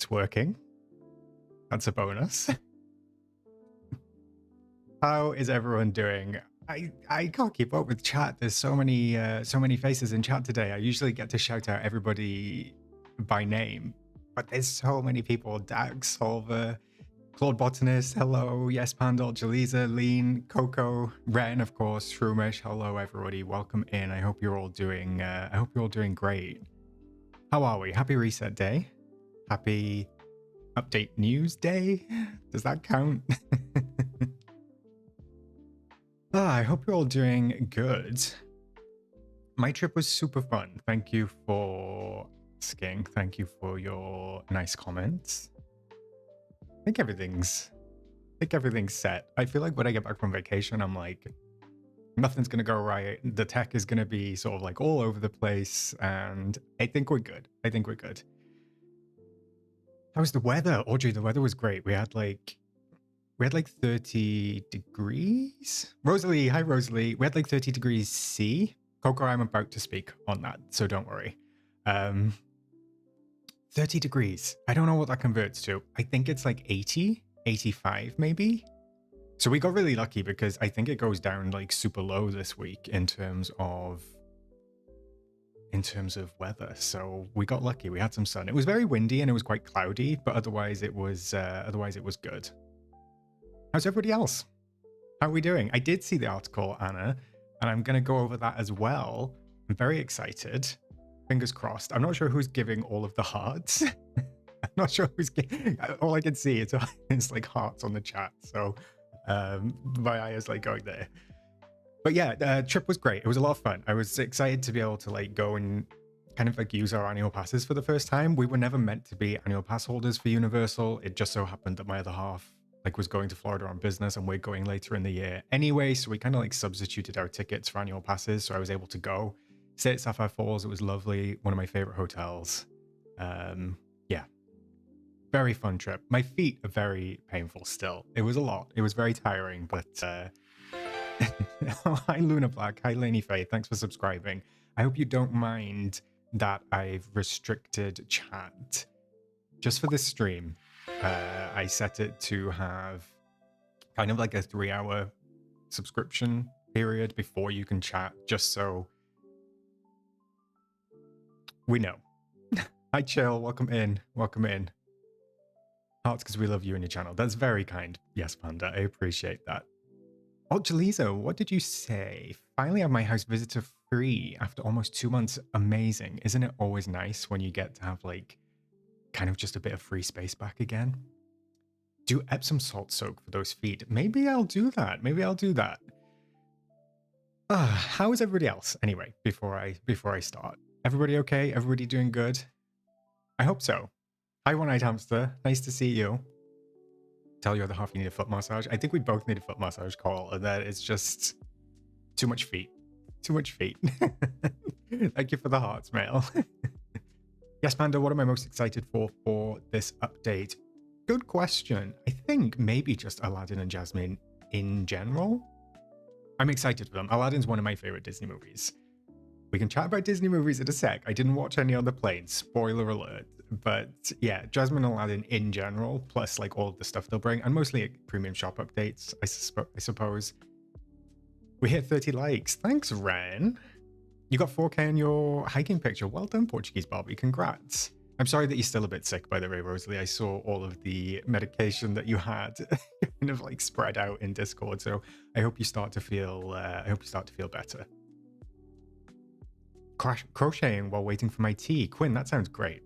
It's working. That's a bonus. How is everyone doing? I can't keep up with chat. There's so many faces in chat today. I usually get to shout out everybody by name, but there's so many people. Dax, Solver, Claude Botanist, hello, Yes Pandal, Jaliza, Lean, Coco, Ren, of course, Shroomish, hello everybody, welcome in. I hope you're all doing great. How are we? Happy reset day. Happy update news day. Does that count? I hope you're all doing good. My trip was super fun. Thank you for asking. Thank you for your nice comments. I think everything's set. I feel like when I get back from vacation, I'm like, nothing's gonna go right. The tech is gonna be sort of like all over the place, and I think we're good. How's the weather? Audrey, the weather was great. We had like 30 degrees. Rosalie, hi Rosalie. We had like 30 degrees C. Coco, I'm about to speak on that, so don't worry. 30 degrees. I don't know what that converts to. I think it's like 80, 85 maybe. So we got really lucky because I think it goes down like super low this week in terms of weather. So we got lucky. We had some sun. It was very windy and it was quite cloudy, but otherwise it was good. How's everybody else? How are we doing? I did see the article, Anna, and I'm going to go over that as well. I'm very excited. Fingers crossed. I'm not sure who's giving all of the hearts. I'm not sure who's giving... All I can see is like hearts on the chat. So my eye is like going there. But yeah, the trip was great. It was a lot of fun. I was excited to be able to like go and kind of like use our annual passes for the first time. We were never meant to be annual pass holders for Universal. It just so happened that my other half like was going to Florida on business and we're going later in the year anyway. So we kind of like substituted our tickets for annual passes. So I was able to go stay at Sapphire Falls. It was lovely. One of my favorite hotels. Yeah, very fun trip. My feet are very painful still. It was a lot. It was very tiring, but hi Luna Black. Hi Lainey Faye. Thanks for subscribing. I hope you don't mind that I've restricted chat just for this stream. I set it to have kind of like a 3-hour subscription period before you can chat, just so we know. Hi Chill, welcome in. Hearts because we love you and your channel. That's very kind. Yes, Panda, I appreciate that. Oh, Jalizo, what did you say? Finally have my house visitor free after almost 2 months. Amazing. Isn't it always nice when you get to have like kind of just a bit of free space back again? Do Epsom salt soak for those feet. Maybe I'll do that. How is everybody else? Anyway, before I start. Everybody okay? Everybody doing good? I hope so. Hi, One-Eyed Hamster. Nice to see you. Tell your other half you need a foot massage. I think we both need a foot massage, Cole, and that it's just too much feet. Thank you for the hearts, Mail. Yes, Panda, what am I most excited for this update? Good question. I think maybe just Aladdin and Jasmine in general. I'm excited for them. Aladdin's one of my favorite Disney movies. We can chat about Disney movies in a sec. I didn't watch any on the plane, spoiler alert. But yeah, Jasmine and Aladdin in general, plus like all of the stuff they'll bring, and mostly like, premium shop updates, I suppose. We hit 30 likes. Thanks, Ren. You got 4K in your hiking picture. Well done, Portuguese Barbie. Congrats. I'm sorry that you're still a bit sick, by the way, Rosalie. I saw all of the medication that you had kind of like spread out in Discord. So I hope you start to feel. Better. Crocheting while waiting for my tea. Quinn, that sounds great.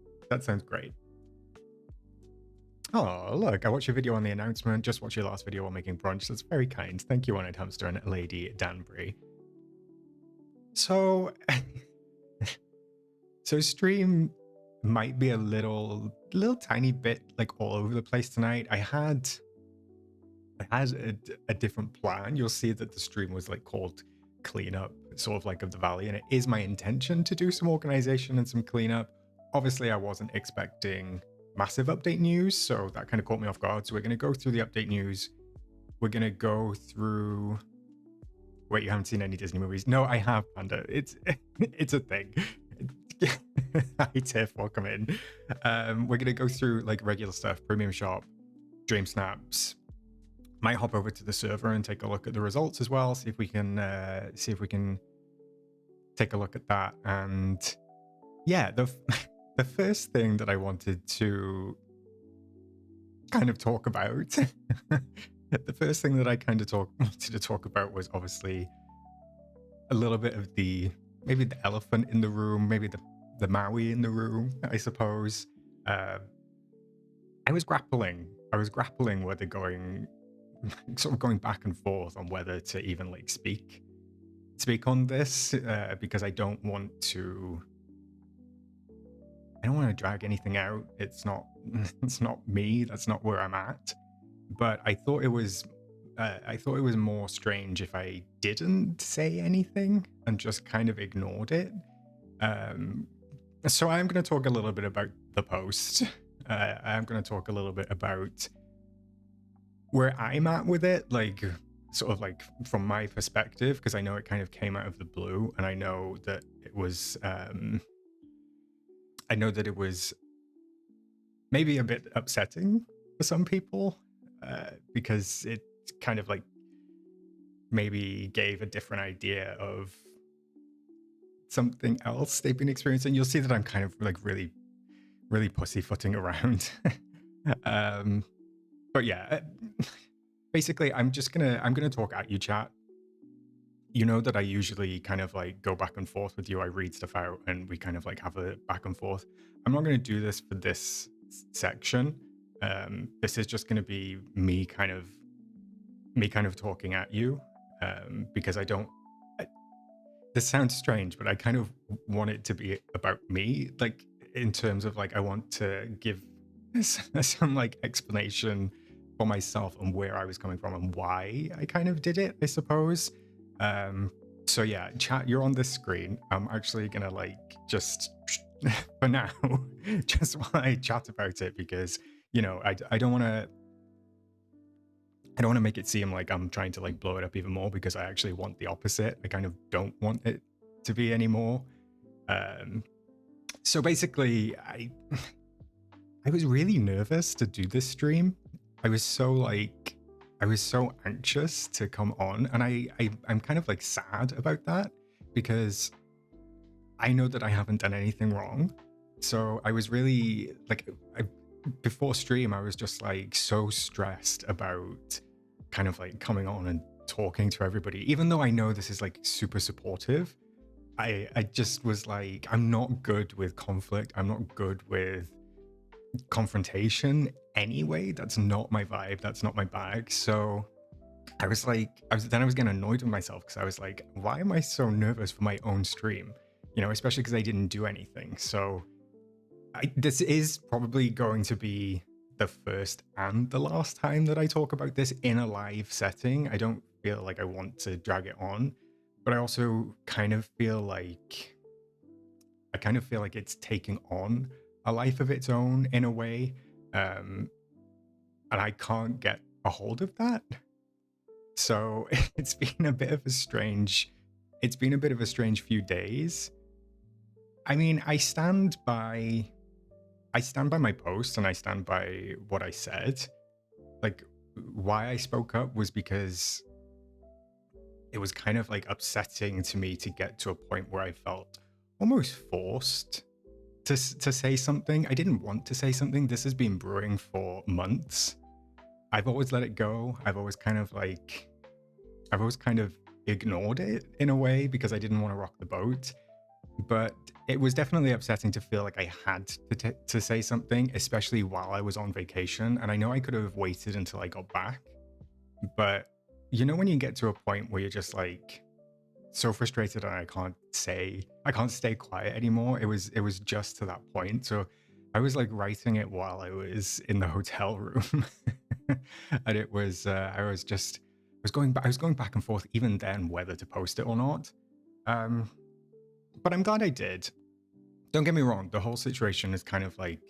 Oh, look, I watched your video on the announcement. Just watched your last video while making brunch. That's very kind. Thank you, One-Eyed Hamster and Lady Danbury. So, stream might be a little tiny bit like all over the place tonight. I had a different plan. You'll see that the stream was like called Cleanup, sort of like of the Valley, and it is my intention to do some organization and some cleanup. Obviously, I wasn't expecting massive update news, so that kind of caught me off guard. So we're going to go through the update news. We're going to go through... Wait, you haven't seen any Disney movies? No, I have, Panda. It's a thing. Hi Tiff, welcome in. We're gonna go through like regular stuff, premium shop, dream snaps. Might hop over to the server and take a look at the results as well. See if we can take a look at that. And yeah, the first thing that I wanted to kind of talk about, the first thing that I kind of wanted to talk about was obviously a little bit of maybe the elephant in the room, maybe the Maui in the room, I suppose. Uh, I was grappling whether sort of going back and forth on whether to even like speak on this, because I don't want to drag anything out. It's not it's not me. That's not where I'm at. But I thought it was more strange if I didn't say anything and just kind of ignored it. So I'm going to talk a little bit about the post. I'm going to talk a little bit about where I'm at with it, like sort of like from my perspective, because I know it kind of came out of the blue, and I know that it was maybe a bit upsetting for some people, because it kind of like maybe gave a different idea of something else they've been experiencing. You'll see that I'm kind of like really pussyfooting around. But yeah, basically I'm gonna talk at you, chat. You know that I usually kind of like go back and forth with you. I read stuff out and we kind of like have a back and forth. I'm not going to do this for this section. This is just going to be me kind of talking at you, because this sounds strange, but I kind of want it to be about me, like in terms of like I want to give some like explanation for myself and where I was coming from and why I kind of did it, I suppose. So yeah, chat, you're on this screen. I'm actually gonna like just for now just while I chat about it, because you know I don't want to make it seem like I'm trying to like blow it up even more, because I actually want the opposite. I kind of don't want it to be anymore. So basically I was really nervous to do this stream. I was so anxious to come on, and I'm kind of like sad about that, because I know that I haven't done anything wrong. So I was really like, before stream, I was just like so stressed about kind of like coming on and talking to everybody, even though I know this is like super supportive. I just was like, I'm not good with conflict. I'm not good with confrontation anyway. That's not my vibe. That's not my bag. So I was like, I was getting annoyed with myself, because I was like, why am I so nervous for my own stream? You know, especially because I didn't do anything. So this is probably going to be the first and the last time that I talk about this in a live setting. I don't feel like I want to drag it on, but I also kind of feel like it's taking on a life of its own in a way, and I can't get a hold of that. So it's been a bit of a strange few days. I mean, I stand by my post, and I stand by what I said. Like, why I spoke up was because it was kind of like upsetting to me to get to a point where I felt almost forced to say something. I didn't want to say something. This has been brewing for months. I've always let it go. I've always kind of ignored it in a way, because I didn't want to rock the boat. But it was definitely upsetting to feel like I had to say something, especially while I was on vacation. And I know I could have waited until I got back, but you know, when you get to a point where you're just like so frustrated and I can't stay quiet anymore. It was just to that point. So I was like writing it while I was in the hotel room. And it was I was going back and forth even then whether to post it or not. But I'm glad I did. Don't get me wrong, the whole situation has kind of like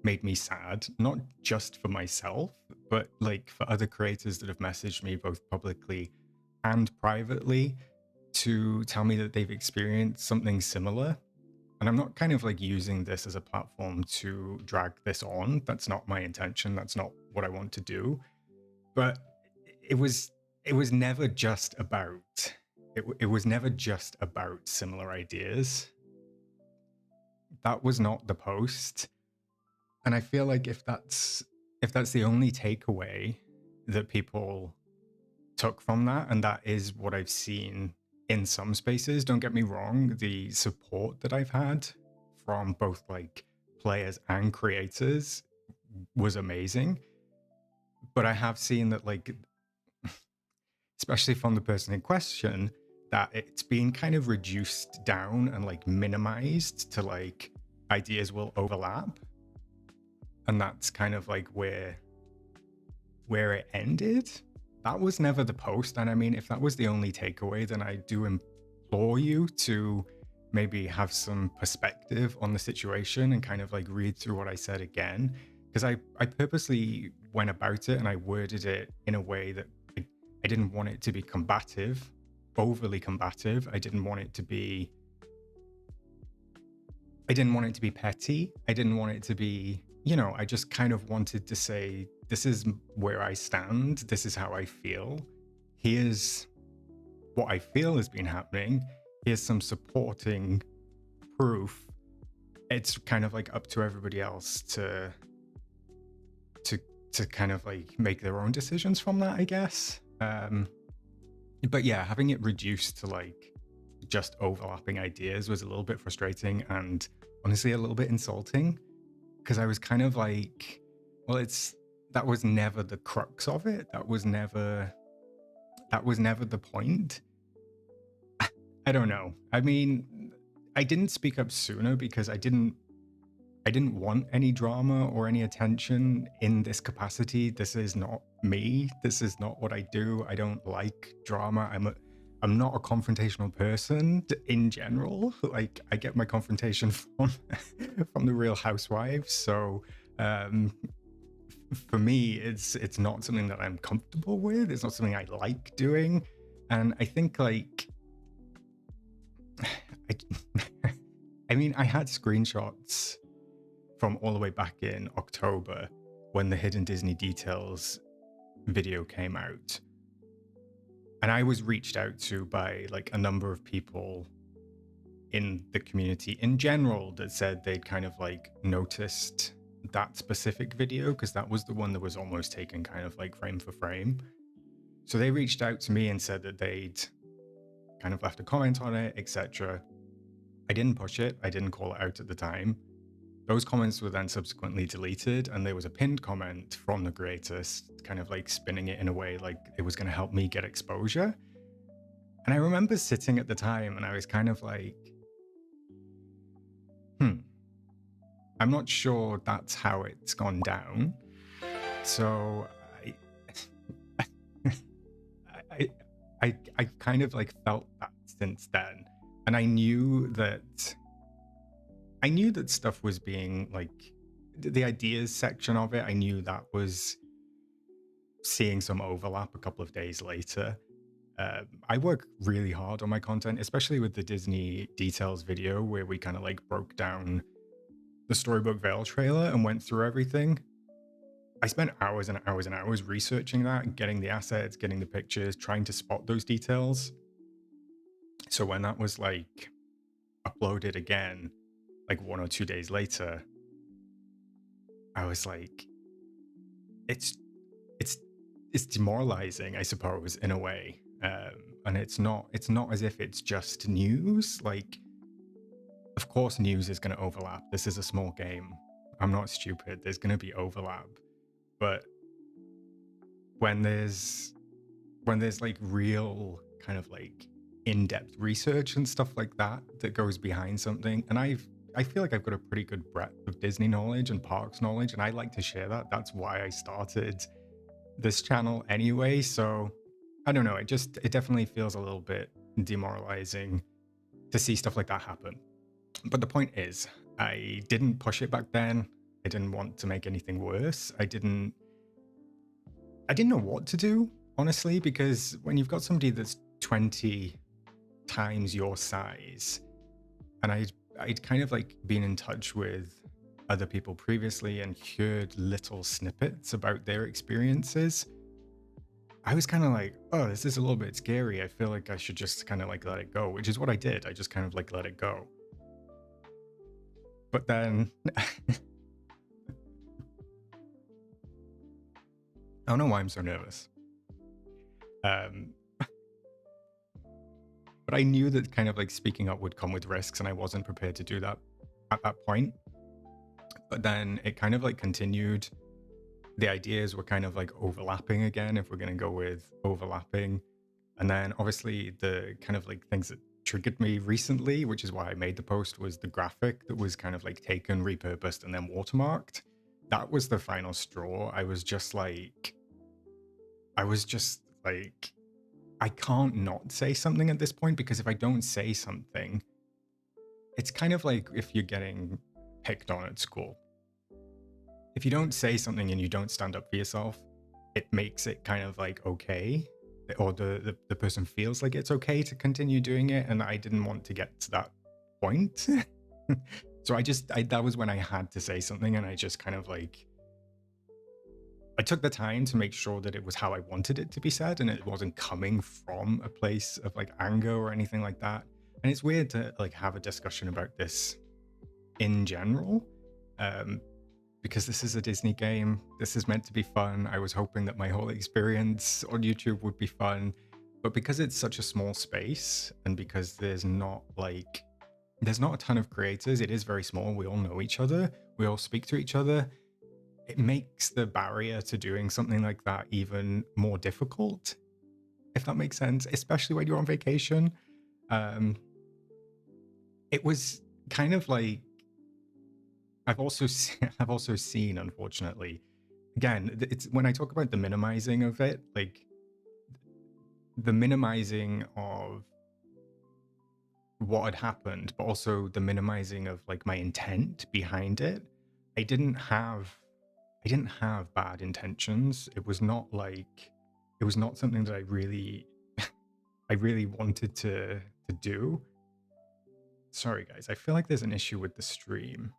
made me sad, not just for myself, but like for other creators that have messaged me both publicly and privately to tell me that they've experienced something similar. And I'm not kind of like using this as a platform to drag this on. That's not my intention. That's not what I want to do. But it was it was never just about it was never just about similar ideas. That was not the post. And I feel like if that's the only takeaway that people took from that, and that is what I've seen in some spaces, don't get me wrong, the support that I've had from both like players and creators was amazing. But I have seen that, like, especially from the person in question, that it's been kind of reduced down and like minimized to like ideas will overlap. And that's kind of like where it ended. That was never the post. And I mean, if that was the only takeaway, then I do implore you to maybe have some perspective on the situation and kind of like read through what I said again. Because I purposely went about it and I worded it in a way that I didn't want it to be combative, overly combative. I didn't want it to be petty. I didn't want it to be, I just kind of wanted to say, this is where I stand. This is how I feel. Here's what I feel has been happening. Here's some supporting proof. It's kind of like up to everybody else to kind of like make their own decisions from that, I guess. But yeah, having it reduced to like just overlapping ideas was a little bit frustrating and honestly a little bit insulting, because I was kind of like, well, that was never the crux of it. That was never the point. I don't know. I mean, I didn't speak up sooner because I didn't want any drama or any attention in this capacity. This is not me. This is not what I do. I don't like drama. I'm not a confrontational person in general. Like, I get my confrontation from the Real Housewives. So for me, it's not something that I'm comfortable with. It's not something I like doing. And I think like I mean, I had screenshots from all the way back in October when the Hidden Disney Details video came out. And I was reached out to by like a number of people in the community in general that said they'd kind of like noticed that specific video because that was the one that was almost taken kind of like frame for frame. So they reached out to me and said that they'd kind of left a comment on it, etc. I didn't push it. I didn't call it out at the time. Those comments were then subsequently deleted, and there was a pinned comment from the creators kind of like spinning it in a way like it was going to help me get exposure. And I remember sitting at the time and I was kind of like, I'm not sure that's how it's gone down. So I kind of like felt that since then. And I knew that stuff was being like the ideas section of it. I knew that was seeing some overlap a couple of days later. I work really hard on my content, especially with the Disney Details video where we kind of like broke down the Storybook Vale trailer and went through everything. I spent hours and hours and hours researching that, getting the assets, getting the pictures, trying to spot those details. So when that was like uploaded again, like 1 or 2 days later, I was like, it's demoralizing, I suppose, in a way. And it's not as if it's just news. Like, of course news is going to overlap. This is a small game. I'm not stupid. There's going to be overlap. But when there's like real kind of like in-depth research and stuff like that goes behind something, and I feel like I've got a pretty good breadth of Disney knowledge and parks knowledge, and I like to share that. That's why I started this channel anyway. So I don't know, it definitely feels a little bit demoralizing to see stuff like that happen. But the point is, I didn't push it back then. I didn't want to make anything worse. I didn't know what to do, honestly, because when you've got somebody that's 20 times your size, and I I'd kind of like been in touch with other people previously and heard little snippets about their experiences. I was kind of like, oh, this is a little bit scary. I feel like I should just kind of like let it go, which is what I did. I just kind of like let it go. But then, I don't know why I'm so nervous. But I knew that kind of like speaking up would come with risks, and I wasn't prepared to do that at that point. But then it kind of like continued. The ideas were kind of like overlapping again, if we're going to go with overlapping. And then obviously the kind of like things that triggered me recently, which is why I made the post, was the graphic that was kind of like taken, repurposed, and then watermarked. That was the final straw. I was just like, I can't not say something at this point, because if I don't say something, it's kind of like if you're getting picked on at school. If you don't say something and you don't stand up for yourself, it makes it kind of like okay, or the person feels like it's okay to continue doing it, and I didn't want to get to that point. So that was when I had to say something, and I just kind of like, I took the time to make sure that it was how I wanted it to be said, and it wasn't coming from a place of like anger or anything like that. And it's weird to like have a discussion about this in general, because this is a Disney game. This is meant to be fun. I was hoping that my whole experience on YouTube would be fun, but because it's such a small space, and because there's not a ton of creators, it is very small. We all know each other. We all speak to each other. It makes the barrier to doing something like that even more difficult, if that makes sense, especially when you're on vacation. It was kind of like, I've also seen, unfortunately, again, it's when I talk about the minimizing of it, like the minimizing of what had happened, but also the minimizing of like my intent behind it. I didn't have bad intentions. It was not something that I really wanted to do. Sorry guys, I feel like there's an issue with the stream.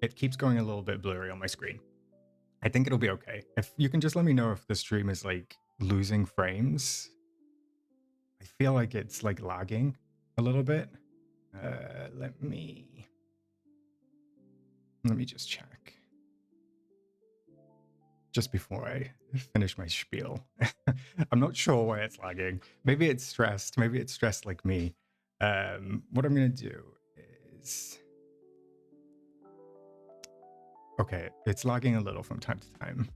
It keeps going a little bit blurry on my screen. I think it'll be okay. If you can just let me know if the stream is like losing frames. I feel like it's like lagging a little bit. Let me just check. Just before I finish my spiel. I'm not sure why it's lagging. Maybe it's stressed. Maybe it's stressed like me. What I'm going to do is... Okay, it's lagging a little from time to time.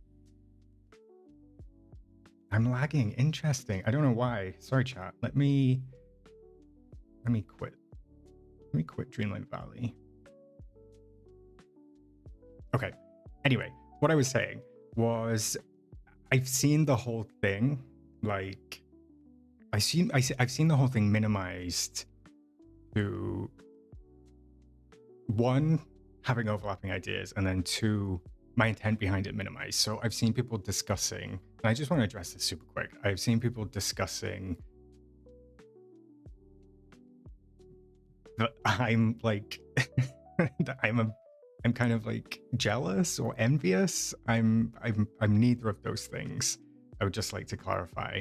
I'm lagging. Interesting. I don't know why. Sorry, chat. Let me quit. Let me quit Dreamlight Valley. Okay. Anyway, what I was saying was, I've seen the whole thing. Like, I've seen the whole thing minimized to, one, having overlapping ideas, and then two, my intent behind it minimized. So I've seen people discussing, and I just want to address this super quick. I've seen people discussing that I'm like, that I'm kind of like jealous or envious. I'm neither of those things. I would just like to clarify.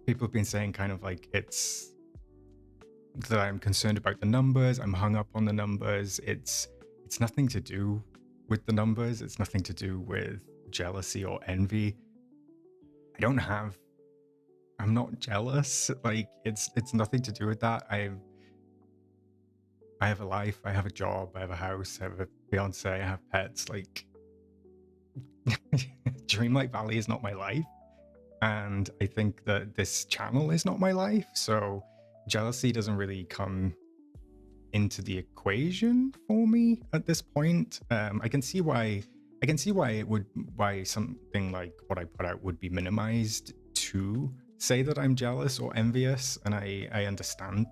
People have been saying kind of like it's that I'm concerned about the numbers. I'm hung up on the numbers. It's nothing to do with the numbers. It's nothing to do with jealousy or envy. I'm not jealous. Like it's nothing to do with that. I have a life. I have a job. I have a house. I have a fiance. I have pets. Like Dreamlight Valley is not my life. And I think that this channel is not my life. So jealousy doesn't really come into the equation for me at this point. I can see why why something like what I put out would be minimized to say that I'm jealous or envious, and I understand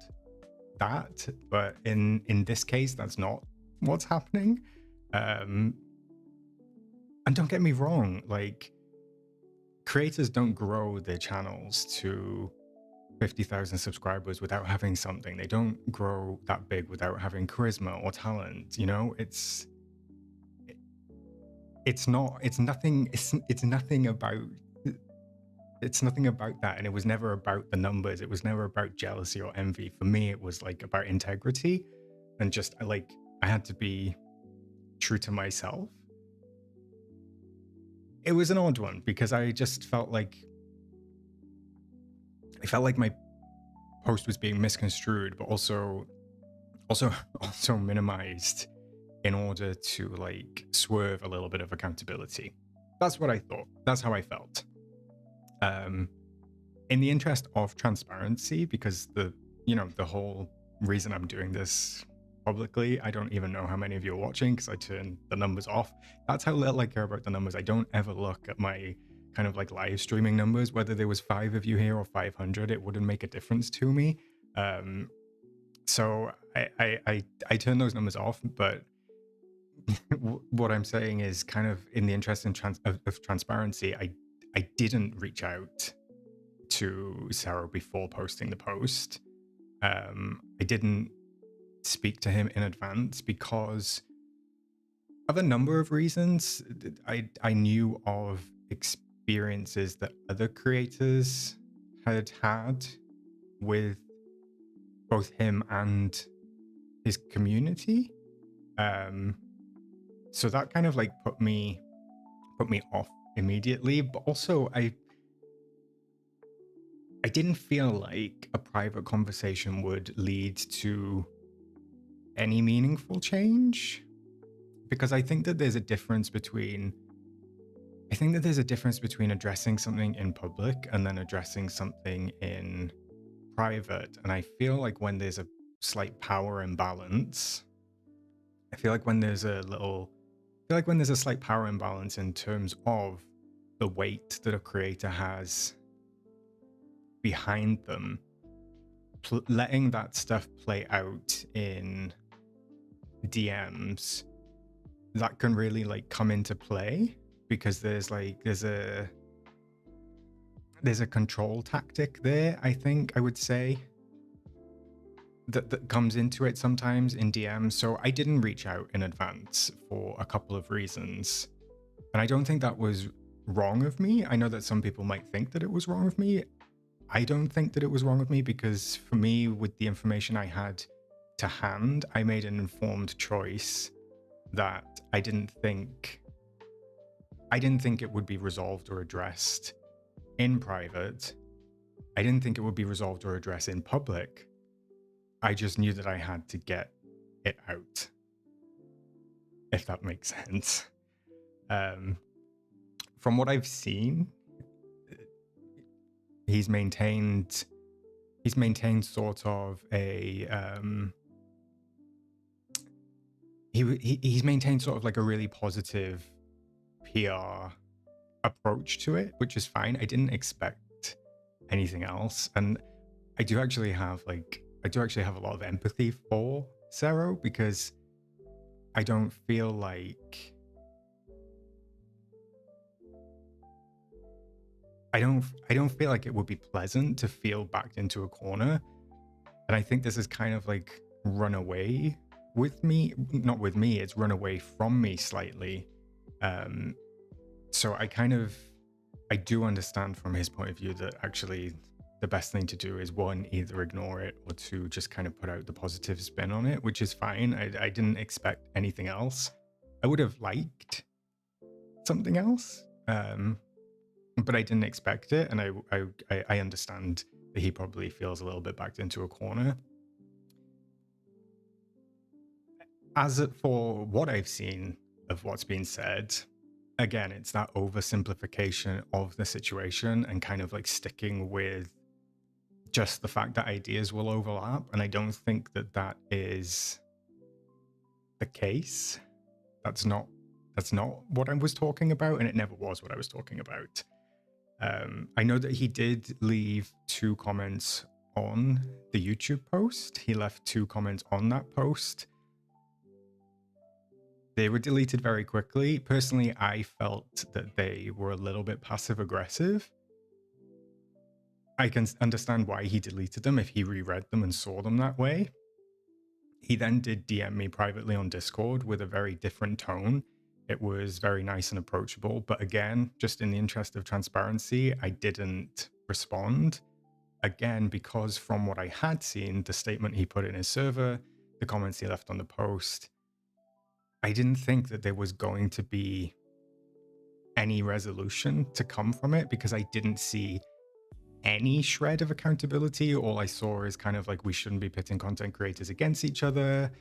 that, but in this case, that's not what's happening. And don't get me wrong, like creators don't grow their channels to 50,000 subscribers without having something. They don't grow that big without having charisma or talent. You know, it's not. It's nothing. It's nothing about. It's nothing about that, and it was never about the numbers. It was never about jealousy or envy. For me, it was like about integrity, and just like I had to be true to myself. It was an odd one because I just felt like my post was being misconstrued, but also also minimized in order to like swerve a little bit of accountability. That's what I thought. That's how I felt. In the interest of transparency, because the whole reason I'm doing this publicly, I don't even know how many of you are watching because I turn the numbers off. That's how little I care about the numbers. I don't ever look at my kind of like live streaming numbers, whether there was 5 of you here or 500, it wouldn't make a difference to me. So I turn those numbers off, but what I'm saying is kind of in the interest of transparency, I didn't reach out to Sarah before posting the post. I didn't speak to him in advance because of a number of reasons. I knew of experiences that other creators had with both him and his community. So that kind of like put me off immediately, but also I didn't feel like a private conversation would lead to any meaningful change, because I think that there's a difference between addressing something in public and then addressing something in private. And I feel like when there's a slight power imbalance, I feel like when there's a slight power imbalance in terms of the weight that a creator has behind them, letting that stuff play out in DMs, that can really like come into play, because there's a control tactic there, I think I would say, that comes into it sometimes in DMs. So I didn't reach out in advance for a couple of reasons, and I don't think that was wrong of me. I know that some people might think that it was wrong of me. I don't think that it was wrong of me, because for me, with the information I had to hand, I made an informed choice that I didn't think it would be resolved or addressed in private. I didn't think it would be resolved or addressed in public. I just knew that I had to get it out, if that makes sense. From what I've seen, he's maintained sort of a he's maintained sort of like a really positive PR approach to it, which is fine. I didn't expect anything else, and I do actually have a lot of empathy for Zero, because I don't feel like it would be pleasant to feel backed into a corner. And I think this is kind of like run away with me. Not with me, it's run away from me slightly. So I do understand from his point of view that actually the best thing to do is, one, either ignore it, or two, just kind of put out the positive spin on it, which is fine. I didn't expect anything else. I would have liked something else, but I didn't expect it, and I understand that he probably feels a little bit backed into a corner. As for what I've seen of what's been said, again, it's that oversimplification of the situation and kind of like sticking with just the fact that ideas will overlap. And I don't think that that is the case. That's not what I was talking about, and it never was what I was talking about. I know that he did leave 2 comments on the YouTube post. He left 2 comments on that post. They were deleted very quickly. Personally, I felt that they were a little bit passive aggressive. I can understand why he deleted them if he reread them and saw them that way. He then did DM me privately on Discord with a very different tone. It was very nice and approachable. But again, just in the interest of transparency, I didn't respond. Again, because from what I had seen, the statement he put in his server, the comments he left on the post, I didn't think that there was going to be any resolution to come from it because I didn't see any shred of accountability. All I saw is kind of like, we shouldn't be pitting content creators against each other.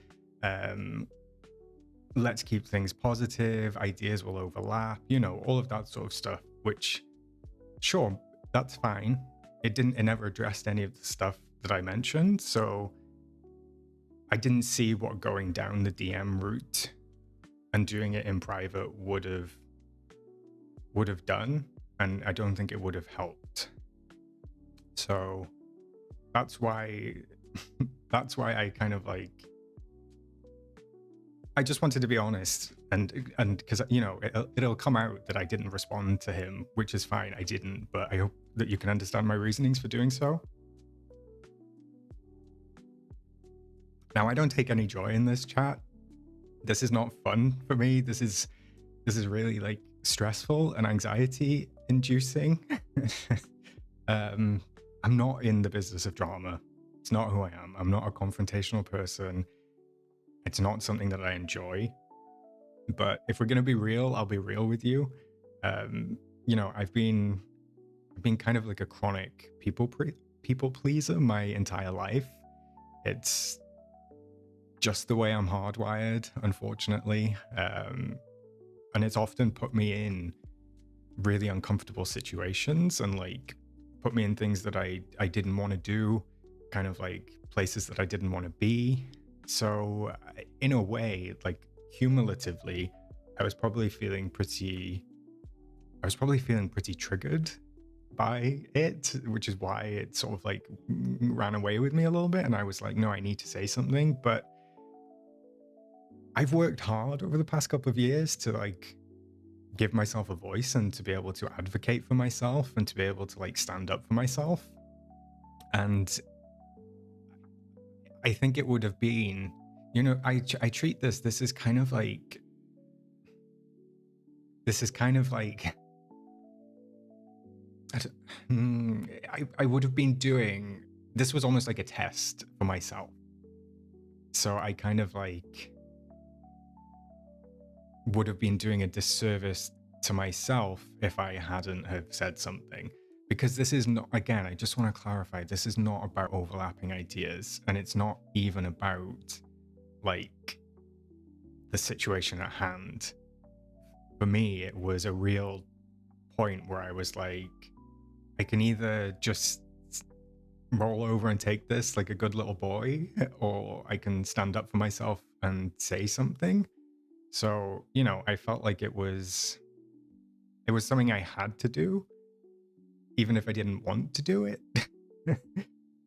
Let's keep things positive. Ideas will overlap, you know, all of that sort of stuff, which sure, that's fine. It never addressed any of the stuff that I mentioned. So I didn't see what going down the DM route and doing it in private would have done. And I don't think it would have helped. So that's why I kind of like, I just wanted to be honest, and because, you know, it'll come out that I didn't respond to him, which is fine. I didn't, but I hope that you can understand my reasonings for doing so. Now, I don't take any joy in this chat. This is not fun for me. This is really like stressful and anxiety inducing. I'm not in the business of drama. It's not who I am. I'm not a confrontational person. It's not something that I enjoy. But if we're going to be real, I'll be real with you. You know, I've been kind of like a chronic people pleaser my entire life. It's just the way I'm hardwired, unfortunately. And it's often put me in really uncomfortable situations and like put me in things that I didn't want to do, kind of like places that I didn't want to be. So in a way, like cumulatively, I was probably feeling pretty triggered by it, which is why it sort of like ran away with me a little bit. And I was like, no, I need to say something. But I've worked hard over the past couple of years to like give myself a voice and to be able to advocate for myself and to be able to like stand up for myself. And I think it would have been, you know, I treat this is kind of like I would have been doing, this was almost like a test for myself. So I kind of like would have been doing a disservice to myself if I hadn't have said something. Because this is not, again, I just want to clarify, this is not about overlapping ideas. And it's not even about like the situation at hand. For me, it was a real point where I was like, I can either just roll over and take this like a good little boy, or I can stand up for myself and say something. So, you know, I felt like it was something I had to do, even if I didn't want to do it.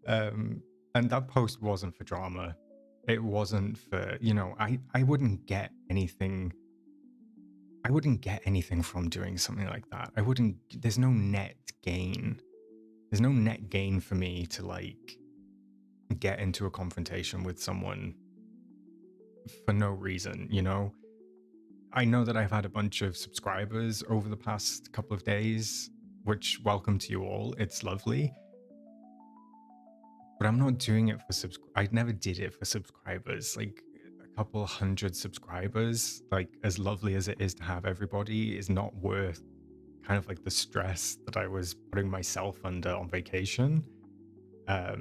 And that post wasn't for drama. It wasn't for, you know, I wouldn't get anything. I wouldn't get anything from doing something like that. There's no net gain. There's no net gain for me to like get into a confrontation with someone for no reason, you know? I know that I've had a bunch of subscribers over the past couple of days, which welcome to you all. It's lovely. But I'm not doing it for I never did it for subscribers. Like a couple hundred subscribers, like as lovely as it is to have everybody, is not worth kind of like the stress that I was putting myself under on vacation. I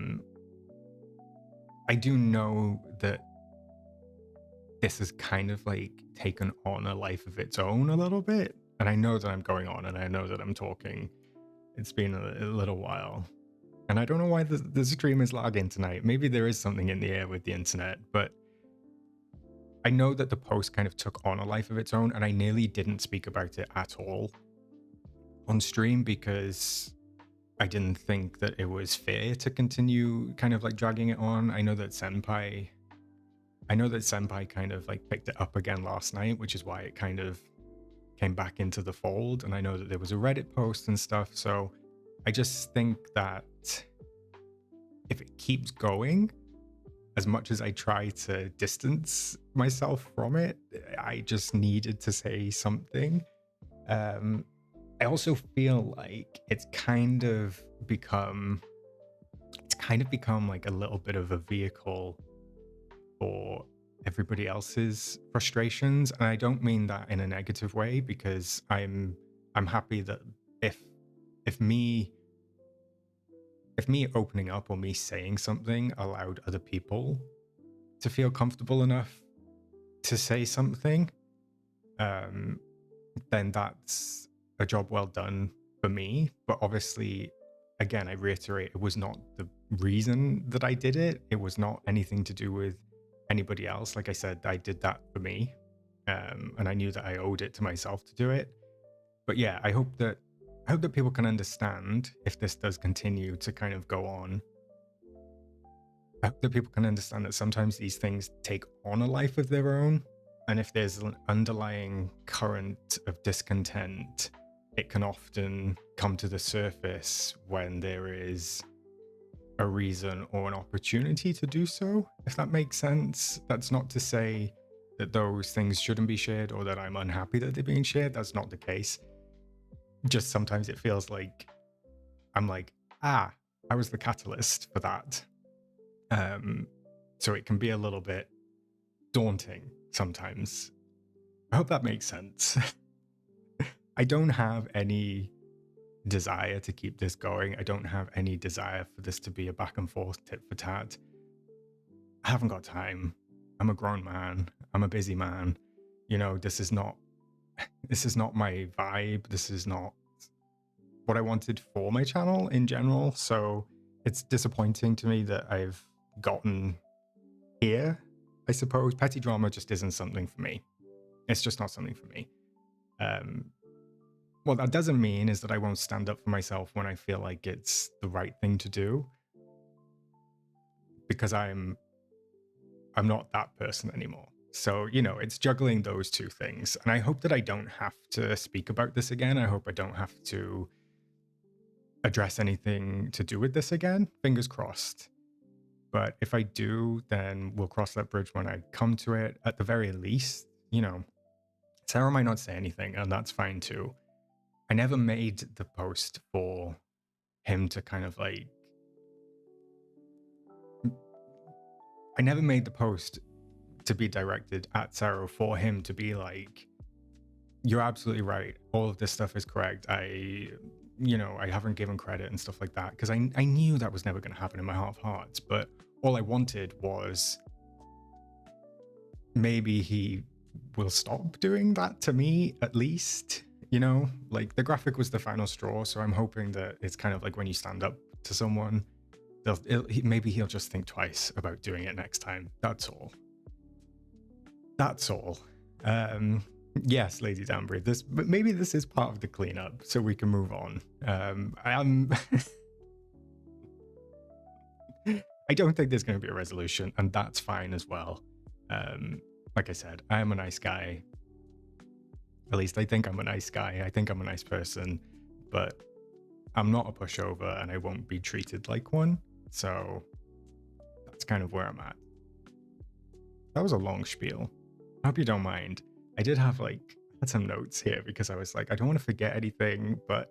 do know that this has kind of like taken on a life of its own a little bit. And I know that I'm going on and I know that I'm talking. It's been a little while. And I don't know why the stream is lagging tonight. Maybe there is something in the air with the internet, but I know that the post kind of took on a life of its own, and I nearly didn't speak about it at all on stream because I didn't think that it was fair to continue kind of like dragging it on. I know that Senpai kind of like picked it up again last night, which is why it kind of came back into the fold. And I know that there was a Reddit post and stuff. So I just think that if it keeps going, as much as I try to distance myself from it, I just needed to say something. I also feel like it's kind of become like a little bit of a vehicle for everybody else's frustrations, and I don't mean that in a negative way, because I'm happy that if if me if me opening up or me saying something allowed other people to feel comfortable enough to say something, um, then that's a job well done for me. But obviously, again, I reiterate, it was not the reason that I did it. It was not anything to do with anybody else. Like I said, I did that for me. And I knew that I owed it to myself to do it. But yeah, I hope that people can understand, if this does continue to kind of go on, I hope that people can understand that sometimes these things take on a life of their own. And if there's an underlying current of discontent, it can often come to the surface when there is a reason or an opportunity to do so, if that makes sense. That's not to say that those things shouldn't be shared or that I'm unhappy that they're being shared. That's not the case. Just sometimes it feels like I'm like, I was the catalyst for that. So it can be a little bit daunting sometimes. I hope that makes sense. I don't have any desire to keep this going. I don't have any desire for this to be a back and forth tit for tat. I haven't got time. I'm a grown man. I'm a busy man. You know, this is not my vibe. This is not what I wanted for my channel in general. So it's disappointing to me that I've gotten here, I suppose. Petty drama just isn't something for me. It's just not something for me. What that doesn't mean is that I won't stand up for myself when I feel like it's the right thing to do, because I'm not that person anymore. So, you know, it's juggling those two things. And I hope that I don't have to speak about this again. I hope I don't have to address anything to do with this again. Fingers crossed. But if I do, then we'll cross that bridge when I come to it. At the very least, you know, Sarah might not say anything, and that's fine too. I never made the post for him to kind of like... I never made the post to be directed at Sarah for him to be like, you're absolutely right, all of this stuff is correct, I haven't given credit and stuff like that, because I knew that was never going to happen in my heart of hearts. But all I wanted was maybe he will stop doing that to me, at least. You know, like the graphic was the final straw, so I'm hoping that it's kind of like when you stand up to someone, maybe he'll just think twice about doing it next time. That's all. That's all. Yes, Lady Danbury, maybe this is part of the cleanup, so we can move on. I don't think there's going to be a resolution, and that's fine as well. Like I said, I am a nice guy. At least I think I'm a nice guy. I think I'm a nice person, but I'm not a pushover, and I won't be treated like one. So that's kind of where I'm at. That was a long spiel. I hope you don't mind. I did have had some notes here because I was like, I don't want to forget anything, but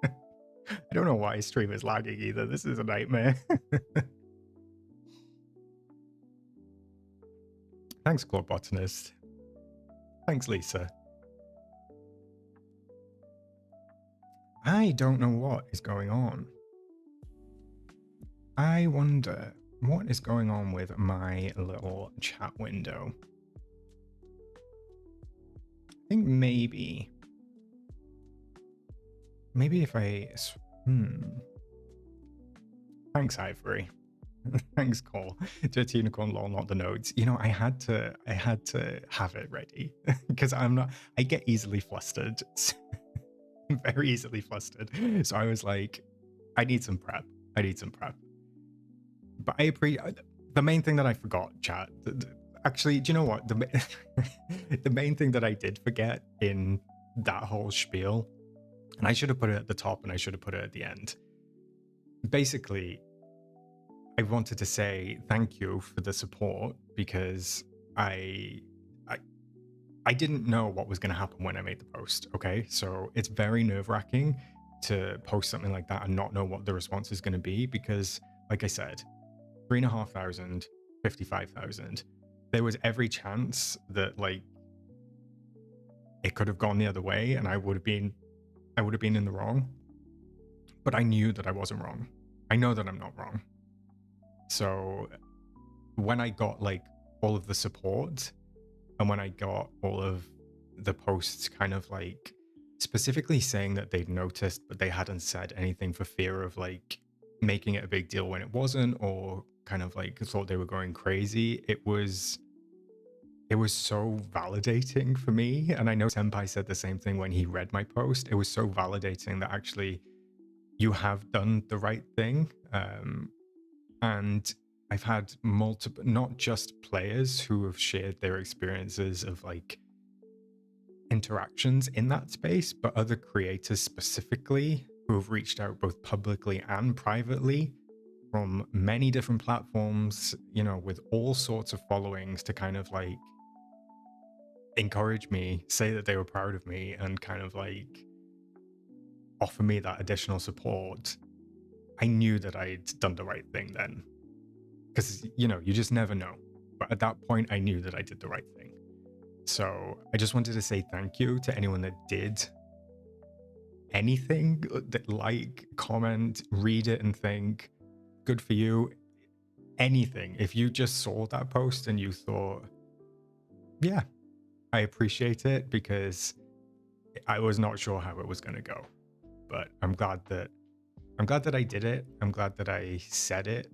I don't know why stream is lagging either. This is a nightmare. Thanks, Claude Botanist. Thanks, Lisa. I don't know what is going on. I wonder what is going on with my little chat window. I think maybe if I... Thanks, Ivory. Thanks, Cole. Dirty Unicorn lol, not the notes. You know, I had to have it ready because I get easily flustered. Very easily flustered. So I was like, I need some prep. But the main thing that I forgot, chat. Actually, do you know what? The main thing that I did forget in that whole spiel And I should have put it at the top and I should have put it at the end. Basically, I wanted to say thank you for the support because I I, I didn't know what was going to happen when I made the post. Okay, so it's very nerve-wracking to post something like that and not know what the response is going to be because, like I said, 3,500, 55,000. There was every chance that like it could have gone the other way, and I would have been in the wrong. But I knew that I wasn't wrong. I know that I'm not wrong. So when I got like all of the support and when I got all of the posts kind of like specifically saying that they'd noticed but they hadn't said anything for fear of like making it a big deal when it wasn't, or kind of like thought they were going crazy, it was so validating for me. And I know Senpai said the same thing when he read my post. It was so validating that actually you have done the right thing. And I've had multiple, not just players who have shared their experiences of like interactions in that space, but other creators specifically who have reached out both publicly and privately from many different platforms, you know, with all sorts of followings to kind of like encourage me, say that they were proud of me, and kind of like offer me that additional support. I knew that I'd done the right thing then. Because, you know, you just never know. But at that point, I knew that I did the right thing. So I just wanted to say thank you to anyone that did anything, that like, comment, read it and think, good for you. Anything. If you just saw that post and you thought, yeah, I appreciate it, because I was not sure how it was going to go. But I'm glad that I did it. I'm glad that I said it.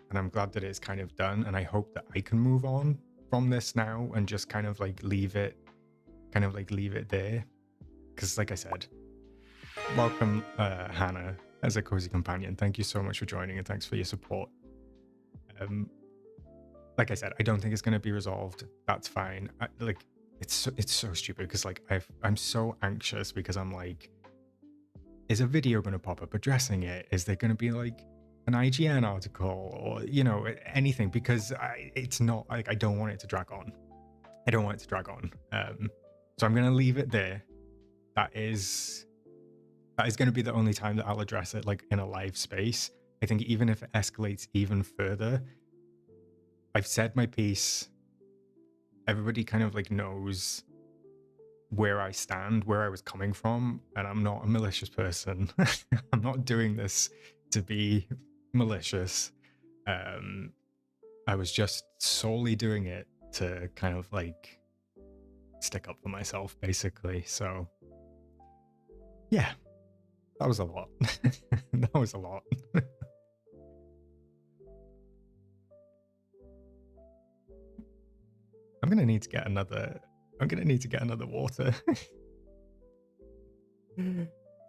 And I'm glad that it's kind of done. And I hope that I can move on from this now and just kind of like leave it there. Because like I said, welcome Hannah as a cozy companion. Thank you so much for joining and thanks for your support. Like I said, I don't think it's going to be resolved. That's fine. It's so stupid because like I'm so anxious because I'm like, is a video going to pop up addressing it? Is there going to be like an IGN article or, you know, anything? Because it's not like, I don't want it to drag on. So I'm going to leave it there. That is going to be the only time that I'll address it, like in a live space. I think even if it escalates even further, I've said my piece. Everybody kind of like knows where I stand, where I was coming from, and I'm not a malicious person. I'm not doing this to be malicious. I was just solely doing it to kind of like stick up for myself, basically. So yeah, that was a lot. That was a lot. I'm gonna need to get another water.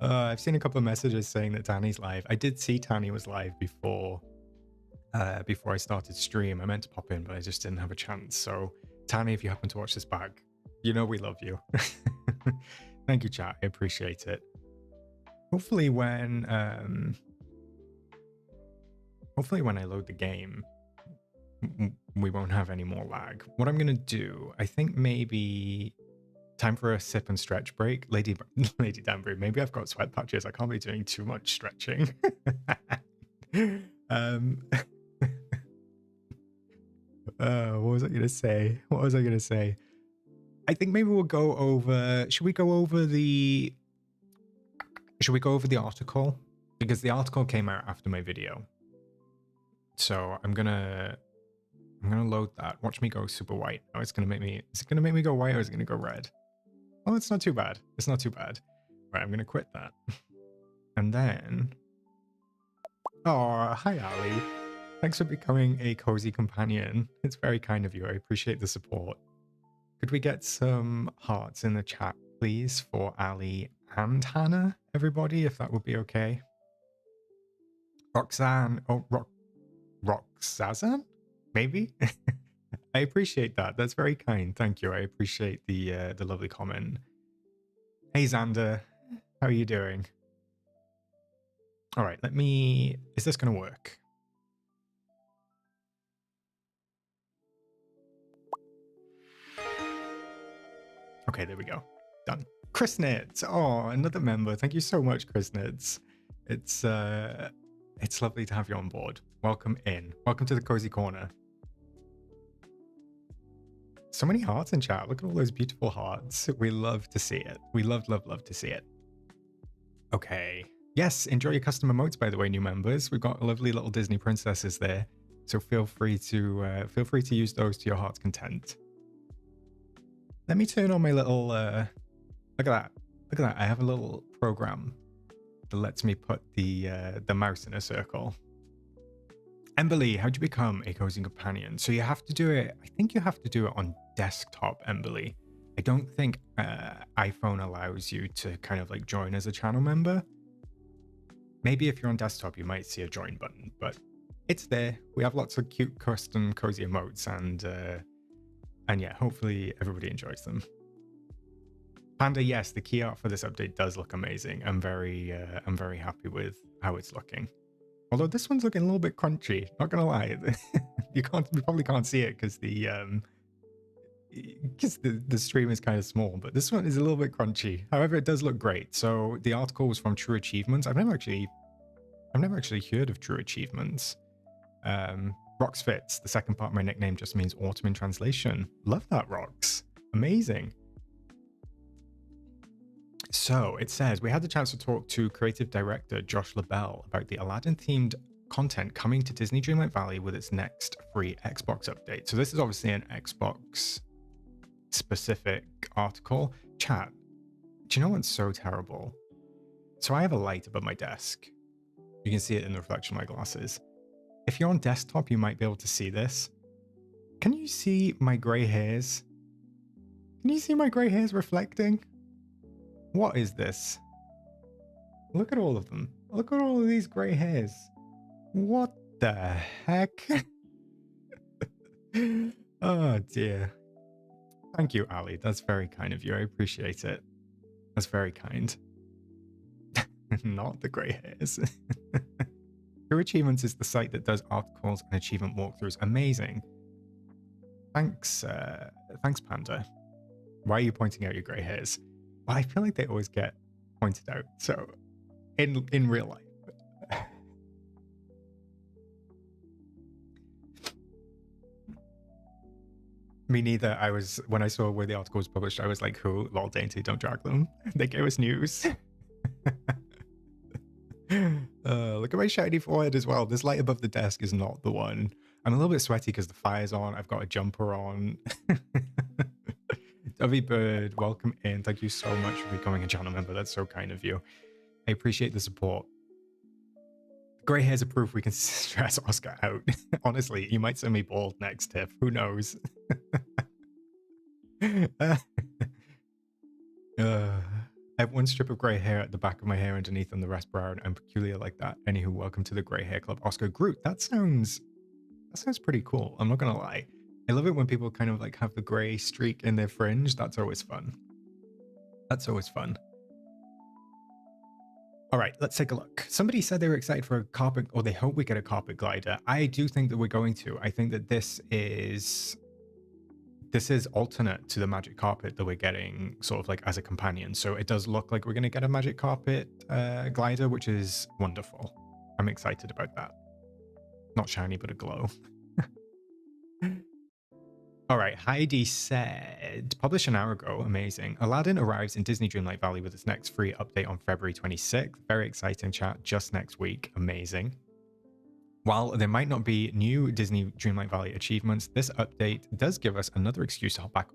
I've seen a couple of messages saying that Tanny's live. I did see Tanny was live before I started stream. I meant to pop in, but I just didn't have a chance. So Tanny, if you happen to watch this back, you know we love you. Thank you, chat. I appreciate it. Hopefully when I load the game, we won't have any more lag. What I'm gonna do, I think maybe time for a sip and stretch break. Lady Danbury, maybe I've got sweat patches. I can't be doing too much stretching. What was I gonna say? I think maybe we'll go over. Should we go over the article? Because the article came out after my video. So I'm gonna load that. Watch me go super white. Oh, is it gonna make me go white or is it gonna go red? Oh, it's not too bad. Right, I'm gonna quit that. And then, oh, hi Ali. Thanks for becoming a cozy companion. It's very kind of you. I appreciate the support. Could we get some hearts in the chat, please, for Ali and Hannah, everybody, if that would be okay? Roxanne, Roxazan? Maybe? I appreciate that. That's very kind. Thank you. I appreciate the lovely comment. Hey, Xander. How are you doing? All right, let me... Is this going to work? Okay, there we go. Done. Chris Nitz. Oh, another member. Thank you so much, Chris Nitz. It's lovely to have you on board. Welcome in. Welcome to the Cozy Corner. So many hearts in chat. Look at all those beautiful hearts. We love to see it. We love to see it. Okay. Yes, enjoy your custom emotes, by the way, new members. We've got lovely little Disney princesses there. So feel free to use those to your heart's content. Let me turn on my little look at that. Look at that. I have a little program that lets me put the mouse in a circle. Emberly, how'd you become a cozy companion? So you have to do it, I think you have to do it on desktop, Emberly. I don't think iPhone allows you to kind of like join as a channel member. Maybe if you're on desktop, you might see a join button, but it's there. We have lots of cute custom cozy emotes, and yeah, hopefully everybody enjoys them. Panda, yes, the key art for this update does look amazing. I'm very happy with how it's looking. Although this one's looking a little bit crunchy, not gonna lie. You probably can't see it because the stream is kind of small, but this one is a little bit crunchy. However, it does look great. So the article was from True Achievements. I've never actually heard of True Achievements. Rox Fits, the second part of my nickname just means autumn in translation. Love that, Rox. Amazing. So it says, we had the chance to talk to creative director Josh LaBelle about the Aladdin-themed content coming to Disney Dreamlight Valley with its next free Xbox update. So this is obviously an Xbox-specific article. Chat, do you know what's so terrible? So I have a light above my desk. You can see it in the reflection of my glasses. If you're on desktop, you might be able to see this. Can you see my grey hairs? Can you see my grey hairs reflecting? What is this? Look at all of them. Look at all of these grey hairs. What the heck? Oh dear. Thank you, Ali. That's very kind of you. I appreciate it. That's very kind. Not the grey hairs. True Achievements is the site that does articles and achievement walkthroughs. Amazing. Thanks, thanks, Panda. Why are you pointing out your grey hairs? Well, I feel like they always get pointed out. So, in real life. Me neither. When I saw where the article was published, I was like, who? Lol, Dainty, don't drag them. They gave us news. Look at my shiny forehead as well. This light above the desk is not the one. I'm a little bit sweaty because the fire's on. I've got a jumper on. Dovey Bird, welcome in. Thank you so much for becoming a channel member. That's so kind of you. I appreciate the support. Grey hairs are proof we can stress Oscar out. Honestly, you might send me bald next, Tiff. Who knows? I have one strip of grey hair at the back of my hair underneath on the rest brow, and I'm peculiar like that. Anywho, welcome to the Grey Hair Club. Oscar Groot, that sounds pretty cool. I'm not gonna lie. I love it when people kind of like have the grey streak in their fringe. That's always fun. That's always fun. All right, let's take a look. Somebody said they were excited for a carpet, or they hope we get a carpet glider. I do think that we're going to. I think that this is alternate to the magic carpet that we're getting sort of like as a companion. So it does look like we're going to get a magic carpet glider, which is wonderful. I'm excited about that. Not shiny, but a glow. All right, Heidi said, published an hour ago, amazing. Aladdin arrives in Disney Dreamlight Valley with its next free update on February 26th. Very exciting, chat, just next week. Amazing. While there might not be new Disney Dreamlight Valley achievements, this update does give us another excuse to hop back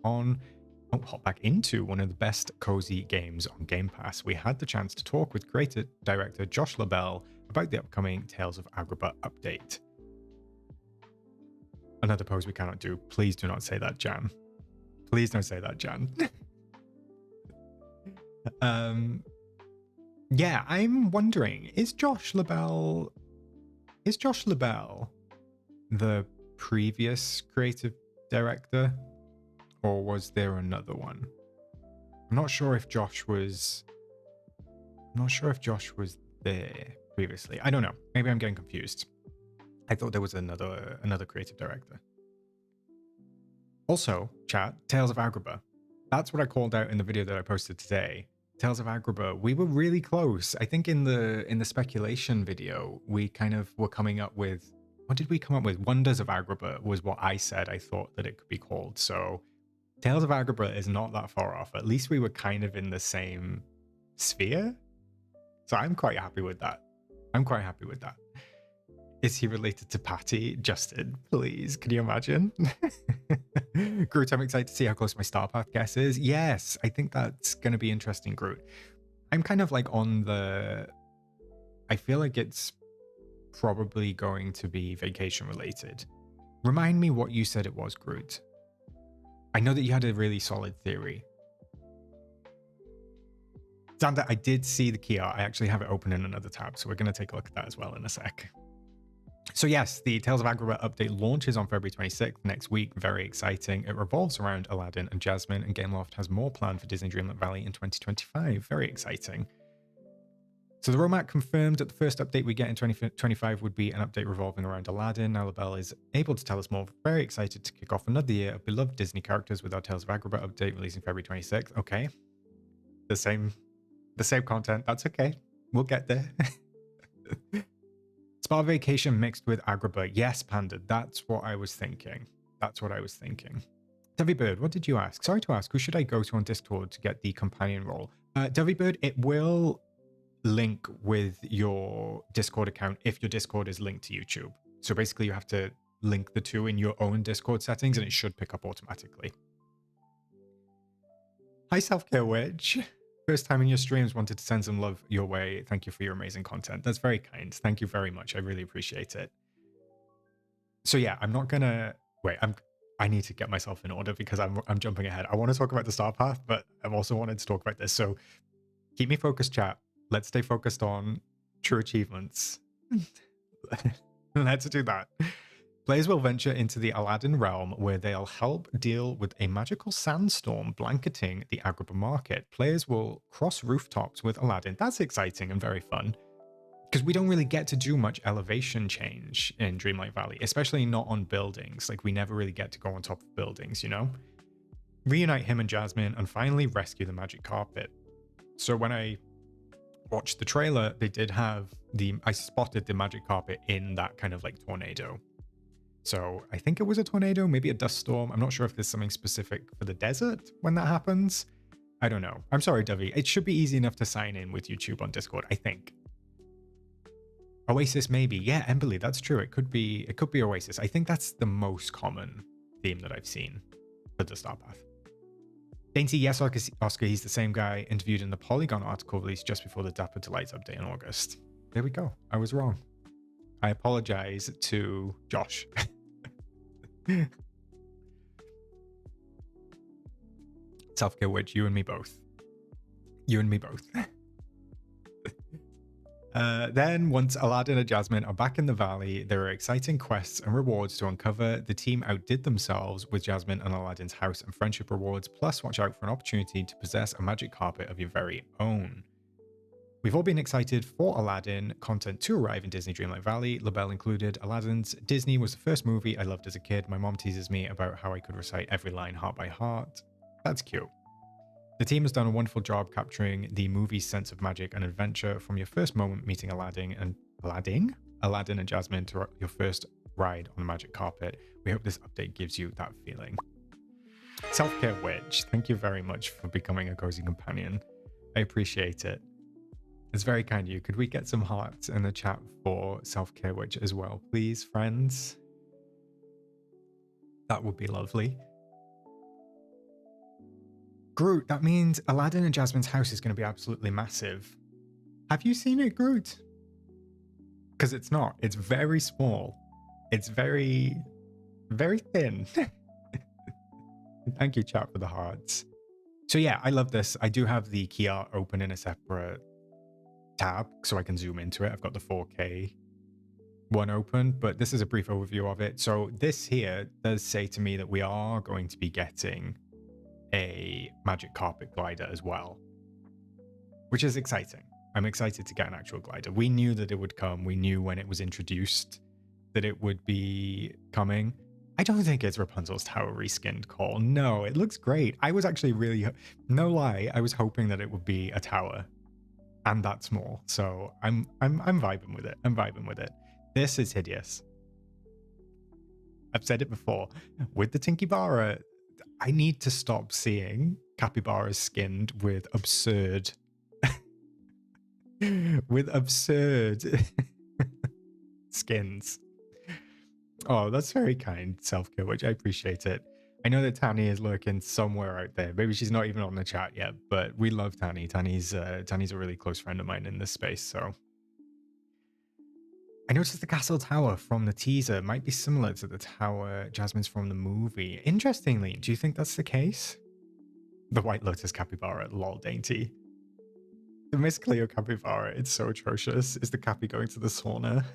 into one of the best cozy games on Game Pass. We had the chance to talk with creative director Josh LaBelle about the upcoming Tales of Agrabah update. Another pose we cannot do. Please do not say that, Jan. Please don't say that, Jan. Yeah, I'm wondering, is Josh LaBelle the previous creative director, or was there another one? I'm not sure if Josh was I'm not sure if Josh was there previously. I don't know. Maybe I'm getting confused. I thought there was another creative director. Also, chat, Tales of Agrabah. That's what I called out in the video that I posted today. Tales of Agrabah. We were really close. I think in the speculation video, we kind of were coming up with, what did we come up with? Wonders of Agrabah was what I said I thought that it could be called. So Tales of Agrabah is not that far off. At least we were kind of in the same sphere. So I'm quite happy with that. I'm quite happy with that. Is he related to Patty? Justin, please. Can you imagine? Groot, I'm excited to see how close my Star Path guess is. Yes, I think that's going to be interesting, Groot. I'm kind of like on the... I feel like it's probably going to be vacation related. Remind me what you said it was, Groot. I know that you had a really solid theory. Xander, I did see the key art. I actually have it open in another tab, so we're going to take a look at that as well in a sec. So yes, the Tales of Agrabah update launches on February 26th next week. Very exciting. It revolves around Aladdin and Jasmine, and Gameloft has more planned for Disney Dreamlight Valley in 2025. Very exciting. So the roadmap confirmed that the first update we get in 2025 would be an update revolving around Aladdin. Now LaBelle is able to tell us more. Very excited to kick off another year of beloved Disney characters with our Tales of Agrabah update releasing February 26th. Okay. The same content. That's okay. We'll get there. Spa Vacation mixed with Agrabah. Yes, Panda. That's what I was thinking. That's what I was thinking. Dovey Bird, what did you ask? Sorry to ask. Who should I go to on Discord to get the companion role? Dovey Bird, it will link with your Discord account if your Discord is linked to YouTube. So basically you have to link the two in your own Discord settings and it should pick up automatically. Hi, Self-Care Witch. First time in your streams, wanted to send some love your way. Thank you for your amazing content. That's very kind. Thank you very much. I really appreciate it. So yeah, I'm not gonna wait. I need to get myself in order because I'm jumping ahead. I want to talk about the Star Path, but I've also wanted to talk about this. So keep me focused, chat. Let's stay focused on true achievements. Let's do that. Players will venture into the Aladdin realm where they'll help deal with a magical sandstorm blanketing the Agrabah market. Players will cross rooftops with Aladdin. That's exciting and very fun because we don't really get to do much elevation change in Dreamlight Valley, especially not on buildings. Like we never really get to go on top of buildings, you know? Reunite him and Jasmine and finally rescue the magic carpet. So when I watched the trailer, they did have I spotted the magic carpet in that kind of like tornado. So I think it was a tornado, maybe a dust storm. I'm not sure if there's something specific for the desert when that happens. I don't know. I'm sorry, Dovey. It should be easy enough to sign in with YouTube on Discord, I think. Oasis, maybe. Yeah, Emberly, that's true. It could be Oasis. I think that's the most common theme that I've seen for the Star Path. Dainty, yes, Oscar, he's the same guy interviewed in the Polygon article released just before the Dapper Delights update in August. There we go. I was wrong. I apologize to Josh. Self-Care Witch, you and me both. You and me both. Then, once Aladdin and Jasmine are back in the valley, there are exciting quests and rewards to uncover. The team outdid themselves with Jasmine and Aladdin's house and friendship rewards, plus watch out for an opportunity to possess a magic carpet of your very own. We've all been excited for Aladdin content to arrive in Disney Dreamlight Valley, LaBelle included. Aladdin's Disney was the first movie I loved as a kid. My mom teases me about how I could recite every line heart by heart. That's cute. The team has done a wonderful job capturing the movie's sense of magic and adventure from your first moment meeting Aladdin and Jasmine to your first ride on the magic carpet. We hope this update gives you that feeling. Self-Care Witch, thank you very much for becoming a cozy companion. I appreciate it. It's very kind of you. Could we get some hearts in the chat for Self-Care Witch as well, please, friends? That would be lovely. Groot, that means Aladdin and Jasmine's house is going to be absolutely massive. Have you seen it, Groot? Because it's not. It's very small. It's very, very thin. Thank you, chat, for the hearts. So yeah, I love this. I do have the key art open in a separate tab so I can zoom into it. I've got the 4K one open, but this is a brief overview of it. So this here does say to me that we are going to be getting a magic carpet glider as well, which is exciting. I'm excited to get an actual glider. We knew that it would come. We knew when it was introduced that it would be coming. I don't think it's Rapunzel's tower reskinned, Cole. No, it looks great. I was actually really, no lie, I was hoping that it would be a tower and that small. So I'm vibing with it. I'm vibing with it. This is hideous. I've said it before. With the Tinkybara, I need to stop seeing capybaras skinned with absurd skins. Oh, that's very kind, Self-Care, which I appreciate it. I know that Tanny is lurking somewhere out there. Maybe she's not even on the chat yet, but we love Tanny. Tanny's a really close friend of mine in this space, so. I noticed the castle tower from the teaser might be similar to the tower Jasmine's from the movie. Interestingly, do you think that's the case? The White Lotus capybara, lol dainty. The Miss Cleo capybara, it's so atrocious. Is the cappy going to the sauna?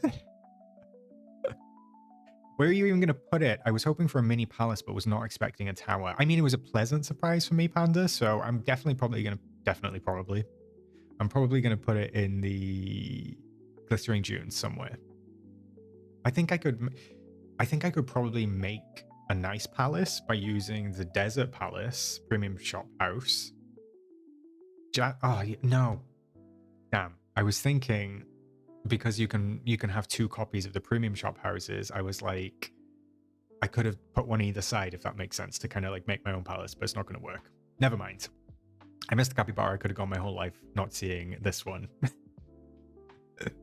Where are you even going to put it? I was hoping for a mini palace, but was not expecting a tower. I mean, it was a pleasant surprise for me, Panda, so I'm probably going to put it in the Glistering Dunes somewhere. I think I could probably make a nice palace by using the Desert Palace Premium Shop House. Oh, no. Damn. I was thinking, because you can have 2 copies of the Premium Shop houses, I was like, I could have put one either side, if that makes sense, to kind of like make my own palace, but it's not going to work. Never mind. I missed the capybara. I could have gone my whole life not seeing this one.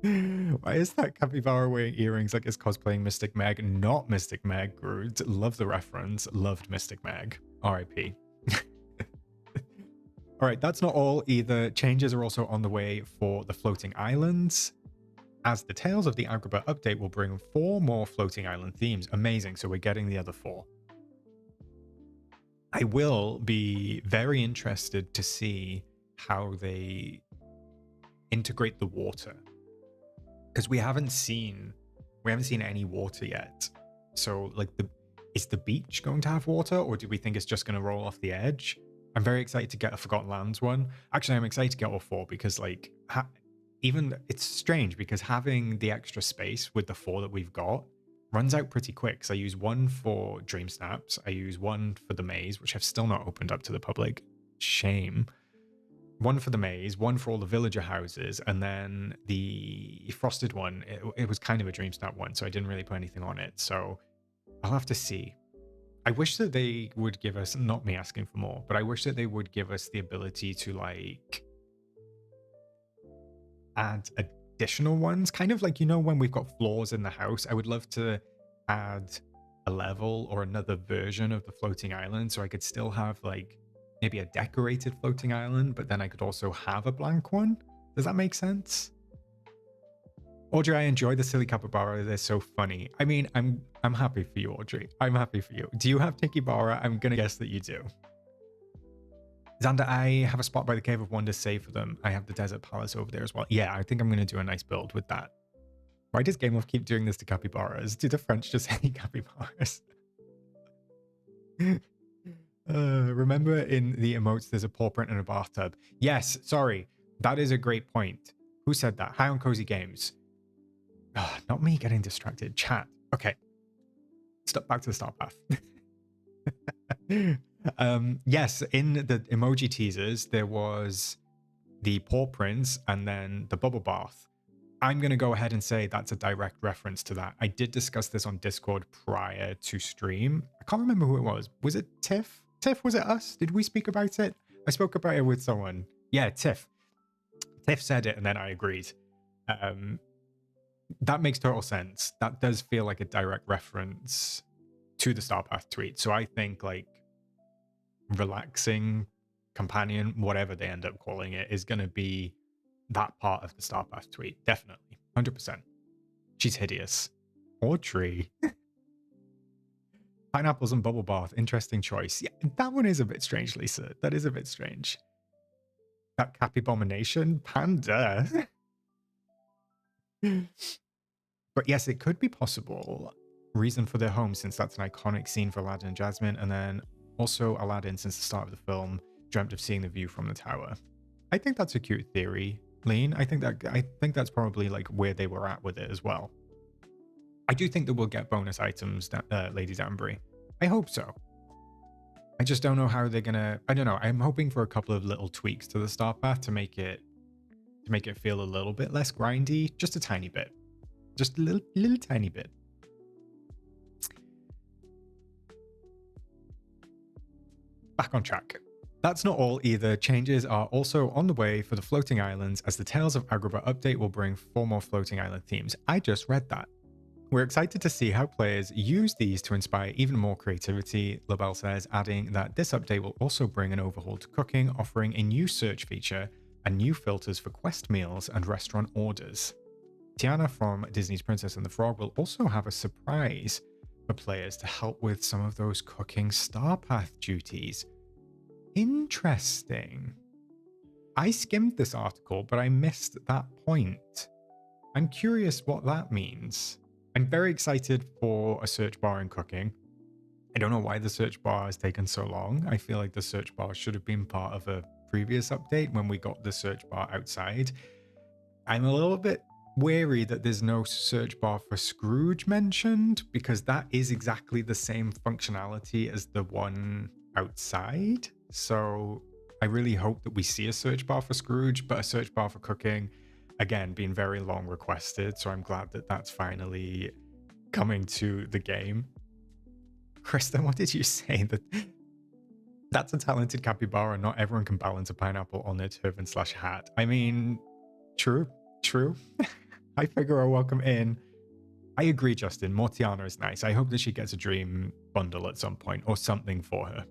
Why is that capybara wearing earrings like it's cosplaying Mystic Meg? Not Mystic Meg, Groot. Love the reference. Loved Mystic Meg. R.I.P. All right, that's not all either. Changes are also on the way for the floating islands, as the Tales of the Agrabah update will bring 4 more floating island themes. Amazing, so we're getting the other 4. I will be very interested to see how they integrate the water, because we haven't seen any water yet. So like, is the beach going to have water, or do we think it's just going to roll off the edge? I'm very excited to get a Forgotten Lands one. Actually, I'm excited to get all 4 because like even it's strange because having the extra space with the 4 that we've got runs out pretty quick. So I use 1 for DreamSnaps, I use 1 for the maze, which I've still not opened up to the public. Shame. 1 for the maze, 1 for all the villager houses, and then the frosted one, it was kind of a DreamSnap one, so I didn't really put anything on it. So I'll have to see. I wish that they would give us, not me asking for more, but I wish that they would give us the ability to like add additional ones, kind of like, you know, when we've got floors in the house, I would love to add a level or another version of the floating island, so I could still have like maybe a decorated floating island, but then I could also have a blank one. Does that make sense? Audrey, I enjoy the silly capybara. They're so funny. I mean, I'm happy for you, Audrey. I'm happy for you. Do you have Tikibara? I'm gonna guess that you do. Xander, I have a spot by the Cave of Wonders saved for them. I have the Desert Palace over there as well. Yeah, I think I'm gonna do a nice build with that. Why does Game of keep doing this to capybaras? Do the French just hate capybaras? Remember in the emotes, there's a paw print in a bathtub. Yes, sorry. That is a great point. Who said that? Hi on Cozy Games. Not me getting distracted. Chat. Okay. Stop back to the start path. Yes, in the emoji teasers, there was the paw prints and then the bubble bath. I'm going to go ahead and say that's a direct reference to that. I did discuss this on Discord prior to stream. I can't remember who it was. Was it Tiff? Tiff, was it us? Did we speak about it? I spoke about it with someone. Yeah, Tiff. Tiff said it and then I agreed. That makes total sense. That does feel like a direct reference to the Starpath tweet. So I think like relaxing companion, whatever they end up calling it, is going to be that part of the Starpath tweet. Definitely. 100%. She's hideous. Audrey. Pineapples and bubble bath. Interesting choice. Yeah, that one is a bit strange, Lisa. That is a bit strange. That Capibomination? Panda. But yes, it could be possible. Reason for their home, since that's an iconic scene for Aladdin and Jasmine, and then also Aladdin, since the start of the film, dreamt of seeing the view from the tower. I think that's a cute theory. lean. I think that's probably like where they were at with it as well. I do think that we'll get bonus items, Lady Danbury. I hope so. I just don't know how they're gonna. I don't know. I'm hoping for a couple of little tweaks to the star path to make it feel a little bit less grindy, just a tiny bit, just a little tiny bit. Back on track. That's not all either. Changes are also on the way for the floating islands, as the Tales of Agrabah update will bring 4 more floating island themes. I just read that. We're excited to see how players use these to inspire even more creativity, LaBelle says, adding that this update will also bring an overhaul to cooking, offering a new search feature and new filters for quest meals and restaurant orders. Tiana from Disney's Princess and the Frog will also have a surprise for players to help with some of those cooking star path duties. Interesting. I skimmed this article, but I missed that point. I'm curious what that means. I'm very excited for a search bar in cooking. I don't know why the search bar has taken so long. I feel like the search bar should have been part of a previous update when we got the search bar outside. I'm a little bit wary that there's no search bar for Scrooge mentioned, because that is exactly the same functionality as the one outside. So I really hope that we see a search bar for Scrooge, but a search bar for cooking, again, being very long requested. So I'm glad that that's finally coming to the game. Kristen, what did you say? That's a talented capybara. Not everyone can balance a pineapple on their turban/hat. I mean, true. Hi, Figaro, welcome in. I agree, Justin. More Tiana is nice. I hope that she gets a dream bundle at some point, or something for her.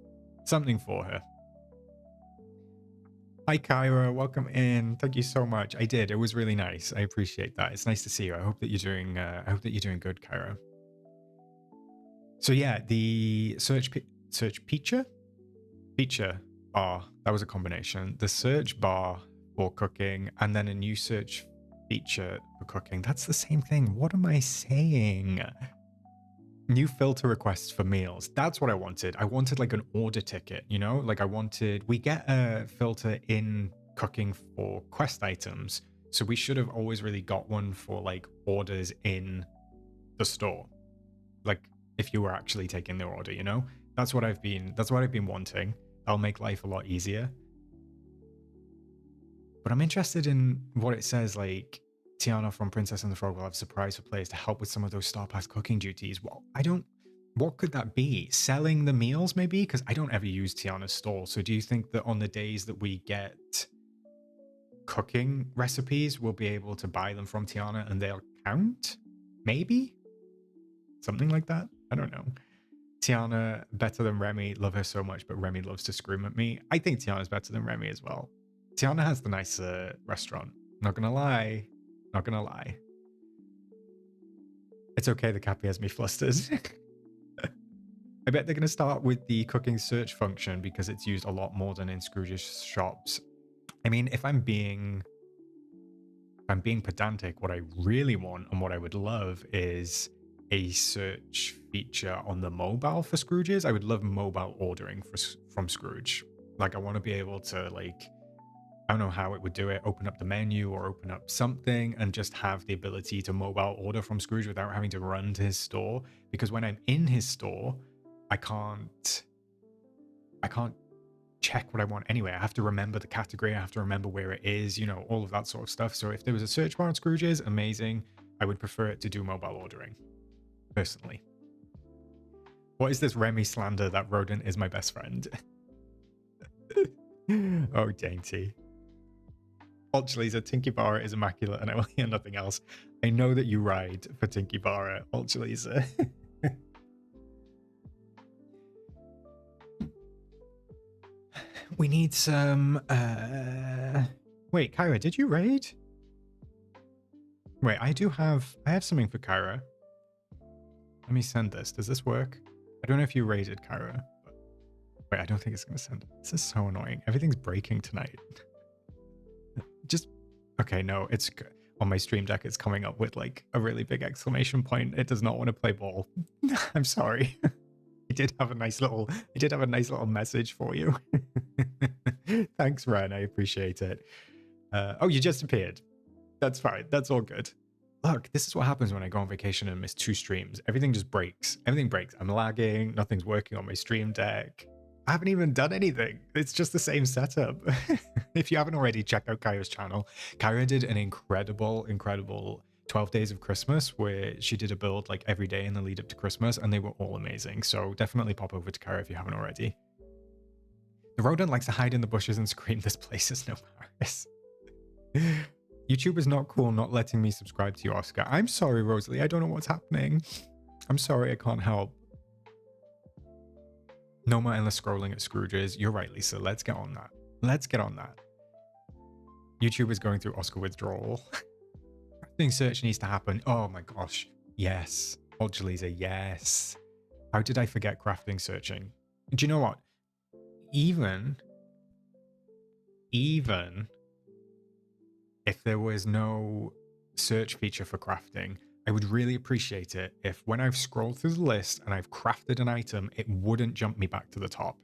Hi, Kyra. Welcome in. Thank you so much. I did. It was really nice. I appreciate that. It's nice to see you. I hope that you're doing. I hope that you're doing good, Kyra. So yeah, the search feature bar. That was a combination. The search bar for cooking, and then a new search feature for cooking. That's the same thing. What am I saying? New filter requests for meals. That's what I wanted. I wanted like an order ticket, you know? Like we get a filter in cooking for quest items. So we should have always really got one for like orders in the store. Like if you were actually taking the order, you know? That's what I've been wanting. That'll make life a lot easier. But I'm interested in what it says, like Tiana from Princess and the Frog will have a surprise for players to help with some of those Star Pass cooking duties. Well, what could that be? Selling the meals, maybe? Because I don't ever use Tiana's stall. So do you think that on the days that we get cooking recipes, we'll be able to buy them from Tiana and they'll count? Maybe? Something like that? I don't know. Tiana, better than Remy. Love her so much, but Remy loves to scream at me. I think Tiana's better than Remy as well. Tiana has the nicer restaurant. Not gonna lie. It's okay, the Cappy has me flustered. I bet they're gonna start with the cooking search function because it's used a lot more than in Scrooge's shops. I mean, if I'm being pedantic, what I really want and what I would love is a search feature on the mobile for Scrooge's. I would love mobile ordering from Scrooge. Like, I want to be able to, like, I don't know how it would do it, open up the menu or open up something and just have the ability to mobile order from Scrooge without having to run to his store. Because when I'm in his store, I can't check what I want anyway. I have to remember the category. I have to remember where it is, you know, all of that sort of stuff. So if there was a search bar on Scrooge's, amazing. I would prefer it to do mobile ordering, personally. What is this Remy slander that rodent is my best friend? Oh, dainty. Ulchalisa, Tinky Barra is immaculate and I will hear nothing else. I know that you ride for Tinky Barra, Ulchalisa. We need some... Wait, Kyra, did you raid? Wait, I have something for Kyra. Let me send this. Does this work? I don't know if you raided Kyra. But... Wait, I don't think it's going to send. This is so annoying. Everything's breaking tonight. Just... Okay, no, it's... On my stream deck, it's coming up with like a really big exclamation point. It does not want to play ball. I'm sorry. I did have a nice little message for you. Thanks, Ren. I appreciate it. Oh, you just appeared. That's fine. That's all good. Look, this is what happens when I go on vacation and miss 2 streams. Everything just breaks. Everything breaks. I'm lagging. Nothing's working on my stream deck. I haven't even done anything. It's just the same setup. If you haven't already, check out Kaya's channel. Kaya did an incredible 12 days of Christmas where she did a build like every day in the lead up to Christmas, and they were all amazing. So definitely pop over to Kaya if you haven't already. The rodent likes to hide in the bushes and scream, "This place is no Paris." YouTube is not cool not letting me subscribe to you, Oscar. I'm sorry, Rosalie. I don't know what's happening. I'm sorry, I can't help. No more endless scrolling at Scrooge's. You're right, Lisa. Let's get on that. Let's get on that. YouTube is going through Oscar withdrawal. Crafting search needs to happen. Oh my gosh. Yes. Old Jaleesa, yes. How did I forget crafting searching? Do you know what? Even if there was no search feature for crafting, I would really appreciate it if when I've scrolled through the list and I've crafted an item, it wouldn't jump me back to the top.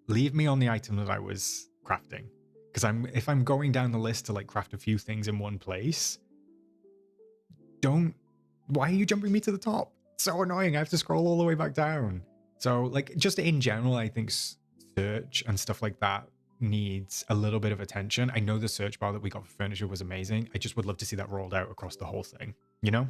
Leave me on the item that I was crafting. Because if I'm going down the list to like craft a few things in one place, why are you jumping me to the top? It's so annoying. I have to scroll all the way back down. So like just in general, I think search and stuff like that needs a little bit of attention. I know the search bar that we got for furniture was amazing. I just would love to see that rolled out across the whole thing, you know?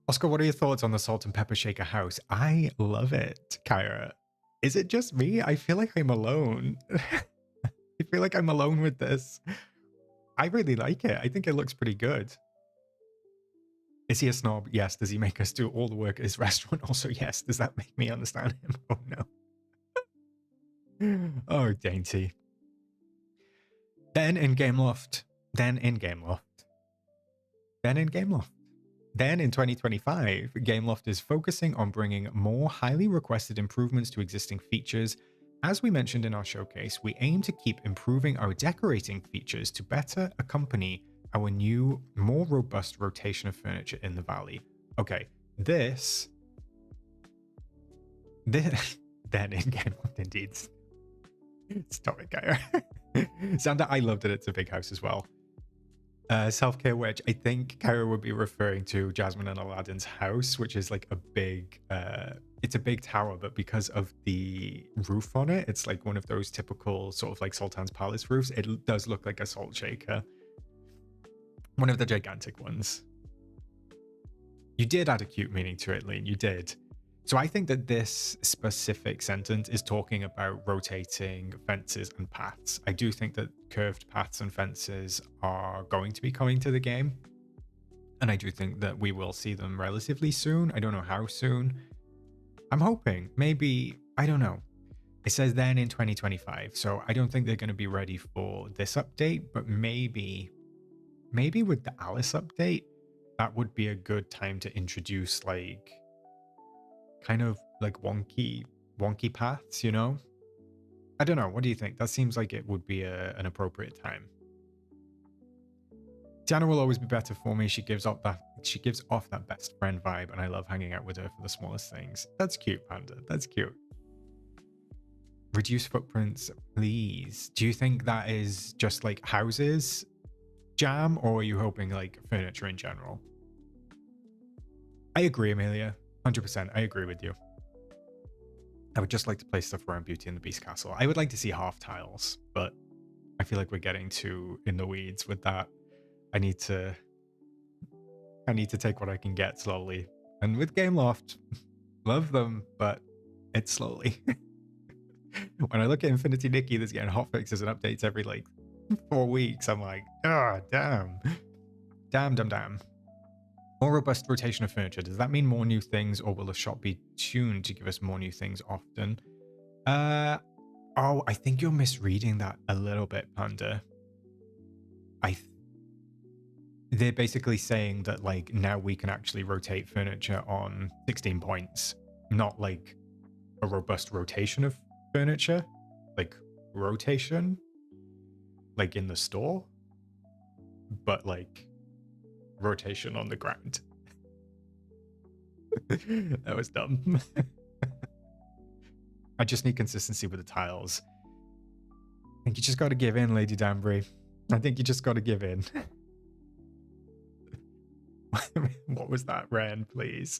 Oscar, what are your thoughts on the salt and pepper shaker house? I love it, Kyra. Is it just me? I feel like I'm alone. I feel like I'm alone with this. I really like it. I think it looks pretty good. Is he a snob? Yes. Does he make us do all the work at his restaurant? Also, yes. Does that make me understand him? Oh, no. Oh, dainty. Then in Gameloft. Then in 2025, Gameloft is focusing on bringing more highly requested improvements to existing features. As we mentioned in our showcase, we aim to keep improving our decorating features to better accompany our new, more robust rotation of furniture in the valley. Okay, then in Gameloft indeed. Stop it, Gaia. Xander, I loved it. It's a big house as well. Self-care wedge. I think Kyra would be referring to Jasmine and Aladdin's house, which is like a big, it's a big tower, but because of the roof on it, it's like one of those typical sort of like Sultan's Palace roofs. It does look like a salt shaker. One of the gigantic ones. You did add a cute meaning to it, Lean. You did. So I think that this specific sentence is talking about rotating fences and paths. I do think that curved paths and fences are going to be coming to the game. And I do think that we will see them relatively soon. I don't know how soon. I'm hoping. Maybe, I don't know. It says then in 2025. So I don't think they're going to be ready for this update. But maybe with the Alice update, that would be a good time to introduce like kind of like wonky paths, you know? I don't know. What do you think? That seems like it would be an appropriate time. Tiana will always be better for me. She gives off that best friend vibe, and I love hanging out with her for the smallest things. That's cute, Panda. That's cute. Reduce footprints, please. Do you think that is just like houses jam, or are you hoping like furniture in general? I agree, Amelia. 100%. I agree with you. I would just like to place stuff around Beauty and the Beast Castle. I would like to see half tiles, but I feel like we're getting too in the weeds with that. I need to take what I can get slowly. And with Gameloft, love them, but it's slowly. When I look at Infinity Nikki that's getting hotfixes and updates every like 4 weeks, I'm like, oh, damn. Damn. More robust rotation of furniture. Does that mean more new things, or will the shop be tuned to give us more new things often? Oh, I think you're misreading that a little bit, Panda. They're basically saying that like now we can actually rotate furniture on 16 points, not like a robust rotation of furniture, like rotation, like in the store, but like rotation on the ground. That was dumb. I just need consistency with the tiles. think you just got to give in, Lady Danbury. I think you just got to give in. What was that, Ren, please?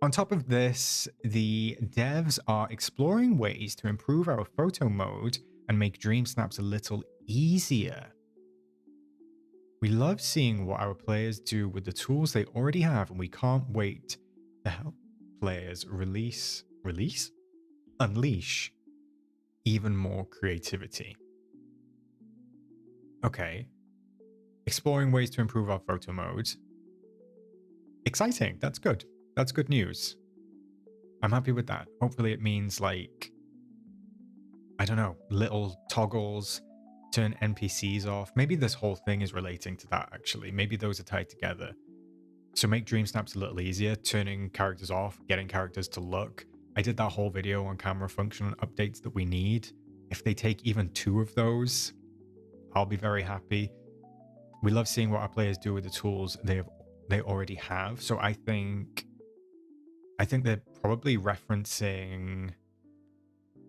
On top of this, the devs are exploring ways to improve our photo mode and make DreamSnaps a little easier. We love seeing what our players do with the tools they already have, and we can't wait to help players unleash even more creativity. Okay. Exploring ways to improve our photo mode. Exciting. That's good. That's good news. I'm happy with that. Hopefully it means, like, I don't know, little toggles, turn NPCs off. Maybe this whole thing is relating to that, actually. Maybe those are tied together. So make DreamSnaps a little easier, turning characters off, getting characters to look. I did that whole video on camera function updates that we need. If they take even 2 of those, I'll be very happy. We love seeing what our players do with the tools they already have. So I think they're probably referencing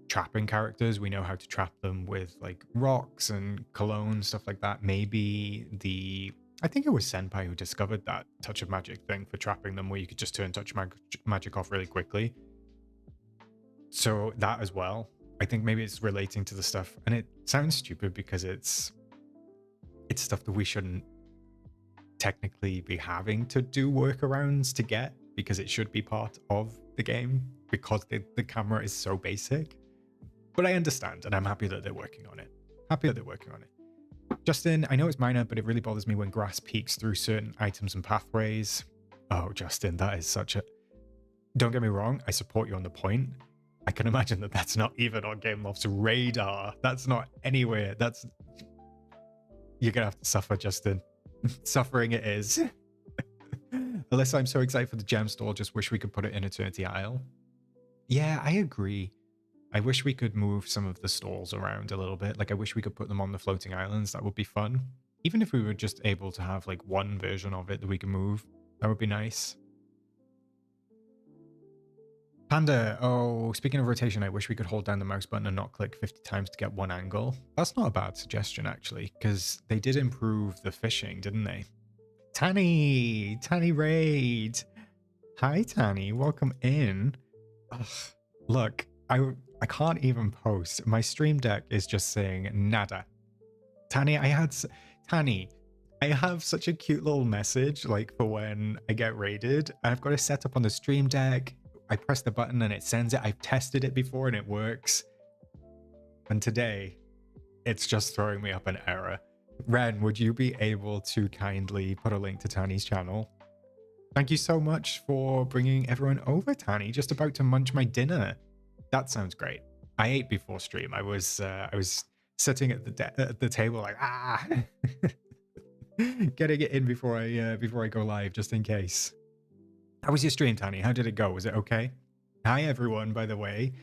trapping characters. We know how to trap them with like rocks and cologne, stuff like that. Maybe I think it was Senpai who discovered that touch of magic thing for trapping them, where you could just turn touch magic off really quickly. So that as well. I think maybe it's relating to the stuff, and it sounds stupid because it's stuff that we shouldn't technically be having to do workarounds to get, because it should be part of the game because the camera is so basic. But I understand, and I'm happy that they're working on it. Justin, I know it's minor, but it really bothers me when grass peeks through certain items and pathways. Oh, Justin, that is such a... Don't get me wrong, I support you on the point. I can imagine that that's not even on Gameloft's radar. That's not anywhere. That's... You're going to have to suffer, Justin. Suffering it is. Alyssa, I'm so excited for the gem store. Just wish we could put it in Eternity Isle. Yeah, I agree. I wish we could move some of the stalls around a little bit. Like, I wish we could put them on the floating islands. That would be fun. Even if we were just able to have, like, one version of it that we can move, that would be nice. Panda, oh, speaking of rotation, I wish we could hold down the mouse button and not click 50 times to get one angle. That's not a bad suggestion, actually, because they did improve the fishing, didn't they? Tanny Raid. Hi, Tanny. Welcome in. Ugh, look, I can't even post. My stream deck is just saying nada. Tanny, I have such a cute little message, like, for when I get raided. I've got it set up on the stream deck. I press the button and it sends it. I've tested it before and it works. And today, it's just throwing me up an error. Ren, would you be able to kindly put a link to Tanny's channel? Thank you so much for bringing everyone over, Tanny. Just about to munch my dinner. That sounds great. I ate before stream. I was sitting at the table like, getting it in before I go live, just in case. How was your stream, Tanny? How did it go? Was it okay? Hi, everyone, by the way.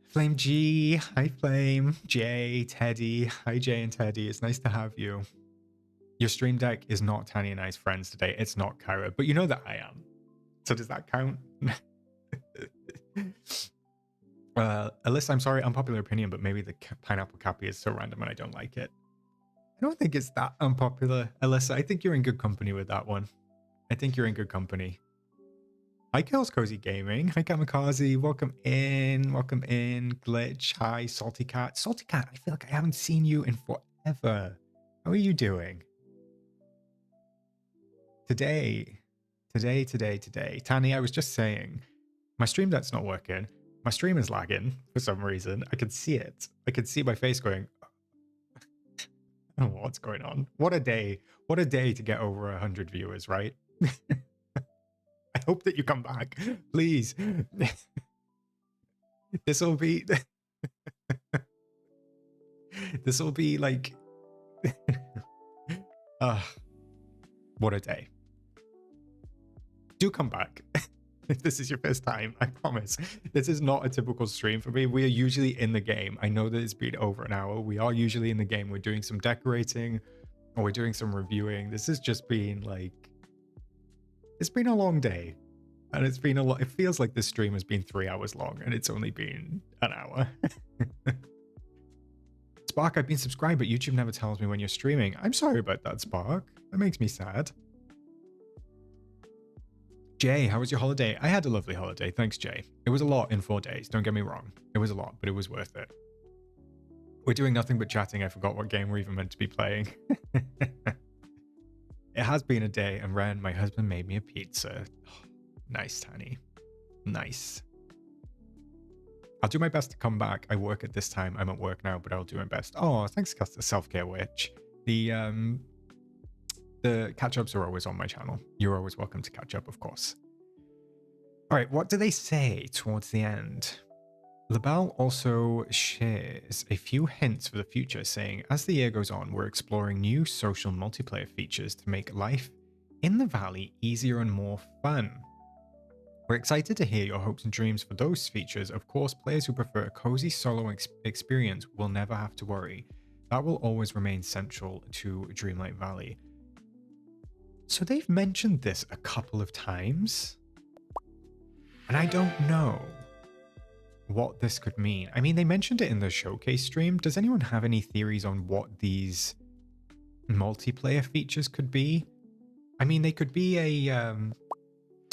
Flame G. Hi, Flame. Jay, Teddy. Hi, Jay and Teddy. It's nice to have you. Your stream deck is not Tanny and I's friends today. It's not Kyra, but you know that I am. So does that count? Alyssa, I'm sorry, unpopular opinion, but maybe the pineapple cappy is so random and I don't like it. I don't think it's that unpopular, Alyssa. I think you're in good company with that one. I think you're in good company. Hi, Kills Cozy Gaming. Hi, Kamikaze. Welcome in. Welcome in. Glitch. Hi, Salty Cat. Salty Cat, I feel like I haven't seen you in forever. How are you doing? Today. Tanny, I was just saying, my stream deck's not working. My stream is lagging for some reason. I could see it. I could see my face going, I don't know what's going on. What a day. What a day to get over 100 viewers, right? I hope that you come back, please. This will be like what a day. Do come back. If this is your first time, I promise. This is not a typical stream for me. We are usually in the game. I know that it's been over an hour. We are usually in the game. We're doing some decorating or we're doing some reviewing. This has just been like, it's been a long day. And it's been a lot. It feels like this stream has been 3 hours long and it's only been an hour. Spark, I've been subscribed, but YouTube never tells me when you're streaming. I'm sorry about that, Spark. That makes me sad. Jay, how was your holiday? I had a lovely holiday. Thanks, Jay. It was a lot in 4 days. Don't get me wrong. It was a lot, but it was worth it. We're doing nothing but chatting. I forgot what game we're even meant to be playing. It has been a day, and Ren, my husband, made me a pizza. Oh, nice, Tanny. Nice. I'll do my best to come back. I work at this time. I'm at work now, but I'll do my best. Oh, thanks, Self-Care Witch. The catch-ups are always on my channel. You're always welcome to catch up, of course. All right, what do they say towards the end? LaBelle also shares a few hints for the future, saying, as the year goes on, we're exploring new social multiplayer features to make life in the valley easier and more fun. We're excited to hear your hopes and dreams for those features. Of course, players who prefer a cozy solo experience will never have to worry. That will always remain central to Dreamlight Valley. So they've mentioned this a couple of times, and I don't know what this could mean. I mean, they mentioned it in the showcase stream. Does anyone have any theories on what these multiplayer features could be? I mean, they could be a...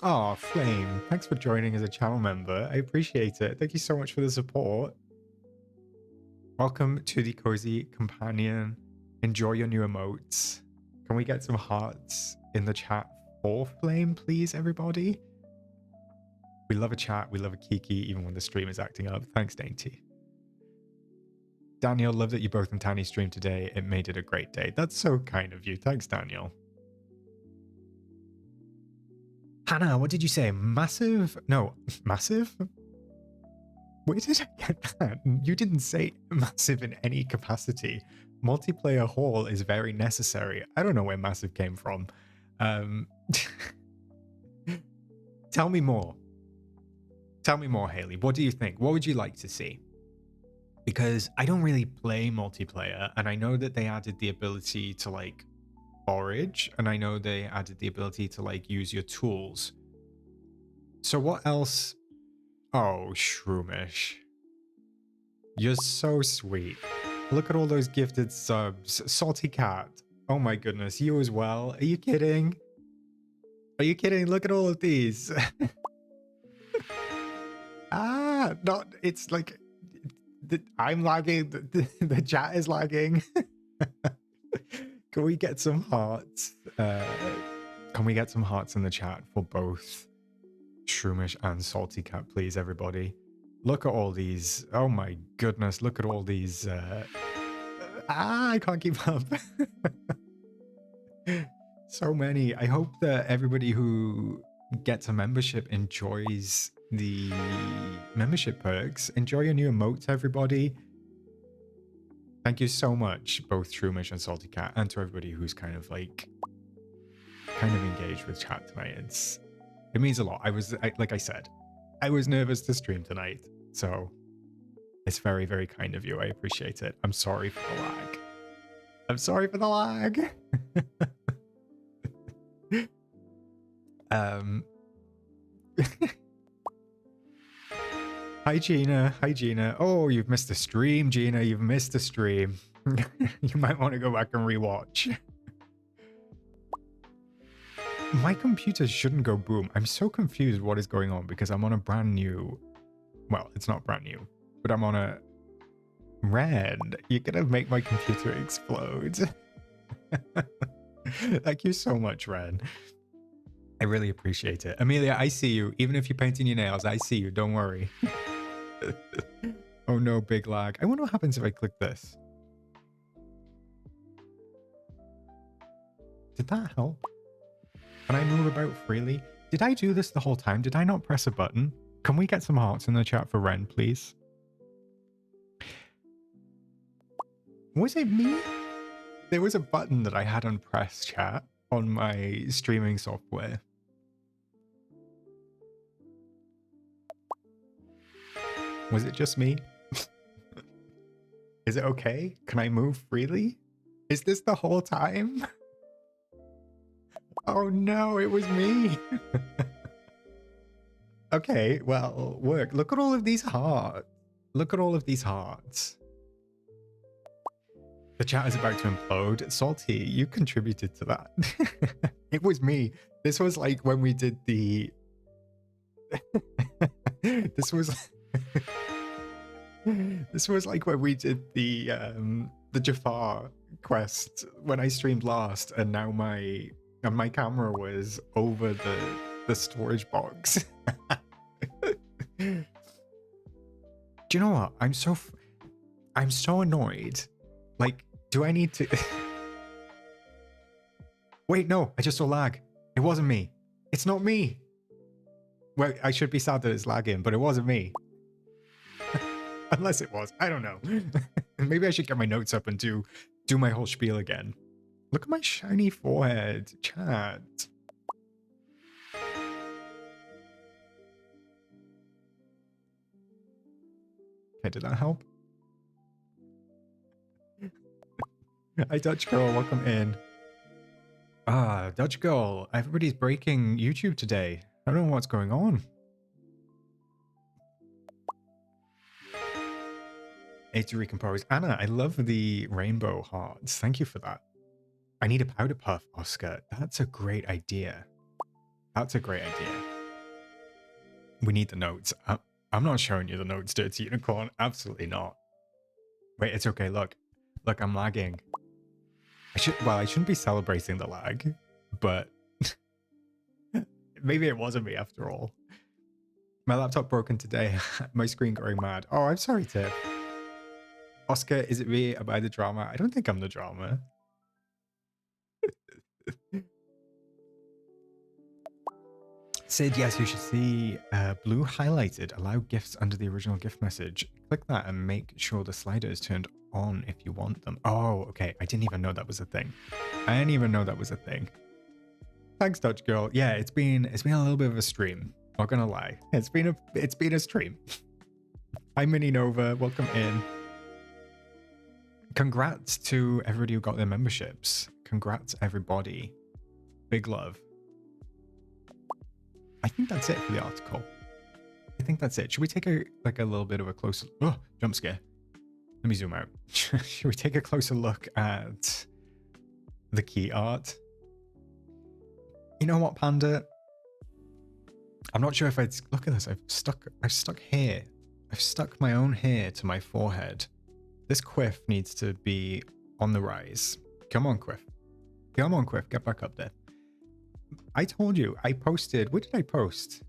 Oh, Flame, thanks for joining as a channel member. I appreciate it. Thank you so much for the support. Welcome to the Cozy Companion. Enjoy your new emotes. Can we get some hearts in the chat for Flame, please, everybody? We love a chat. We love a kiki, even when the stream is acting up. Thanks, Dainty. Daniel, love that you both and Tanny streamed today. It made it a great day. That's so kind of you. Thanks, Daniel. Hannah, what did you say? Massive? No, massive? Where did I get that? You didn't say massive in any capacity. Multiplayer haul is very necessary. I don't know where massive came from. Tell me more. Tell me more, Haley. What do you think? What would you like to see? Because I don't really play multiplayer, and I know that they added the ability to, like, forage, and I know they added the ability to, like, use your tools. So what else? Oh, Shroomish. You're so sweet. Look at all those gifted subs. Salty Cat. Oh my goodness, you as well? Are you kidding? Are you kidding? Look at all of these. It's like, I'm lagging, the chat is lagging. Can we get some hearts? Can we get some hearts in the chat for both Shroomish and Salty Cat, please, everybody? Look at all these. Oh my goodness, look at all these. I can't keep up. So many. I hope that everybody who gets a membership enjoys the membership perks. Enjoy your new emotes, everybody. Thank you so much, both Shroomish and Salty Cat, and to everybody who's kind of engaged with chat tonight. It means a lot. Like I said, I was nervous to stream tonight, so it's very, very kind of you. I appreciate it. I'm sorry for the lag. I'm sorry for the lag. Hi, Gina. Hi, Gina. Oh, you've missed a stream, Gina. You've missed a stream. You might want to go back and rewatch. My computer shouldn't go boom. I'm so confused what is going on because I'm on a brand new... Well, it's not brand new, but I'm on a... Red, you're going to make my computer explode. Thank you so much, Red. I really appreciate it. Amelia, I see you. Even if you're painting your nails, I see you. Don't worry. Oh no, big lag. I wonder what happens if I click this. Did that help? Can I move about freely? Did I do this the whole time? Did I not press a button? Can we get some hearts in the chat for Ren, please? Was it me? There was a button that I had on press chat on my streaming software. Was it just me? Is it okay? Can I move freely? Is this the whole time? Oh no, it was me. Okay, well, work. Look at all of these hearts. Look at all of these hearts. The chat is about to implode. Salty, you contributed to that. It was me. This was like when we did the... This was... This was like when we did the Jafar quest when I streamed last, and now my camera was over the storage box. Do you know what? I'm so annoyed. Like, do I need to... Wait, no, I just saw lag. It wasn't me. It's not me. Well, I should be sad that it's lagging, but it wasn't me. Unless it was. I don't know. Maybe I should get my notes up and do my whole spiel again. Look at my shiny forehead, chat. Okay, did that help? Hi, Dutch Girl. Welcome in. Ah, Dutch Girl. Everybody's breaking YouTube today. I don't know what's going on. It's to recompose. Anna, I love the rainbow hearts. Thank you for that. I need a powder puff, Oscar. That's a great idea. That's a great idea. We need the notes. I'm not showing you the notes, Dirty Unicorn. Absolutely not. Wait, it's okay. Look, I'm lagging. I shouldn't be celebrating the lag, but maybe it wasn't me after all. My laptop broken today. My screen going mad. Oh, I'm sorry, Tiff. Oscar, is it me? Am I the drama? I don't think I'm the drama. Sid, yes, you should see blue highlighted. Allow gifts under the original gift message. Click that and make sure the slider is turned on if you want them. Oh, okay. I didn't even know that was a thing. I didn't even know that was a thing. Thanks, Dutch Girl. Yeah, it's been a little bit of a stream. Not gonna lie. It's been a stream. Hi, Mini Nova. Welcome in. Congrats to everybody who got their memberships. Congrats, everybody. Big love. I think that's it for the article. I think that's it. Should we take a little bit of a closer... Oh, jump scare. Let me zoom out. Should we take a closer look at the key art? You know what, Panda? I'm not sure if I'd... Look at this. I've stuck hair. I've stuck my own hair to my forehead. This quiff needs to be on the rise. Come on, quiff. Come on, quiff. Get back up there. I told you, I posted... Where did I post?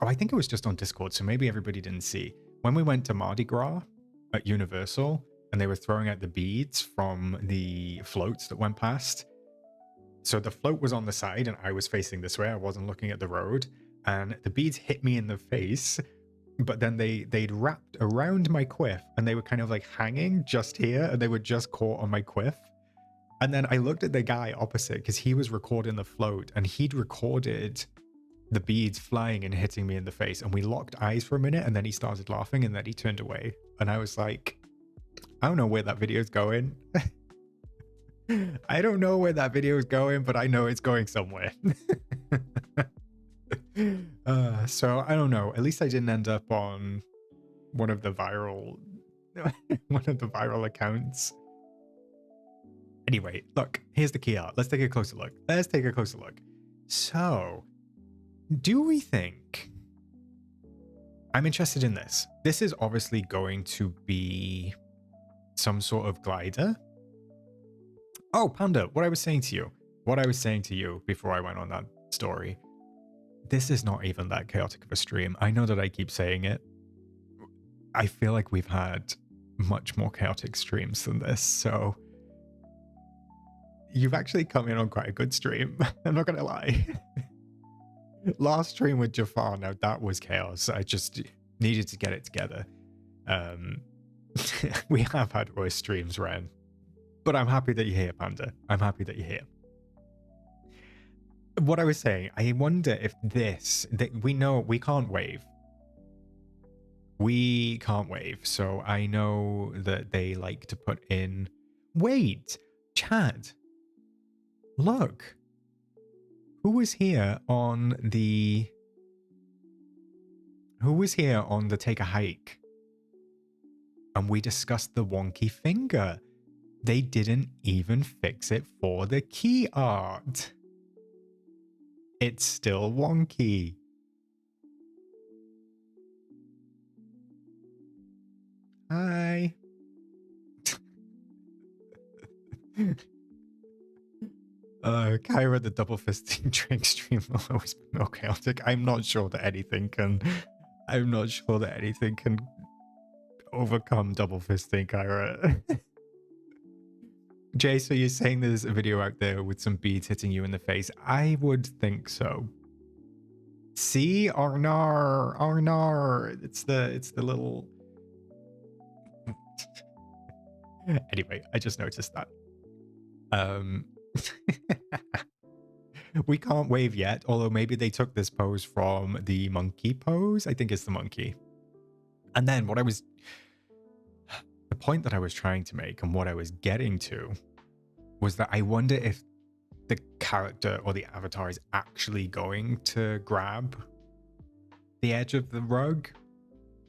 Oh, I think it was just on Discord, so maybe everybody didn't see. When we went to Mardi Gras at Universal, and they were throwing out the beads from the floats that went past. So the float was on the side, and I was facing this way. I wasn't looking at the road. And the beads hit me in the face, but then they'd wrapped around my quiff, and they were kind of like hanging just here, and they were just caught on my quiff. And then I looked at the guy opposite because he was recording the float, and he'd recorded the beads flying and hitting me in the face. And we locked eyes for a minute, and then he started laughing, and then he turned away. And I was like, I don't know where that video is going. I don't know where that video is going, but I know it's going somewhere. So I don't know. At least I didn't end up on one of the viral accounts. Anyway, look, here's the key art. Let's take a closer look. So, do we think... I'm interested in this. This is obviously going to be some sort of glider. Oh, Panda, what I was saying to you before I went on that story. This is not even that chaotic of a stream. I know that I keep saying it. I feel like we've had much more chaotic streams than this, so... You've actually come in on quite a good stream. I'm not gonna lie. Last stream with Jafar, now that was chaos. I just needed to get it together. We have had worse streams, Ren. But I'm happy that you're here, Panda. I'm happy that you're here. What I was saying, I wonder if we know we can't wave. We can't wave. So I know that they like to put in... Wait, Chad. Look. Who was here on the Who was here on the Take a Hike? And we discussed the wonky finger. They didn't even fix it for the key art. It's still wonky. Hi. Kyra, the double fisting drink stream will always be more chaotic. I'm not sure that anything can overcome double fisting, Kyra. Jay, so you're saying there's a video out there with some beads hitting you in the face? I would think so. See, Arnar. It's the little. Anyway, I just noticed that. We can't wave yet, although maybe they took this pose from the monkey pose. I think it's the monkey. And then the point that I was trying to make and what I was getting to was that I wonder if the character or the avatar is actually going to grab the edge of the rug.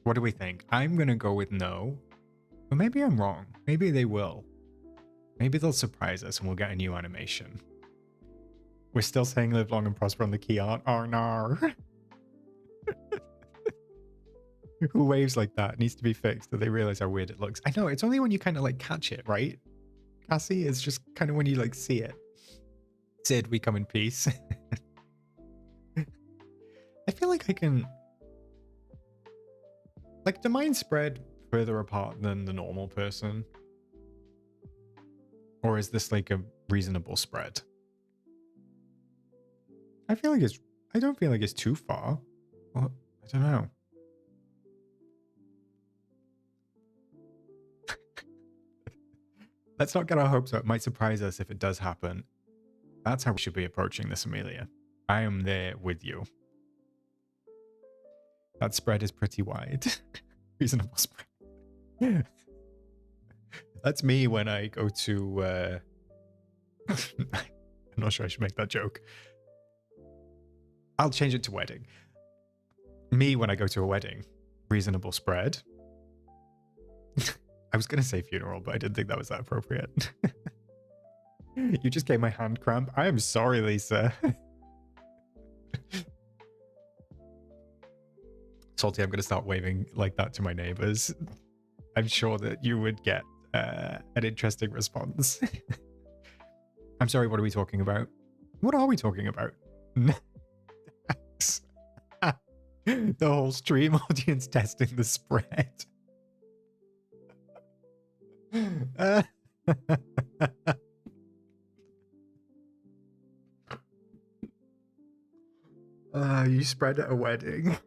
What do we think? I'm going to go with no, but maybe I'm wrong. Maybe they will. Maybe they'll surprise us and we'll get a new animation. We're still saying live long and prosper on the key art. Arnar. Who waves like that? It needs to be fixed. Do they realize how weird it looks? I know, it's only when you kind of like catch it, right? Cassie, it's just kind of when you like see it. Sid, we come in peace. I feel like I can... Like, do mine spread further apart than the normal person? Or is this like a reasonable spread? I don't feel like it's too far. Well, I don't know. Let's not get our hopes up. It might surprise us if it does happen. That's how we should be approaching this, Amelia. I am there with you. That spread is pretty wide. Reasonable spread. That's me when I go to... I'm not sure I should make that joke. I'll change it to wedding. Me when I go to a wedding. Reasonable spread. I was going to say funeral, but I didn't think that was that appropriate. You just gave my hand cramp. I am sorry, Lisa. Salty, I'm going to start waving like that to my neighbors. I'm sure that you would get an interesting response. I'm sorry, what are we talking about? What are we talking about? The whole stream audience testing the spread. You spread at a wedding.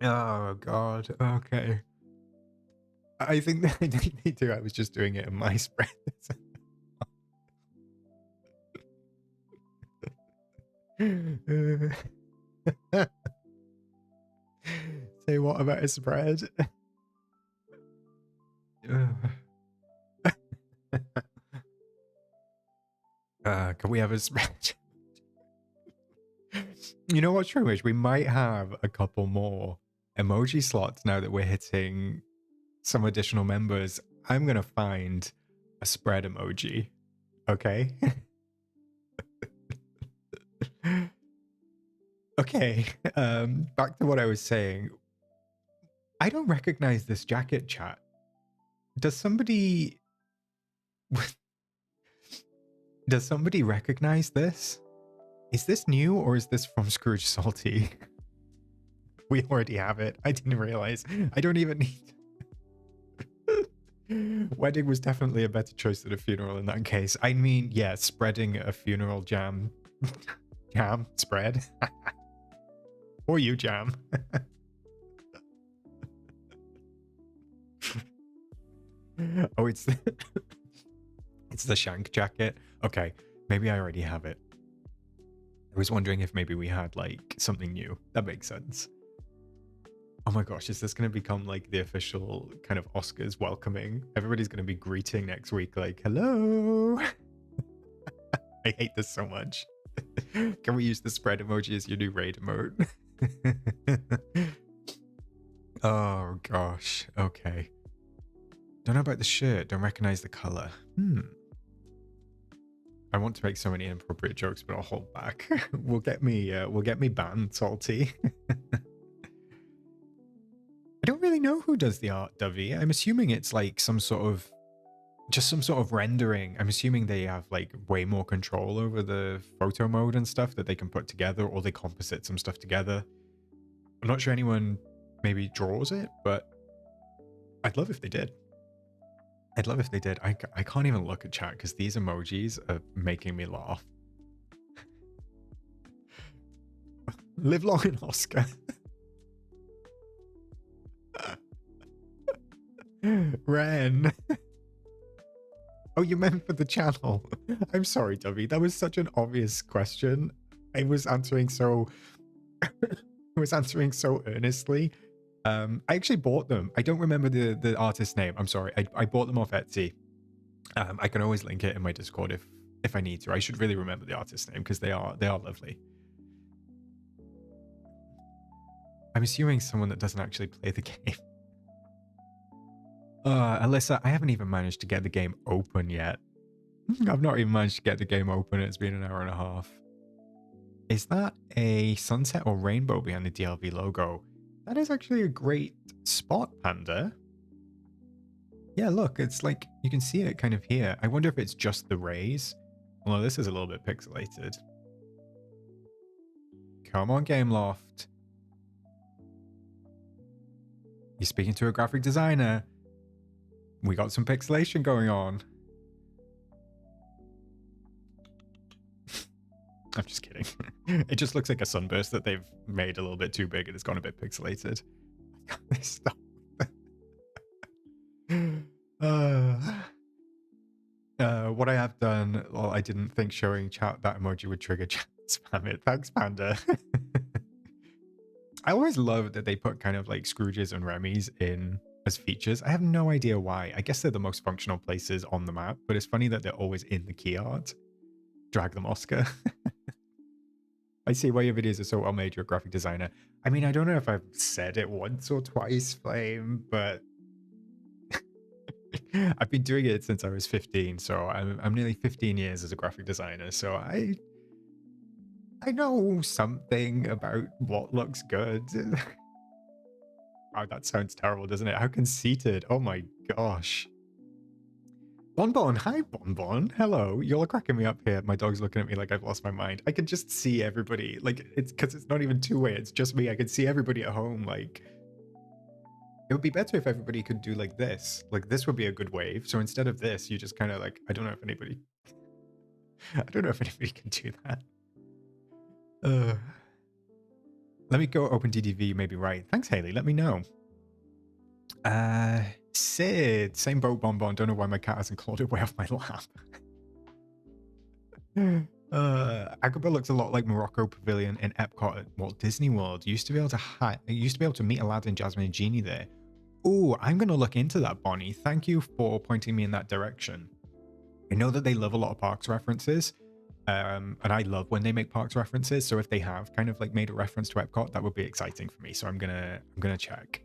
Oh god. Okay. I think they do. I was just doing it in my spread. Say what about a spread? Can we have a spread? You know what, Shromish? We might have a couple more emoji slots now that we're hitting some additional members. I'm gonna find a spread emoji. Okay. Okay. Back to what I was saying. I don't recognize this jacket, chat. Does somebody recognize this? Is this new or is this from Scrooge Salty? We already have it. I didn't realize. I don't even need... Wedding was definitely a better choice than a funeral in that case. I mean, yeah, spreading a funeral jam. Jam? Spread? Or you jam. Oh, it's the shank jacket. Okay, maybe I already have it. I was wondering if maybe we had like something new. That makes sense. Oh my gosh, is this going to become like the official kind of Oscars welcoming? Everybody's going to be greeting next week like, hello. I hate this so much. Can we use the spread emoji as your new raid emote? Oh gosh. Okay. Don't know about the shirt. Don't recognize the color. I want to make so many inappropriate jokes, but I'll hold back. We'll get me banned, salty. I don't really know who does the art, Dovey. I'm assuming it's like some sort of rendering. I'm assuming they have like way more control over the photo mode and stuff that they can put together, or they composite some stuff together. I'm not sure anyone maybe draws it, but I'd love if they did. I'd love if they did. I can't even look at chat because these emojis are making me laugh. Live long in Oscar. Ren. Oh, you meant for the channel. I'm sorry, Dovey. That was such an obvious question. I was answering so earnestly. I actually bought them. I don't remember the artist's name. I'm sorry. I bought them off Etsy. I can always link it in my Discord if I need to. I should really remember the artist's name because they are lovely. I'm assuming someone that doesn't actually play the game. Alyssa, I haven't even managed to get the game open yet. I've not even managed to get the game open. It's been an hour and a half. Is that a sunset or rainbow behind the DLV logo? That is actually a great spot, Panda. Yeah, look, it's like, you can see it kind of here. I wonder if it's just the rays. Although this is a little bit pixelated. Come on, Gameloft. You're speaking to a graphic designer. We got some pixelation going on. I'm just kidding. It just looks like a sunburst that they've made a little bit too big and it's gone a bit pixelated. Stop. What I have done, well, I didn't think showing chat that emoji would trigger chat spam it. Thanks, Panda. I always love that they put kind of like Scrooges and Remy's in as features. I have no idea why. I guess they're the most functional places on the map, but it's funny that they're always in the key art. Drag them, Oscar. I see why your videos are so well made. You're a graphic designer. I mean, I don't know if I've said it once or twice, Flame, but I've been doing it since I was 15, so I'm nearly 15 years as a graphic designer, so I know something about what looks good. Wow, that sounds terrible, doesn't it? How conceited. Oh my gosh. Bonbon, hi Bonbon. Hello. You're cracking me up here. My dog's looking at me like I've lost my mind. I can just see everybody. Like, it's because it's not even two-way. It's just me. I can see everybody at home. Like, it would be better if everybody could do like this. Like, this would be a good wave. So instead of this, you just kind of like, I don't know if anybody can do that. Let me go open DDV. You may be right. Thanks, Haley. Let me know. Sid, same boat, Bonbon. Don't know why my cat hasn't clawed it way off my lap. Agrabah looks a lot like Morocco Pavilion in Epcot at Walt Disney World. You used to be able to meet Aladdin, Jasmine, and Genie there. Oh, I'm gonna look into that, Bonnie. Thank you for pointing me in that direction. I know that they love a lot of parks references. And I love when they make parks references. So if they have kind of like made a reference to Epcot, that would be exciting for me. So I'm gonna check.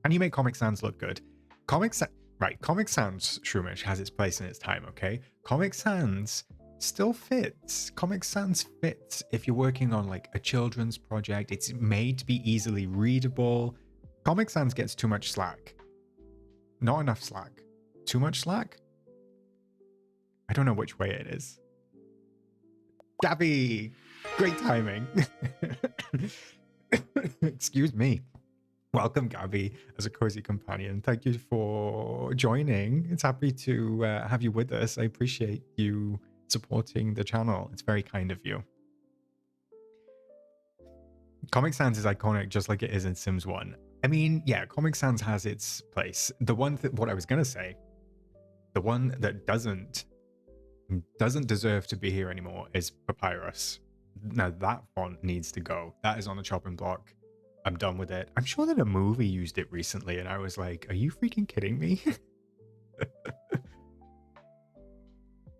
Can you make Comic Sans look good? Comic Sans, Shroomish, has its place in its time, okay? Comic Sans still fits. Comic Sans fits if you're working on like a children's project. It's made to be easily readable. Comic Sans gets too much slack. Not enough slack. Too much slack? I don't know which way it is. Gabby! Great timing. Excuse me. Welcome, Gabby, as a cozy companion. Thank you for joining. It's happy to have you with us. I appreciate you supporting the channel. It's very kind of you. Comic Sans is iconic just like it is in Sims 1. I mean, yeah, Comic Sans has its place. The one what I was going to say, the one that doesn't deserve to be here anymore is Papyrus. Now that font needs to go. That is on the chopping block. I'm done with it. I'm sure that a movie used it recently and I was like, are you freaking kidding me?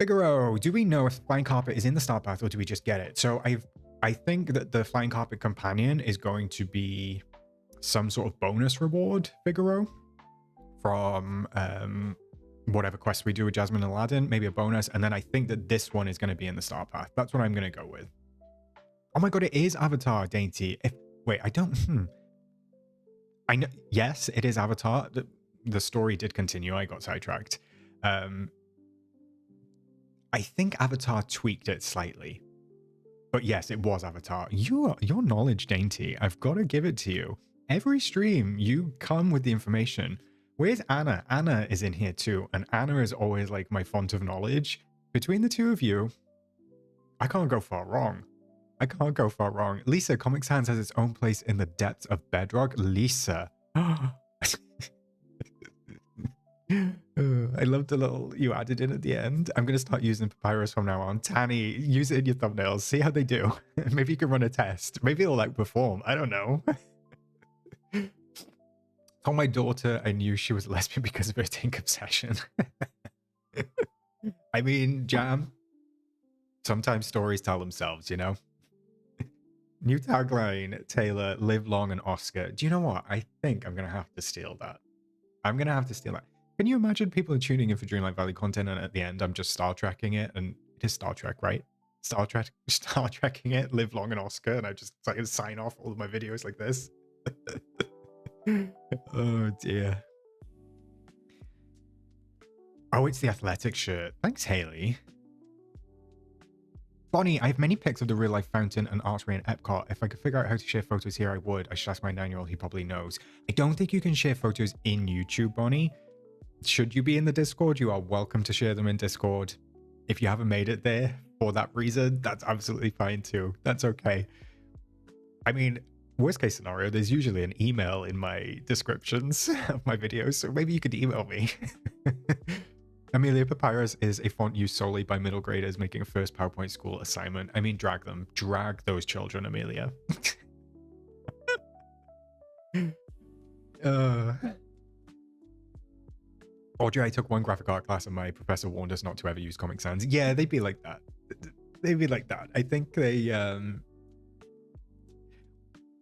Figaro, do we know if flying carpet is in the star path or do we just get it? So I think that the flying carpet companion is going to be some sort of bonus reward, Figaro, from whatever quest we do with Jasmine and Aladdin, maybe a bonus. And then I think that this one is going to be in the star path. That's what I'm going to go with. Oh my god, it is Avatar, Dainty. Wait, I don't... I know, yes, it is Avatar. The story did continue. I got sidetracked. I think Avatar tweaked it slightly. But yes, it was Avatar. Your knowledge, Dainty, I've got to give it to you. Every stream, you come with the information. Where's Anna? Anna is in here too. And Anna is always like my font of knowledge. Between the two of you, I can't go far wrong. I can't go far wrong. Lisa, Comic Sans has its own place in the depths of Bedrock. Lisa. I love the little you added in at the end. I'm going to start using Papyrus from now on. Tanny, use it in your thumbnails. See how they do. Maybe you can run a test. Maybe it'll like perform. I don't know. Told my daughter I knew she was a lesbian because of her Tink obsession. I mean, Jam, sometimes stories tell themselves, you know? New tagline, Taylor, live long and Oscar. Do you know what? I think I'm going to have to steal that. I'm going to have to steal that. Can you imagine people tuning in for Dreamlight Valley content and at the end I'm just Star Trekking it? And it is Star Trek, right? Star Trekking it, live long and Oscar, and I just like sign off all of my videos like this. Oh dear. Oh, it's the athletic shirt. Thanks, Haley. Bonnie, I have many pics of the real-life fountain and archway in Epcot. If I could figure out how to share photos here, I would. I should ask my 9-year-old. He probably knows. I don't think you can share photos in YouTube, Bonnie. Should you be in the Discord, you are welcome to share them in Discord. If you haven't made it there for that reason, that's absolutely fine too. That's okay. I mean, worst case scenario, there's usually an email in my descriptions of my videos, so maybe you could email me. Amelia, Papyrus is a font used solely by middle graders making a first PowerPoint school assignment. I mean, drag them. Drag those children, Amelia. Audrey, I took one graphic art class and my professor warned us not to ever use Comic Sans. Yeah, they'd be like that. They'd be like that. I think they...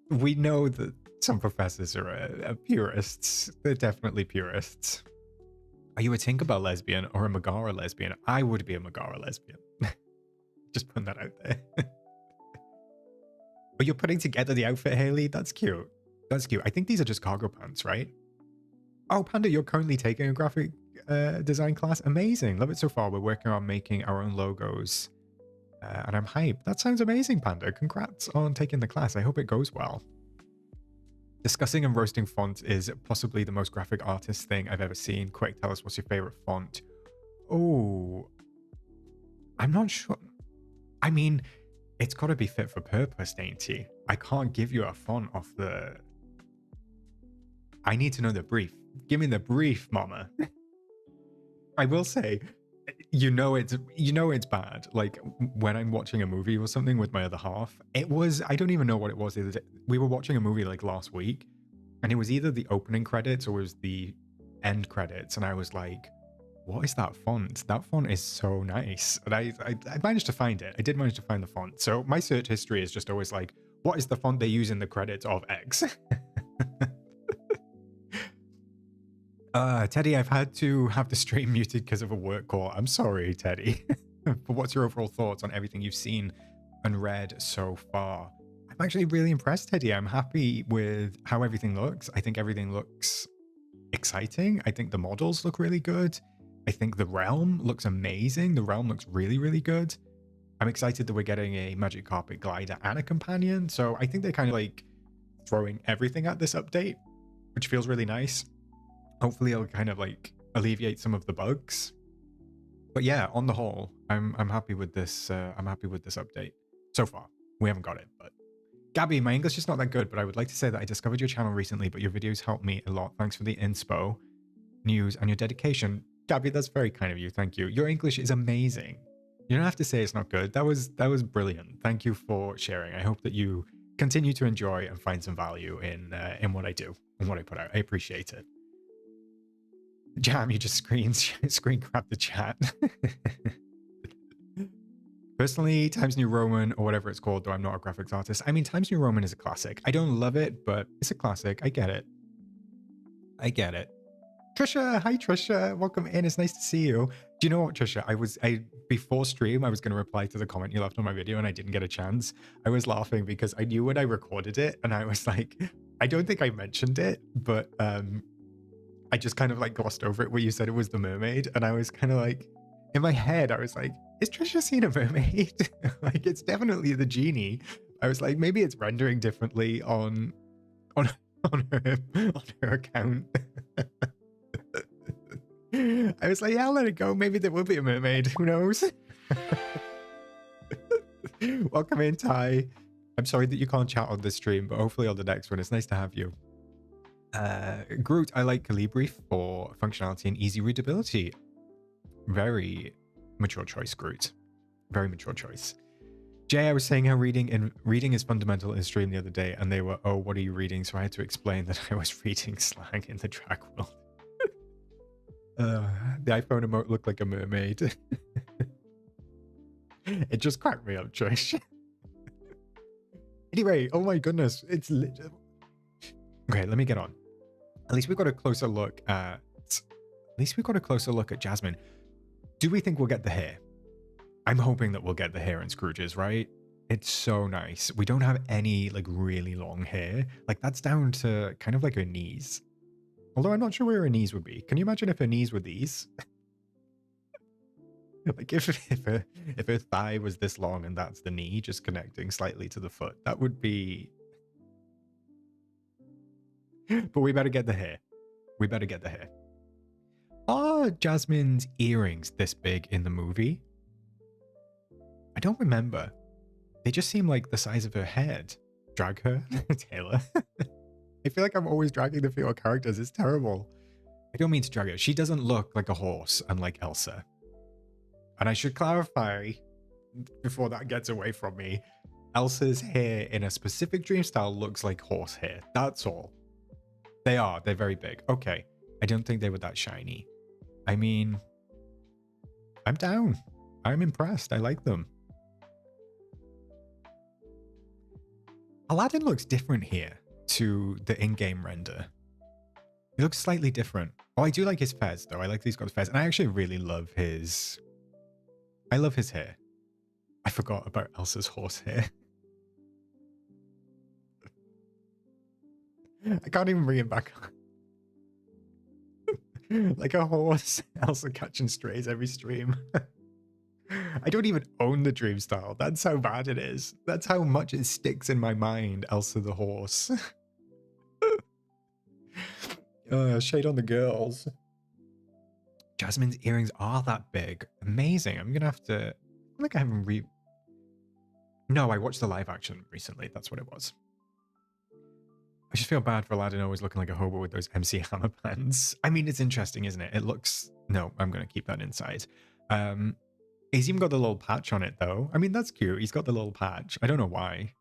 we know that some professors are purists. They're definitely purists. Are you a Tinkerbell lesbian or a Megara lesbian? I would be a Megara lesbian. Just putting that out there. But you're putting together the outfit, Haley? That's cute. That's cute. I think these are just cargo pants, right? Oh, Panda, you're currently taking a graphic design class? Amazing. Love it so far. We're working on making our own logos. And I'm hyped. That sounds amazing, Panda. Congrats on taking the class. I hope it goes well. Discussing and roasting fonts is possibly the most graphic artist thing I've ever seen. Quick, tell us what's your favorite font. Oh, I'm not sure. I mean, it's got to be fit for purpose, Dainty. I can't give you a font off the... I need to know the brief. Give me the brief, mama. I will say, you know it's bad. Like when I'm watching a movie or something with my other half, it was, I don't even know what it was the other day. We were watching a movie like last week and it was either the opening credits or it was the end credits. And I was like, what is that font? That font is so nice. And I managed to find it. I did manage to find the font. So my search history is just always like, what is the font they use in the credits of X? Teddy, I've had to have the stream muted because of a work call. I'm sorry, Teddy. But what's your overall thoughts on everything you've seen and read so far? I'm actually really impressed, Teddy. I'm happy with how everything looks. I think everything looks exciting. I think the models look really good. I think the realm looks amazing. The realm looks really, really good. I'm excited that we're getting a magic carpet glider and a companion. So I think they're kind of like throwing everything at this update, which feels really nice. Hopefully it'll kind of like alleviate some of the bugs. But yeah, on the whole, I'm happy with this. I'm happy with this update so far. We haven't got it, but Gabby, my English is not that good, but I would like to say that I discovered your channel recently, but your videos helped me a lot. Thanks for the inspo, news, and your dedication. Gabby, that's very kind of you. Thank you. Your English is amazing. You don't have to say it's not good. That was brilliant. Thank you for sharing. I hope that you continue to enjoy and find some value in what I do and what I put out. I appreciate it. Jam, you just screen grab the chat. Personally, Times New Roman or whatever it's called, though I'm not a graphics artist. I mean, Times New Roman is a classic. I don't love it, but it's a classic. I get it. I get it. Trisha, hi Trisha, welcome in. It's nice to see you. Do you know what, Trisha? Before stream, I was going to reply to the comment you left on my video, and I didn't get a chance. I was laughing because I knew when I recorded it, and I was like, I don't think I mentioned it, but I just kind of like glossed over it where you said it was the mermaid, and I was kind of like, in my head, I was like, is Trisha seeing a mermaid? Like, it's definitely the genie. I was like, maybe it's rendering differently on her account. I was like, yeah, I'll let it go. Maybe there will be a mermaid. Who knows? Welcome in, Ty. I'm sorry that you can't chat on this stream, but hopefully on the next one. It's nice to have you. Groot, I like Calibri for functionality and easy readability. Very mature choice, Groot. Very mature choice. Jay, I was saying how reading is fundamental in a stream the other day, and they were, oh, what are you reading? So I had to explain that I was reading slang in the drag world. The iPhone emote looked like a mermaid. It just cracked me up, Trish. Anyway, oh my goodness, it's okay. Let me get on. At least we got a closer look at. Jasmine. Do we think we'll get the hair? I'm hoping that we'll get the hair in Scrooge's, right? It's so nice. We don't have any like really long hair. Like that's down to kind of like her knees. Although I'm not sure where her knees would be. Can you imagine if her knees were these? Like if her thigh was this long and that's the knee just connecting slightly to the foot, that would be. But we better get the hair. We better get the hair. Are Jasmine's earrings this big in the movie? I don't remember. They just seem like the size of her head. Drag her, Taylor. I feel like I'm always dragging the female characters. It's terrible. I don't mean to drag her. She doesn't look like a horse, unlike Elsa. And I should clarify, before that gets away from me, Elsa's hair in a specific dream style looks like horse hair. That's all. They're very big. Okay. I don't think they were that shiny. I mean, I'm down. I'm impressed. I like them. Aladdin looks different here to the in-game render. He looks slightly different. Oh, I do like his fez, though. I like that he's got the fez. And I actually really love his... I love his hair. I forgot about Elsa's horse hair. I can't even bring it back on. Like a horse, Elsa catching strays every stream. I don't even own the dream style. That's how bad it is. That's how much it sticks in my mind, Elsa the horse. Shade on the girls. Jasmine's earrings are that big. Amazing. I'm gonna have to... I feel like I haven't No, I watched the live action recently. That's what it was. I just feel bad for Aladdin always looking like a hobo with those MC Hammer pants. I mean, it's interesting, isn't it? It looks... No, I'm gonna keep that inside. He's even got the little patch on it, though. I mean, that's cute. He's got the little patch. I don't know why.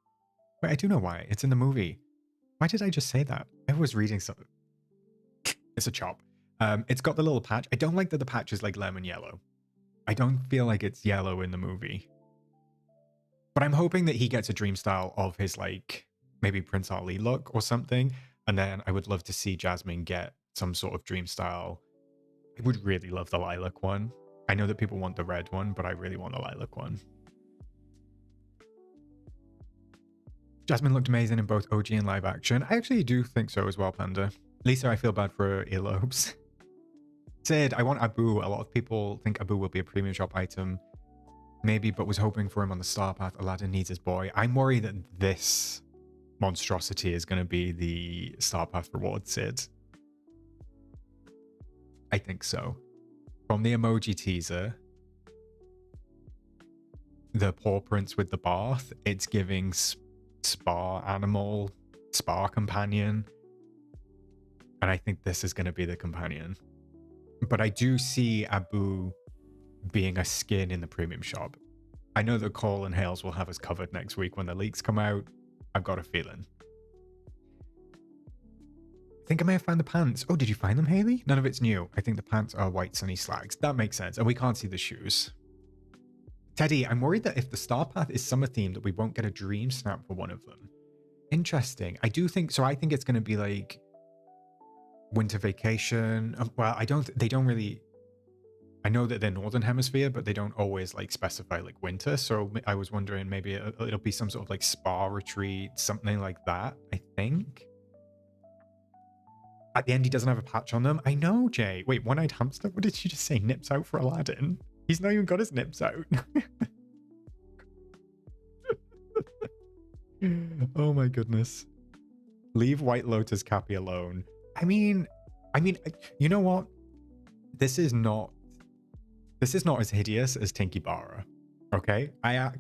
Wait, I do know why. It's in the movie. Why did I just say that? I was reading something. It's a chop. It's got the little patch. I don't like that the patch is like lemon yellow. I don't feel like it's yellow in the movie. But I'm hoping that he gets a dream style of his, like, maybe Prince Ali look or something. And then I would love to see Jasmine get some sort of dream style. I would really love the lilac one. I know that people want the red one, but I really want the lilac one. Jasmine looked amazing in both OG and live action. I actually do think so as well, Panda. Lisa, I feel bad for her earlobes. Sid, I want Abu. A lot of people think Abu will be a premium shop item. Maybe, but was hoping for him on the star path. Aladdin needs his boy. I'm worried that this monstrosity is going to be the star path reward, Sid. I think so. From the emoji teaser, the paw prints with the bath, it's giving spa animal, spa companion. And I think this is going to be the companion. But I do see Abu being a skin in the premium shop. I know that Cole and Hales will have us covered next week when the leaks come out. I've got a feeling. I think I may have found the pants. Oh, did you find them, Haley? None of it's new. I think the pants are white sunny slacks. That makes sense. And we can't see the shoes. Teddy, I'm worried that if the star path is summer themed, that we won't get a dream snap for one of them. Interesting. I do think so. I think it's going to be like winter vacation. Well, they don't really. I know that they're northern hemisphere, but they don't always like specify like winter. So I was wondering maybe it'll be some sort of like spa retreat, something like that. I think. At the end, he doesn't have a patch on them. I know, Jay. Wait, one-eyed hamster? What did you just say? Nips out for Aladdin? He's not even got his nips out. Oh my goodness. Leave White Lotus Cappy alone. I mean, you know what? This is not as hideous as Tinky Barra. Okay? I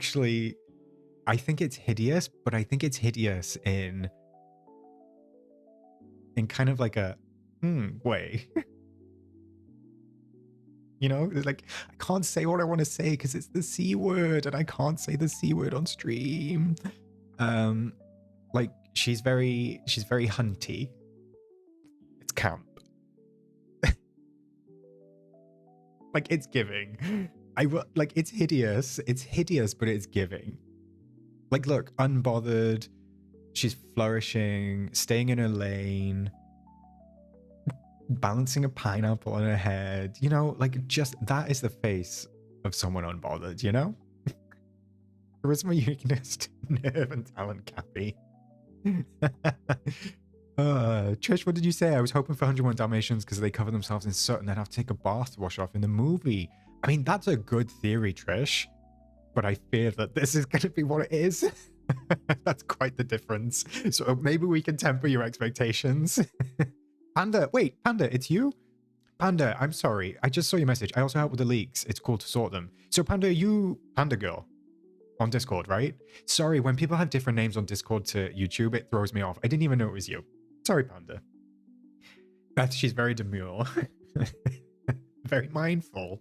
think it's hideous, but I think it's hideous in kind of like a way. You know, like I can't say what I want to say because it's the C word and I can't say the C word on stream. Like she's very hunty. It's camp. Like it's giving. Like it's hideous. It's hideous, but it's giving. Like look, unbothered. She's flourishing, staying in her lane, balancing a pineapple on her head. You know, like just that is the face of someone unbothered, you know? Charisma, uniqueness, nerve, and talent, Cappy. Trish, what did you say? I was hoping for 101 Dalmatians because they cover themselves in soot and then have to take a bath to wash off in the movie. I mean, that's a good theory, Trish. But I fear that this is going to be what it is. That's quite the difference. So maybe we can temper your expectations. Panda, wait, Panda, it's you? Panda, I'm sorry. I just saw your message. I also help with the leaks. It's cool to sort them. So Panda, you Panda Girl on Discord, right? Sorry, when people have different names on Discord to YouTube, it throws me off. I didn't even know it was you. Sorry, Panda. Beth, she's very demure. Very mindful.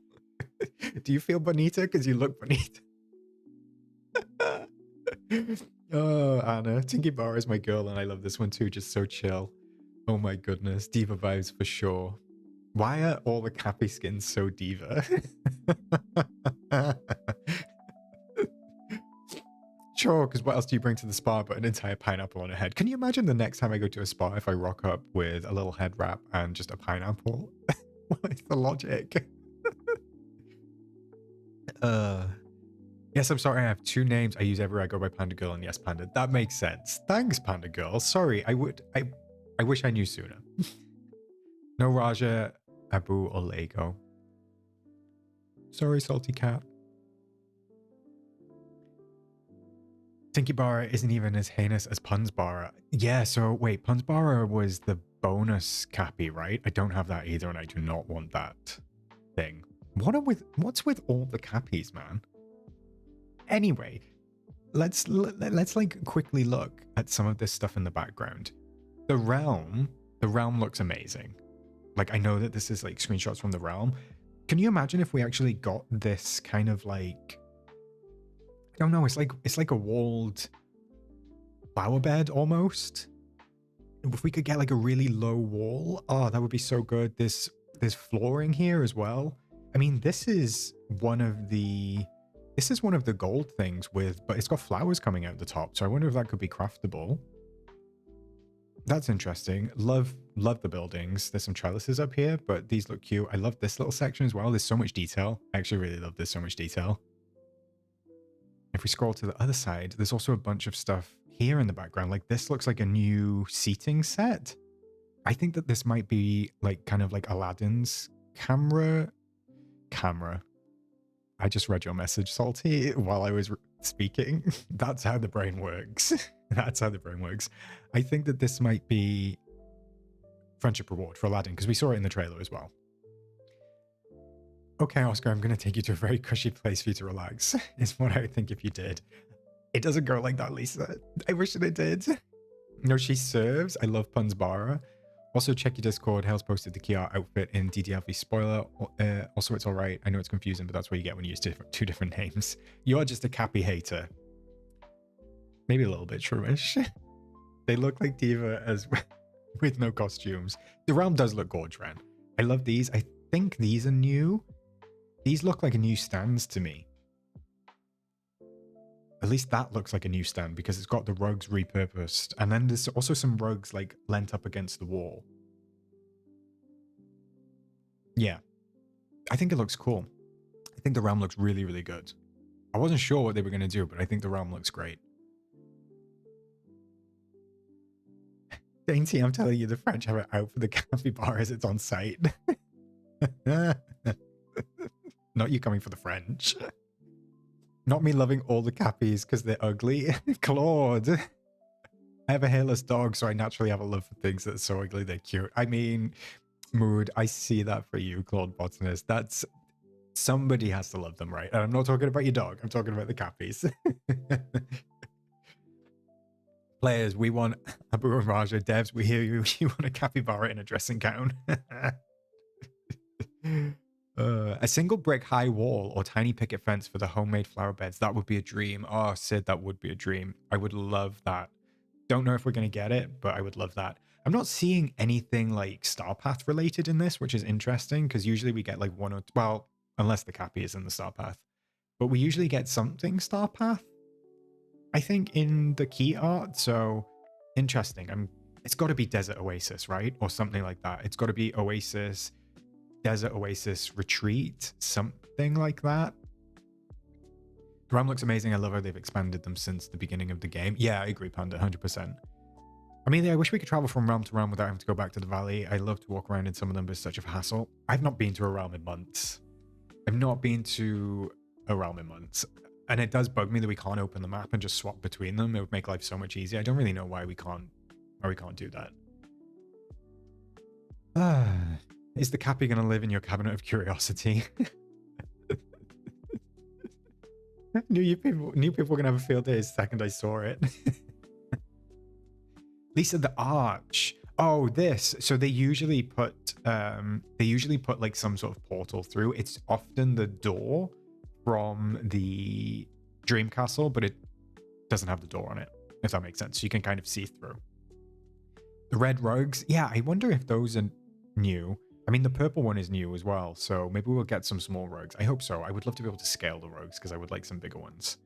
Do you feel bonita? Because you look bonita. Oh, Anna. Tinky Bar is my girl, and I love this one too. Just so chill. Oh my goodness. Diva vibes for sure. Why are all the Cappy skins so diva? Sure, because what else do you bring to the spa but an entire pineapple on a head? Can you imagine the next time I go to a spa if I rock up with a little head wrap and just a pineapple? What is the logic? Yes, I'm sorry, I have two names I use everywhere I go by Panda Girl and Yes Panda. That makes sense. Thanks, Panda Girl. Sorry, I wish I knew sooner. No Raja, Abu, or Lego. Sorry, Salty Cat. Tinky Barra isn't even as heinous as Pun's Barra. Yeah, so wait, Pun's Barra was the bonus Cappy, right? I don't have that either, and I do not want that thing. What's with all the Cappies, man? Anyway, let's like quickly look at some of this stuff in the background. The realm looks amazing. Like I know that this is like screenshots from the realm. Can you imagine if we actually got this kind of like, I don't know, it's like a walled flower bed almost. If we could get like a really low wall, oh, that would be so good. There's flooring here as well. I mean, this is one of the gold things but it's got flowers coming out the top. So I wonder if that could be craftable. That's interesting. Love the buildings. There's some trellises up here, but these look cute. I love this little section as well. There's so much detail. I actually really love this, so much detail. If we scroll to the other side, there's also a bunch of stuff here in the background. Like this looks like a new seating set. I think that this might be like kind of like Aladdin's camera. I just read your message, Salty, while I was speaking. That's how the brain works. That's how the brain works. I think that this might be friendship reward for Aladdin because we saw it in the trailer as well. Okay, Oscar, I'm going to take you to a very cushy place for you to relax. Is what I would think if you did. It doesn't go like that, Lisa. I wish that it did. No, she serves. I love Pun's Barra. Also, check your Discord. Hale's posted the Kiara outfit in DDLV spoiler. Also, it's all right. I know it's confusing, but that's what you get when you use two different names. You're just a Cappy hater. Maybe a little bit Shrewish. They look like Diva as with no costumes. The realm does look gorgeous, Ren. I love these. I think these are new. These look like new stands to me. At least that looks like a new stand because it's got the rugs repurposed. And then there's also some rugs like lent up against the wall. Yeah, I think it looks cool. I think the realm looks really, really good. I wasn't sure what they were going to do, but I think the realm looks great. Dainty, I'm telling you, the French have it out for the capybaras. It's on site. Not you coming for the French. Not me loving all the cappies because they're ugly. Claude. I have a hairless dog, so I naturally have a love for things that are so ugly they're cute. I mean, Mood, I see that for you, Claude Botanist. That's... Somebody has to love them, right? And I'm not talking about your dog. I'm talking about the cappies. Players, we want Abu and Raja. Devs, we hear you. You want a capybara in a dressing gown. A single brick high wall or tiny picket fence for the homemade flower beds. That would be a dream. Oh, Sid, that would be a dream. I would love that. Don't know if we're going to get it, but I would love that. I'm not seeing anything like Star Path related in this, which is interesting because usually we get like one or... Well, unless the Cappy is in the Star Path. But we usually get something Star Path, I think, in the key art. So interesting. It's got to be Desert Oasis, right? Or something like that. It's got to be Oasis, Desert Oasis Retreat, something like that. The realm looks amazing. I love how they've expanded them since the beginning of the game. Yeah, I agree, Panda, 100%. I mean, I wish we could travel from realm to realm without having to go back to the valley. I love to walk around in some of them, but it's such a hassle. I've not been to a realm in months. I've not been to a realm in months. And it does bug me that we can't open the map and just swap between them. It would make life so much easier. I don't really know why we can't do that. Is the Cappy going to live in your cabinet of curiosity? New people were going to have a field day the second I saw it. Lisa, the arch. Oh, this. So they usually put like some sort of portal through. It's often the door from the Dream Castle, but it doesn't have the door on it, if that makes sense. So you can kind of see through. The red rugs. Yeah, I wonder if those are new. I mean, the purple one is new as well, so maybe we'll get some small rugs. I hope so. I would love to be able to scale the rugs because I would like some bigger ones.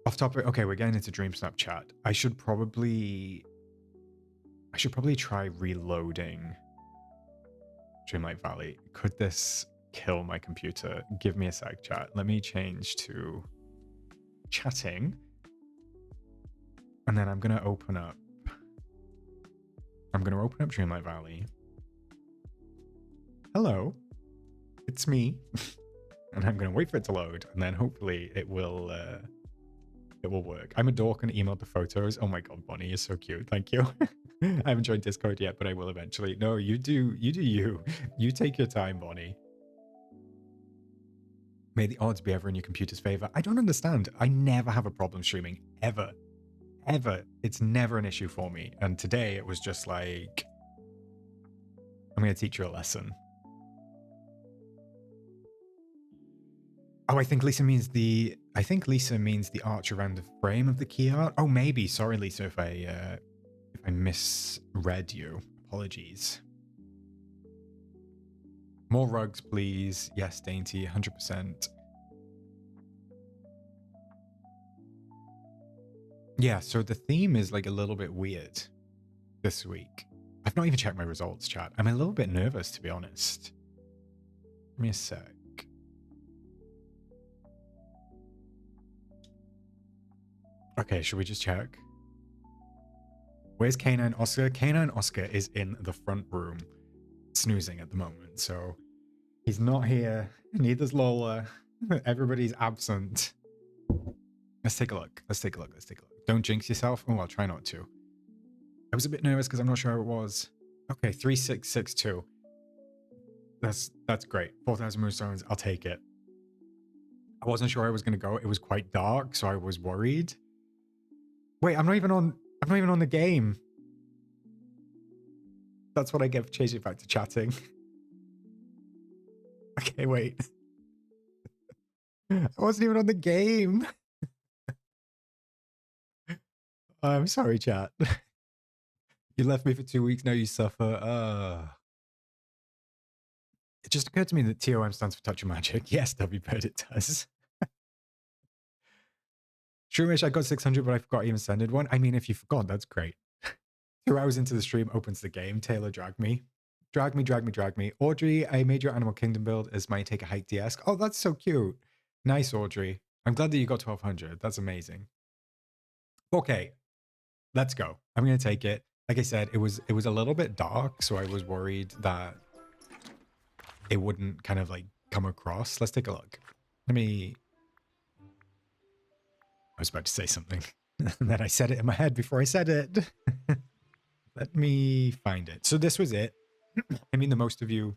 Off topic. Okay, we're getting into DreamSnap chat. I should probably try reloading Dreamlight Valley. Could this kill my computer? Give me a sec, chat. Let me change to chatting. And then I'm going to open up Dreamlight Valley. Hello, it's me. And I'm going to wait for it to load, and then hopefully it will work. I'm a dork and emailed the photos. Oh my god, Bonnie, you're so cute. Thank you. I haven't joined Discord yet, but I will eventually. No, you do you. You take your time, Bonnie. May the odds be ever in your computer's favor. I don't understand. I never have a problem streaming, ever. Ever. It's never an issue for me. And today it was just like, I'm going to teach you a lesson. Oh, I think Lisa means the arch around the frame of the key art. Oh, maybe. Sorry, Lisa, if I misread you. Apologies. More rugs, please. Yes, Dainty, 100%. Yeah, so the theme is like a little bit weird this week. I've not even checked my results, chat. I'm a little bit nervous, to be honest. Give me a sec. Okay, should we just check? Where's Canine Oscar? Canine Oscar is in the front room, snoozing at the moment, so he's not here. Neither's Lola. Everybody's absent. Let's take a look. Let's take a look. Don't jinx yourself. Oh, I'll try not to. I was a bit nervous because I'm not sure how it was. Okay, 3662. That's great. 4,000 moonstones. I'll take it. I wasn't sure I was going to go. It was quite dark, so I was worried. Wait, I'm not even on the game. That's what I get for changing back to chatting. Okay, wait. I wasn't even on the game. I'm sorry, chat. You left me for 2 weeks, now you suffer. It just occurred to me that TOM stands for Touch of Magic. Yes, WBird, it does. Shroomish, I got 600, but I forgot I even sended one. I mean, if you forgot, that's great. 2 hours into the stream opens the game. Taylor, drag me. Drag me, drag me, drag me. Audrey, I made your Animal Kingdom build as my take a hike DS. Oh, that's so cute. Nice, Audrey. I'm glad that you got 1200. That's amazing. Okay, let's go. I'm gonna take it. Like I said, it was a little bit dark, so I was worried that it wouldn't kind of like come across. Let's take a look. Let me. I was about to say something, and then I said it in my head before I said it. Let me find it. So this was it. I mean, the most of you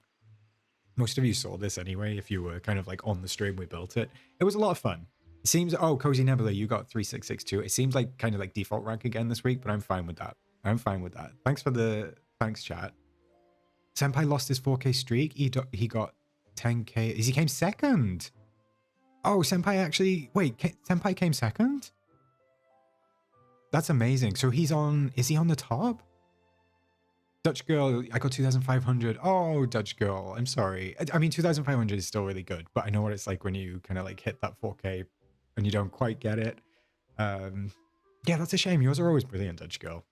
saw this anyway. If you were kind of like on the stream, we built it. It was a lot of fun. It seems. Oh, Cozy Nebula, you got 3662. It seems like kind of like default rank again this week, but I'm fine with that. I'm fine with that. Thanks, chat. Senpai lost his 4K streak. He got 10K. He came second. Oh, Senpai actually. Wait, Senpai came second? That's amazing. So he's on. Is he on the top? Dutch Girl, I got 2,500. Oh, Dutch Girl, I'm sorry. I mean, 2,500 is still really good, but I know what it's like when you kind of like hit that 4K and you don't quite get it. Yeah, that's a shame. Yours are always brilliant, Dutch Girl.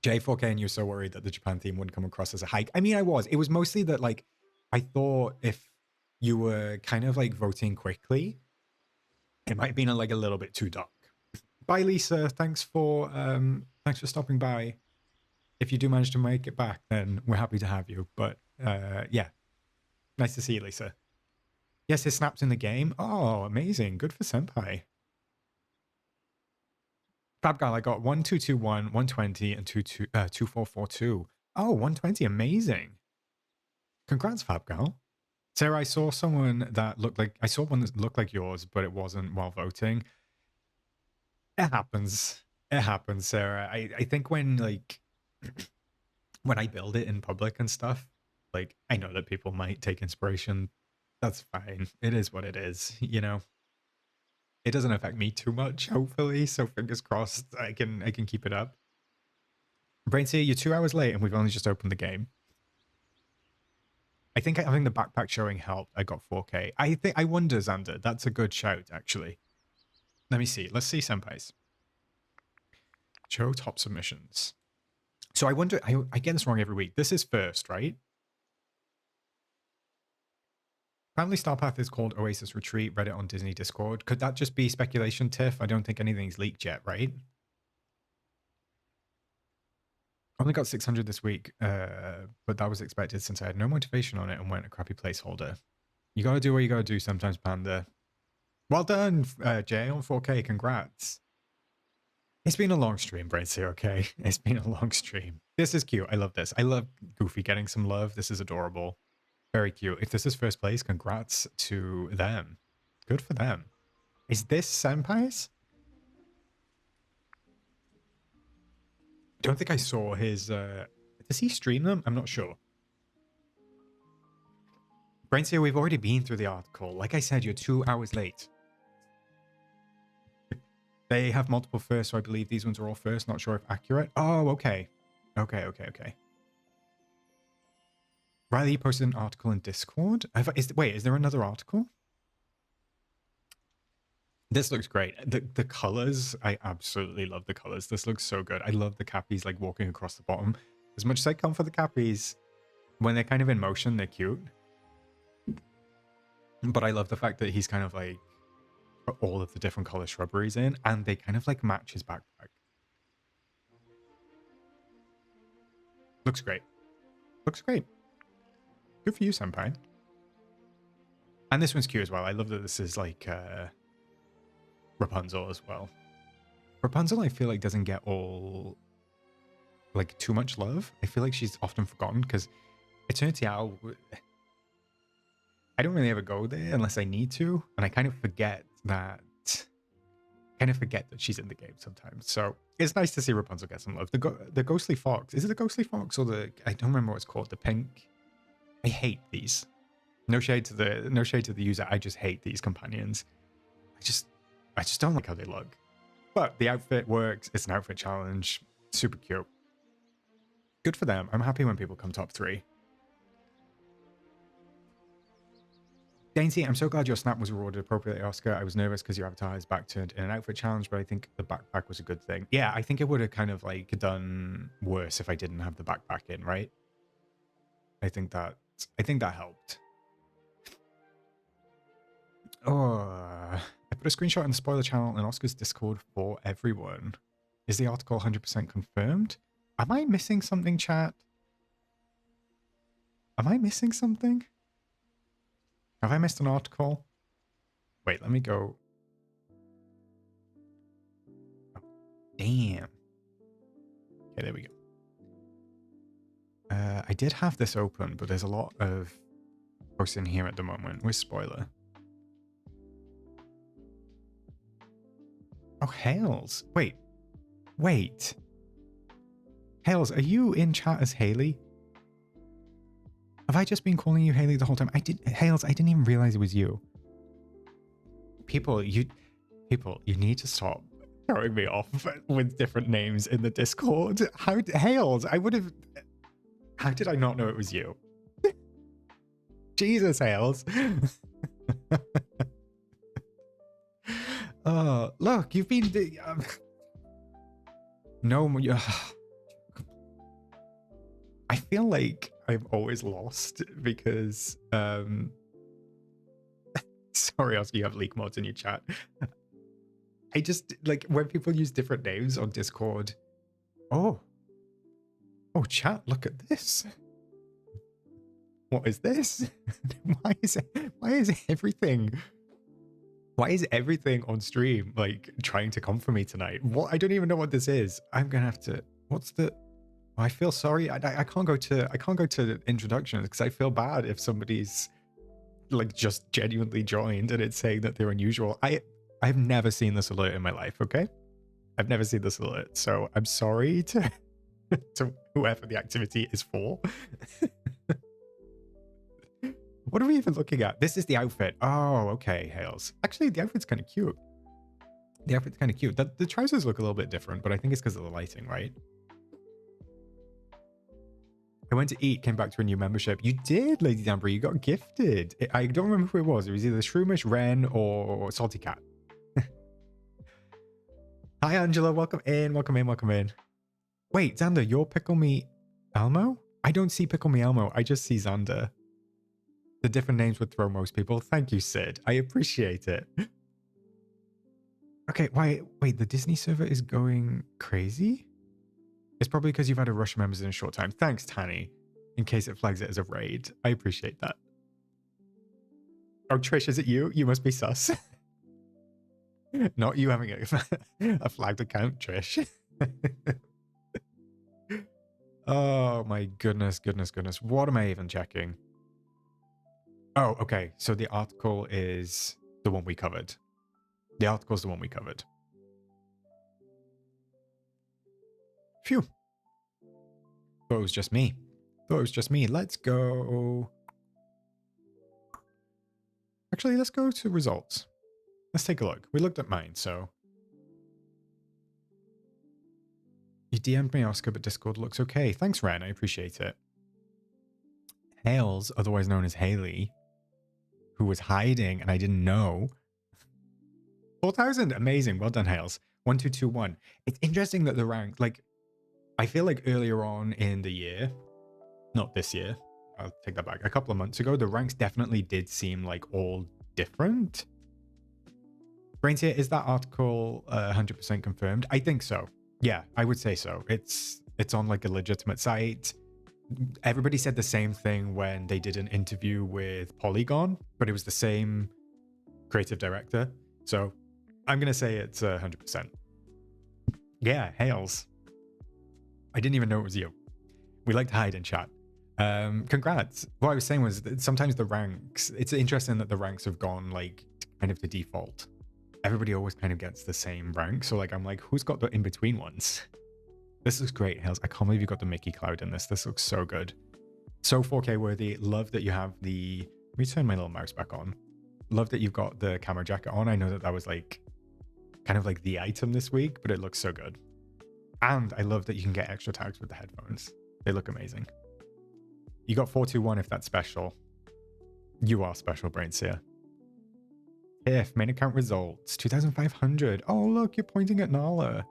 J4K, and you're so worried that the Japan theme wouldn't come across as a hike. I mean, I was. It was mostly that, like, I thought if you were kind of like voting quickly, it might have been like a little bit too dark. Bye, Lisa. Thanks for stopping by. If you do manage to make it back, then we're happy to have you. But yeah, nice to see you, Lisa. Yes, his snap's in the game. Oh, amazing. Good for Senpai. Fab Gal, I got 1221, 120, and 2442. Oh, 120. Amazing. Congrats, Fab Gal. Sarah, I saw someone that looked like, I saw one that looked like yours, but it wasn't while voting. It happens. It happens, Sarah. I think when like, when I build it in public and stuff, like, I know that people might take inspiration. That's fine. It is what it is, you know? It doesn't affect me too much, hopefully, so fingers crossed I can keep it up. Brainseer, you're 2 hours late and we've only just opened the game. I think having the backpack showing helped. I got 4K. I wonder, Xander, that's a good shout, actually. Let me see. Let's see Senpai's. Show top submissions. So I wonder, I get this wrong every week. This is first, right? Family Star Path is called Oasis Retreat, Reddit on Disney Discord. Could that just be speculation, Tiff? I don't think anything's leaked yet, right? Only got 600 this week, but that was expected since I had no motivation on it and went a crappy placeholder. You gotta do what you gotta do sometimes, Panda. Well done, Jay, on 4K. Congrats. It's been a long stream, Brainseer, okay? It's been a long stream. This is cute. I love this. I love Goofy getting some love. This is adorable. Very cute. If this is first place, congrats to them. Good for them. Is this Senpai's? I don't think I saw his... does he stream them? I'm not sure. Brainseer, we've already been through the article. Like I said, you're 2 hours late. They have multiple firsts, so I believe these ones are all first. Not sure if accurate. Oh, okay. Okay. Riley posted an article in Discord. Wait, is there another article? This looks great. The colors, I absolutely love the colors. This looks so good. I love the cappies like walking across the bottom. As much as I come for the cappies, when they're kind of in motion, they're cute. But I love the fact that he's kind of like put all of the different color shrubberies in, and they kind of like match his backpack. Looks great. Looks great. Good for you, Senpai. And this one's cute as well. I love that this is like Rapunzel as well. Rapunzel, I feel like, doesn't get all like too much love. I feel like she's often forgotten because Eternity Owl, I don't really ever go there unless I need to, and I kind of forget that she's in the game sometimes. So it's nice to see Rapunzel get some love. The Ghostly Fox, is it the Ghostly Fox or the, I don't remember what it's called, the pink. I hate these. No shade to the user. I just hate these companions. I just don't like how they look. But the outfit works. It's an outfit challenge. Super cute. Good for them. I'm happy when people come top 3. Dainty, I'm so glad your snap was rewarded appropriately, Oscar. I was nervous because your avatar is back turned in an outfit challenge, but I think the backpack was a good thing. Yeah, I think it would have kind of like done worse if I didn't have the backpack in, right? I think that helped. Oh, I put a screenshot in the spoiler channel in Oscar's Discord for everyone. Is the article 100% confirmed? Am I missing something, chat? Am I missing something? Have I missed an article? Wait, let me go. Oh, damn. Okay, there we go. I did have this open, but there's a lot of posts in here at the moment. Where's spoiler? Oh, Hales. Wait. Hales, are you in chat as Haley? Have I just been calling you Haley the whole time? Hales, I didn't even realize it was you. People, you need to stop throwing me off with different names in the Discord. Hales, how did I not know it was you? Jesus, Hales. Look, you've been... no, I feel like I'm always lost because... Sorry, Oscar, you have leak mods in your chat. I just, like, when people use different names on Discord... Oh, chat, look at this. What is this? Why is everything on stream like trying to come for me tonight? What? I don't even know what this is. I'm gonna have to. What's the? I feel sorry. I can't go to introductions because I feel bad if somebody's like just genuinely joined and it's saying that they're unusual. I've never seen this alert in my life. Okay, I've never seen this alert, so I'm sorry to to whoever the activity is for. What are we even looking at? This is the outfit. Oh, okay, Hales. Actually, the outfit's kind of cute. The trousers look a little bit different, but I think it's because of the lighting, right? I went to eat, came back to a new membership. You did, Lady Danbury. You got gifted. I don't remember who it was. It was either Shroomish, Ren, or Salty Cat. Hi, Angela. Welcome in. Wait, Xander, you're Pickle Me Elmo? I don't see Pickle Me Elmo. I just see Xander. The different names would throw most people. Thank you, Sid. I appreciate it. Okay, wait, the Disney server is going crazy? It's probably because you've had a rush of members in a short time. Thanks, Tanny. In case it flags it as a raid. I appreciate that. Oh, Trish, is it you? You must be sus. Not you having a flagged account, Trish. Oh my goodness. What am I even checking? Oh, okay. So the article is the one we covered. Phew. Thought it was just me. Let's go. Actually, let's go to results. Let's take a look. We looked at mine, so. You DM'd me, Oscar, but Discord looks okay. Thanks, Ren. I appreciate it. Hales, otherwise known as Haley, who was hiding and I didn't know. 4,000. Amazing. Well done, Hales. 1221. It's interesting that the rank, like, I feel like earlier on in the year, not this year, I'll take that back, a couple of months ago, the ranks definitely did seem like all different. Brainseer, is that article 100% confirmed? I think so. Yeah, I would say so. It's on like a legitimate site. Everybody said the same thing when they did an interview with Polygon, but it was the same creative director. So I'm going to say it's 100%. Yeah, Hales. I didn't even know it was you. We like to hide in chat. Congrats. What I was saying was that sometimes the ranks, it's interesting that the ranks have gone like kind of the default. Everybody always kind of gets the same rank. So like, I'm like, who's got the in-between ones? This looks great, Hales. I can't believe you got the Mickey Cloud in this. This looks so good. So 4K worthy. Love that you have the... Let me turn my little mouse back on. Love that you've got the camera jacket on. I know that was like kind of like the item this week, but it looks so good. And I love that you can get extra tags with the headphones. They look amazing. You got 421 if that's special. You are special, Brainseer. If main account results, 2,500. Oh, look, you're pointing at Nala.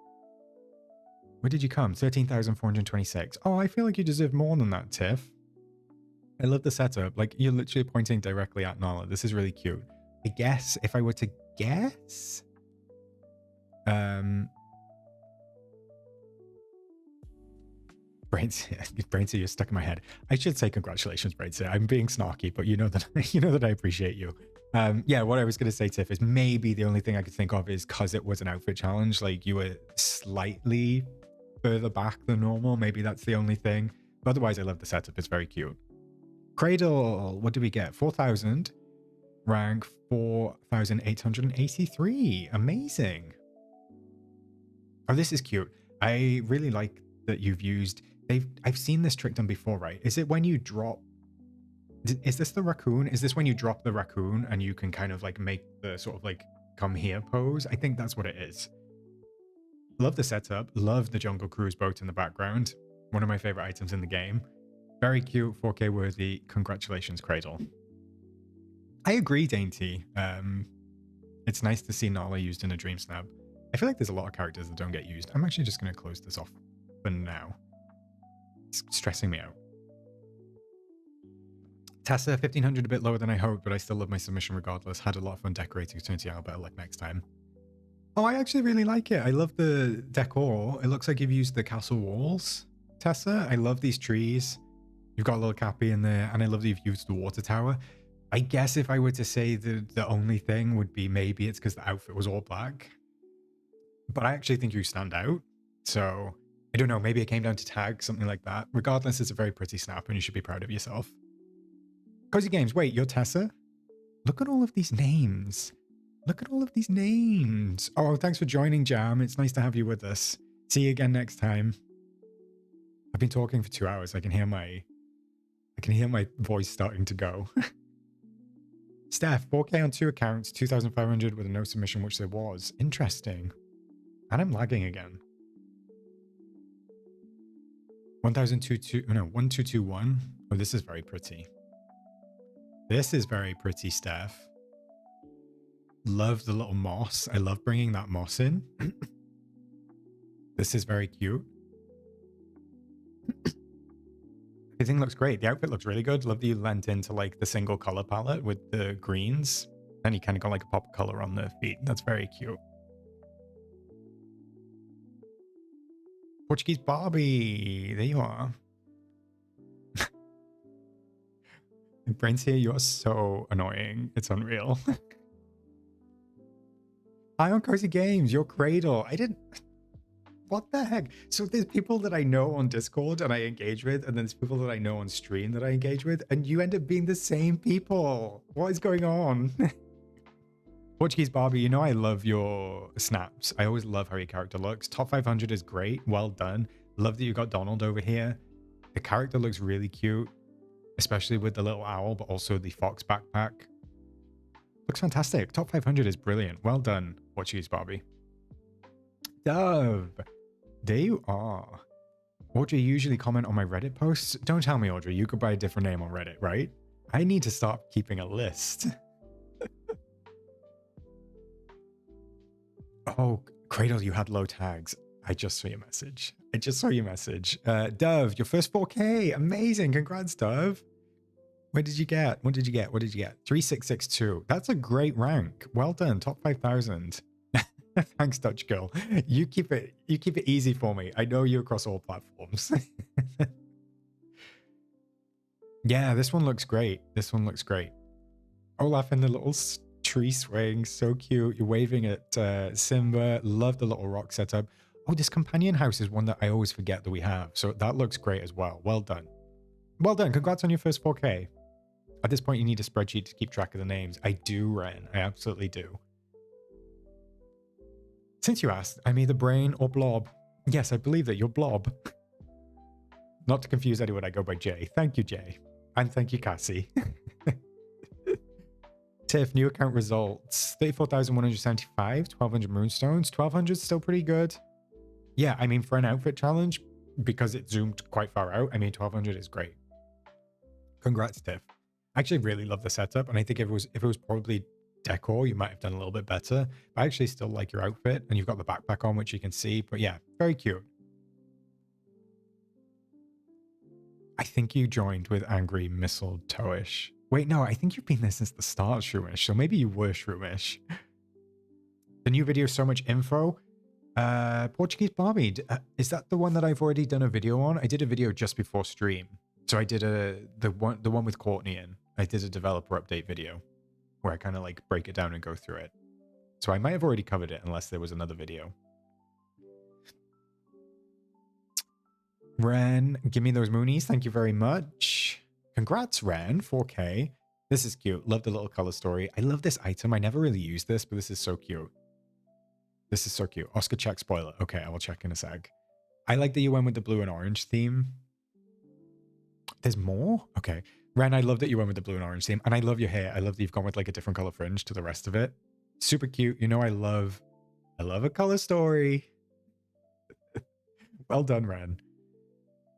Where did you come? 13,426. Oh, I feel like you deserve more than that, Tiff. I love the setup. Like, you're literally pointing directly at Nala. This is really cute. I guess, if I were to guess... Brainseer, you're stuck in my head. I should say congratulations, Brainseer. I'm being snarky, but you know that I appreciate you. Yeah, what I was going to say, Tiff, is maybe the only thing I could think of is because it was an outfit challenge, like you were slightly further back than normal. Maybe that's the only thing. But otherwise, I love the setup. It's very cute. Cradle, what do we get? 4,000. Rank 4,883. Amazing. Oh, this is cute. I really like that you've used... I've seen this trick done before, right? Is it when you drop... Is this the raccoon? Is this when you drop the raccoon and you can kind of like make the sort of like come here pose? I think that's what it is. Love the setup. Love the Jungle Cruise boat in the background. One of my favorite items in the game. Very cute, 4K worthy. Congratulations, Cradle. I agree, Dainty. It's nice to see Nala used in a DreamSnap. I feel like there's a lot of characters that don't get used. I'm actually just going to close this off for now. It's stressing me out. Tessa, 1,500, a bit lower than I hoped, but I still love my submission regardless. Had a lot of fun decorating Eternity Isle, better luck next time. Oh, I actually really like it. I love the decor. It looks like you've used the castle walls, Tessa. I love these trees. You've got a little Cappy in there, and I love that you've used the water tower. I guess if I were to say the only thing would be maybe it's because the outfit was all black. But I actually think you stand out. So, I don't know, maybe it came down to tag, something like that. Regardless, it's a very pretty snap, and you should be proud of yourself. Cozy Games, wait, you're Tessa? Look at all of these names. Look at all of these names. Oh, thanks for joining, Jam. It's nice to have you with us. See you again next time. I've been talking for 2 hours. I can hear my voice starting to go. Steph, 4K on 2 accounts, 2,500 with a no submission, which there was. Interesting. And I'm lagging again. 1221. Oh, this is very pretty. This is very pretty, Steph. Love the little moss. I love bringing that moss in. This is very cute. Everything looks great. The outfit looks really good. Love that you lent into like the single color palette with the greens. And you kind of got like a pop of color on the feet. That's very cute. Portuguese Barbie. There you are. Brainseer, you are so annoying. It's unreal. Hi on Cozy Games. Your Cradle. I didn't... What the heck? So there's people that I know on Discord and I engage with, and then there's people that I know on stream that I engage with, and you end up being the same people. What is going on? Portuguese Barbie, you know I love your snaps. I always love how your character looks. Top 500 is great. Well done. Love that you got Donald over here. The character looks really cute, especially with the little owl, but also the fox backpack. Looks fantastic. Top 500 is brilliant. Well done, Portuguese Barbie. Dove. There you are. Audrey, you usually comment on my Reddit posts. Don't tell me, Audrey, you could buy a different name on Reddit, right? I need to start keeping a list. Oh, Cradle, you had low tags. I just saw your message. Dove, your first 4K. Amazing. Congrats, Dove. What did you get? 3662. That's a great rank. Well done. Top 5,000. Thanks, Dutch Girl. You keep it easy for me. I know you're across all platforms. Yeah, this one looks great. Olaf in the little tree swing, so cute. You're waving at Simba. Love the little rock setup. Oh, this companion house is one that I always forget that we have. So that looks great as well. Well done. Congrats on your first 4K. At this point, you need a spreadsheet to keep track of the names. I do, Ren. I absolutely do. Since you asked, I'm either Brain or Blob. Yes, I believe that you're Blob. Not to confuse anyone, I go by Jay. Thank you, Jay. And thank you, Cassie. Tiff, new account results. 34,175, 1,200 moonstones. 1,200 is still pretty good. Yeah, I mean, for an outfit challenge, because it zoomed quite far out, I mean, 1,200 is great. Congrats, Tiff. I actually really love the setup, and I think if it was probably decor, you might have done a little bit better. But I actually still like your outfit, and you've got the backpack on, which you can see. But yeah, very cute. I think you joined with Angry Mistletoe-ish. Wait, no, I think you've been there since the start, Shroomish. So maybe you were Shroomish. The new video, so much info. Portuguese Barbie. Is that the one that I've already done a video on? I did a video just before stream. So I did the one with Courtney in. I did a developer update video where I kind of like break it down and go through it. So I might have already covered it unless there was another video. Ren, give me those moonies. Thank you very much. Congrats, Ren. 4K. This is cute. Love the little color story. I love this item. I never really used this, but this is so cute. This is so cute. Oscar check spoiler. Okay, I will check in a sec. I like that you went with the blue and orange theme. There's more? Okay. Ren, I love that you went with the blue and orange theme. And I love your hair. I love that you've gone with like a different color fringe to the rest of it. Super cute. You know, I love a color story. Well done, Ren.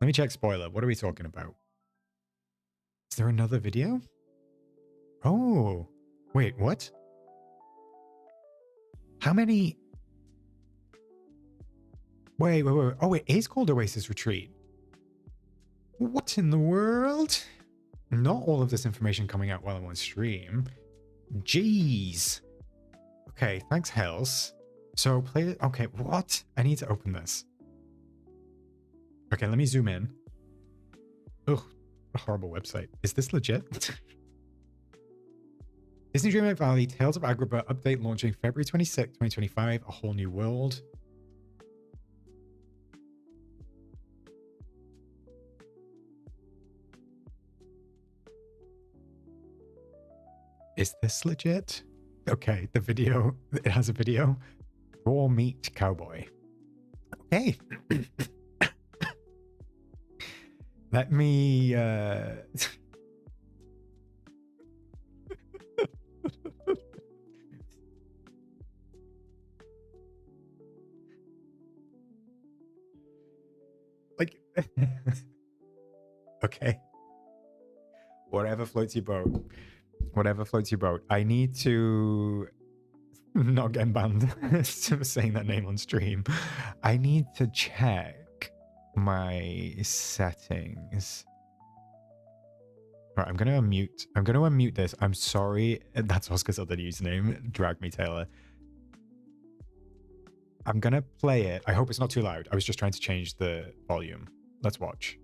Let me check spoiler. What are we talking about? Is there another video? Oh, wait, what? How many? Wait. Oh, it is called Oasis Retreat. What in the world? Not all of this information coming out while I'm on stream. Jeez. Okay, thanks, Hells. So play it. Okay, what? I need to open this. Okay, let me zoom in. Ugh, a horrible website. Is this legit? Disney Dreamlight Valley, Tales of Agrabah update launching February 26, 2025. A whole new world. Is this legit? Okay, the video, it has a video. Raw meat cowboy. Okay. Let me, like, okay. Whatever floats your boat. Whatever floats your boat. I need to not get banned for saying that name on stream. I need to check my settings. Right, I'm gonna unmute this. I'm sorry. That's Oscar's other username. Drag me, Taylor. I'm gonna play it. I hope it's not too loud. I was just trying to change the volume. Let's watch.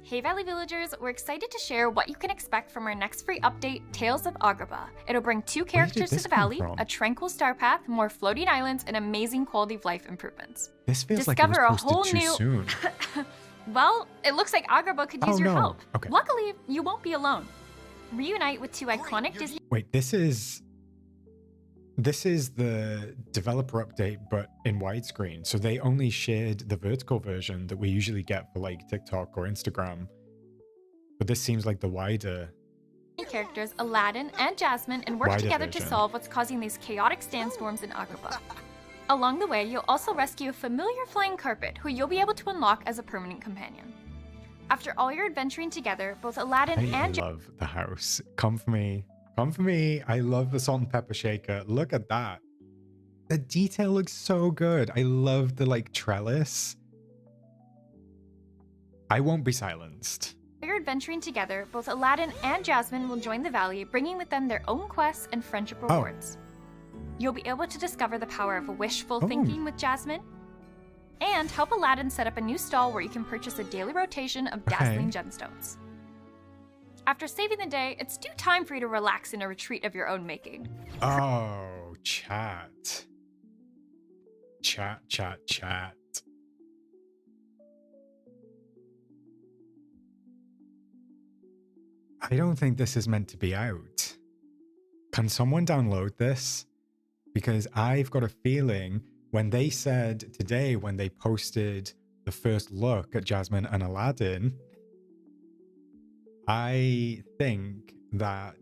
Hey Valley Villagers, we're excited to share what you can expect from our next free update, Tales of Agrabah. It'll bring 2 characters to the valley, a tranquil star path, more floating islands, and amazing quality of life improvements. This feels like it was posted too soon. Well, it looks like Agrabah could use your help. Okay. Luckily, you won't be alone. Reunite with 2 iconic Disney... Wait, this is the developer update, but in widescreen. So they only shared the vertical version that we usually get for like TikTok or Instagram. But this seems like the wider characters, Aladdin and Jasmine, and work together to solve what's causing these chaotic sandstorms in Agrabah. Along the way, you'll also rescue a familiar flying carpet, who you'll be able to unlock as a permanent companion. After all your adventuring together, both Aladdin and... I love the house. Come for me. Come for me. I love the salt and pepper shaker. Look at that. The detail looks so good. I love the like trellis. I won't be silenced. While you're adventuring together, both Aladdin and Jasmine will join the valley, bringing with them their own quests and friendship rewards. You'll be able to discover the power of wishful thinking with Jasmine, and help Aladdin set up a new stall where you can purchase a daily rotation of dazzling gemstones. After saving the day, it's due time for you to relax in a retreat of your own making. Oh, chat. Chat. I don't think this is meant to be out. Can someone download this? Because I've got a feeling when they said today, when they posted the first look at Jasmine and Aladdin, I think that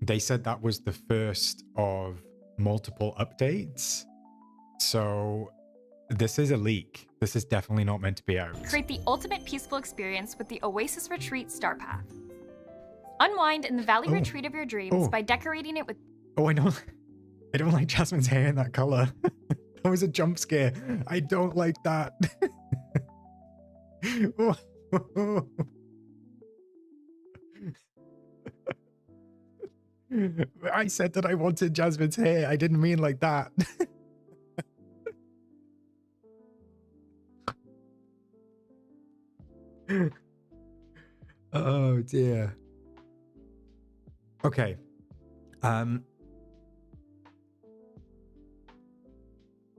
they said that was the first of multiple updates. So this is a leak. This is definitely not meant to be out. Create the ultimate peaceful experience with the Oasis Retreat Star Path. Unwind in the valley Oh. retreat of your dreams Oh. by decorating it with... Oh, I don't like Jasmine's hair in that color. That was a jump scare. I don't like that. I said that I wanted Jasmine's hair. I didn't mean like that. Oh dear. Okay.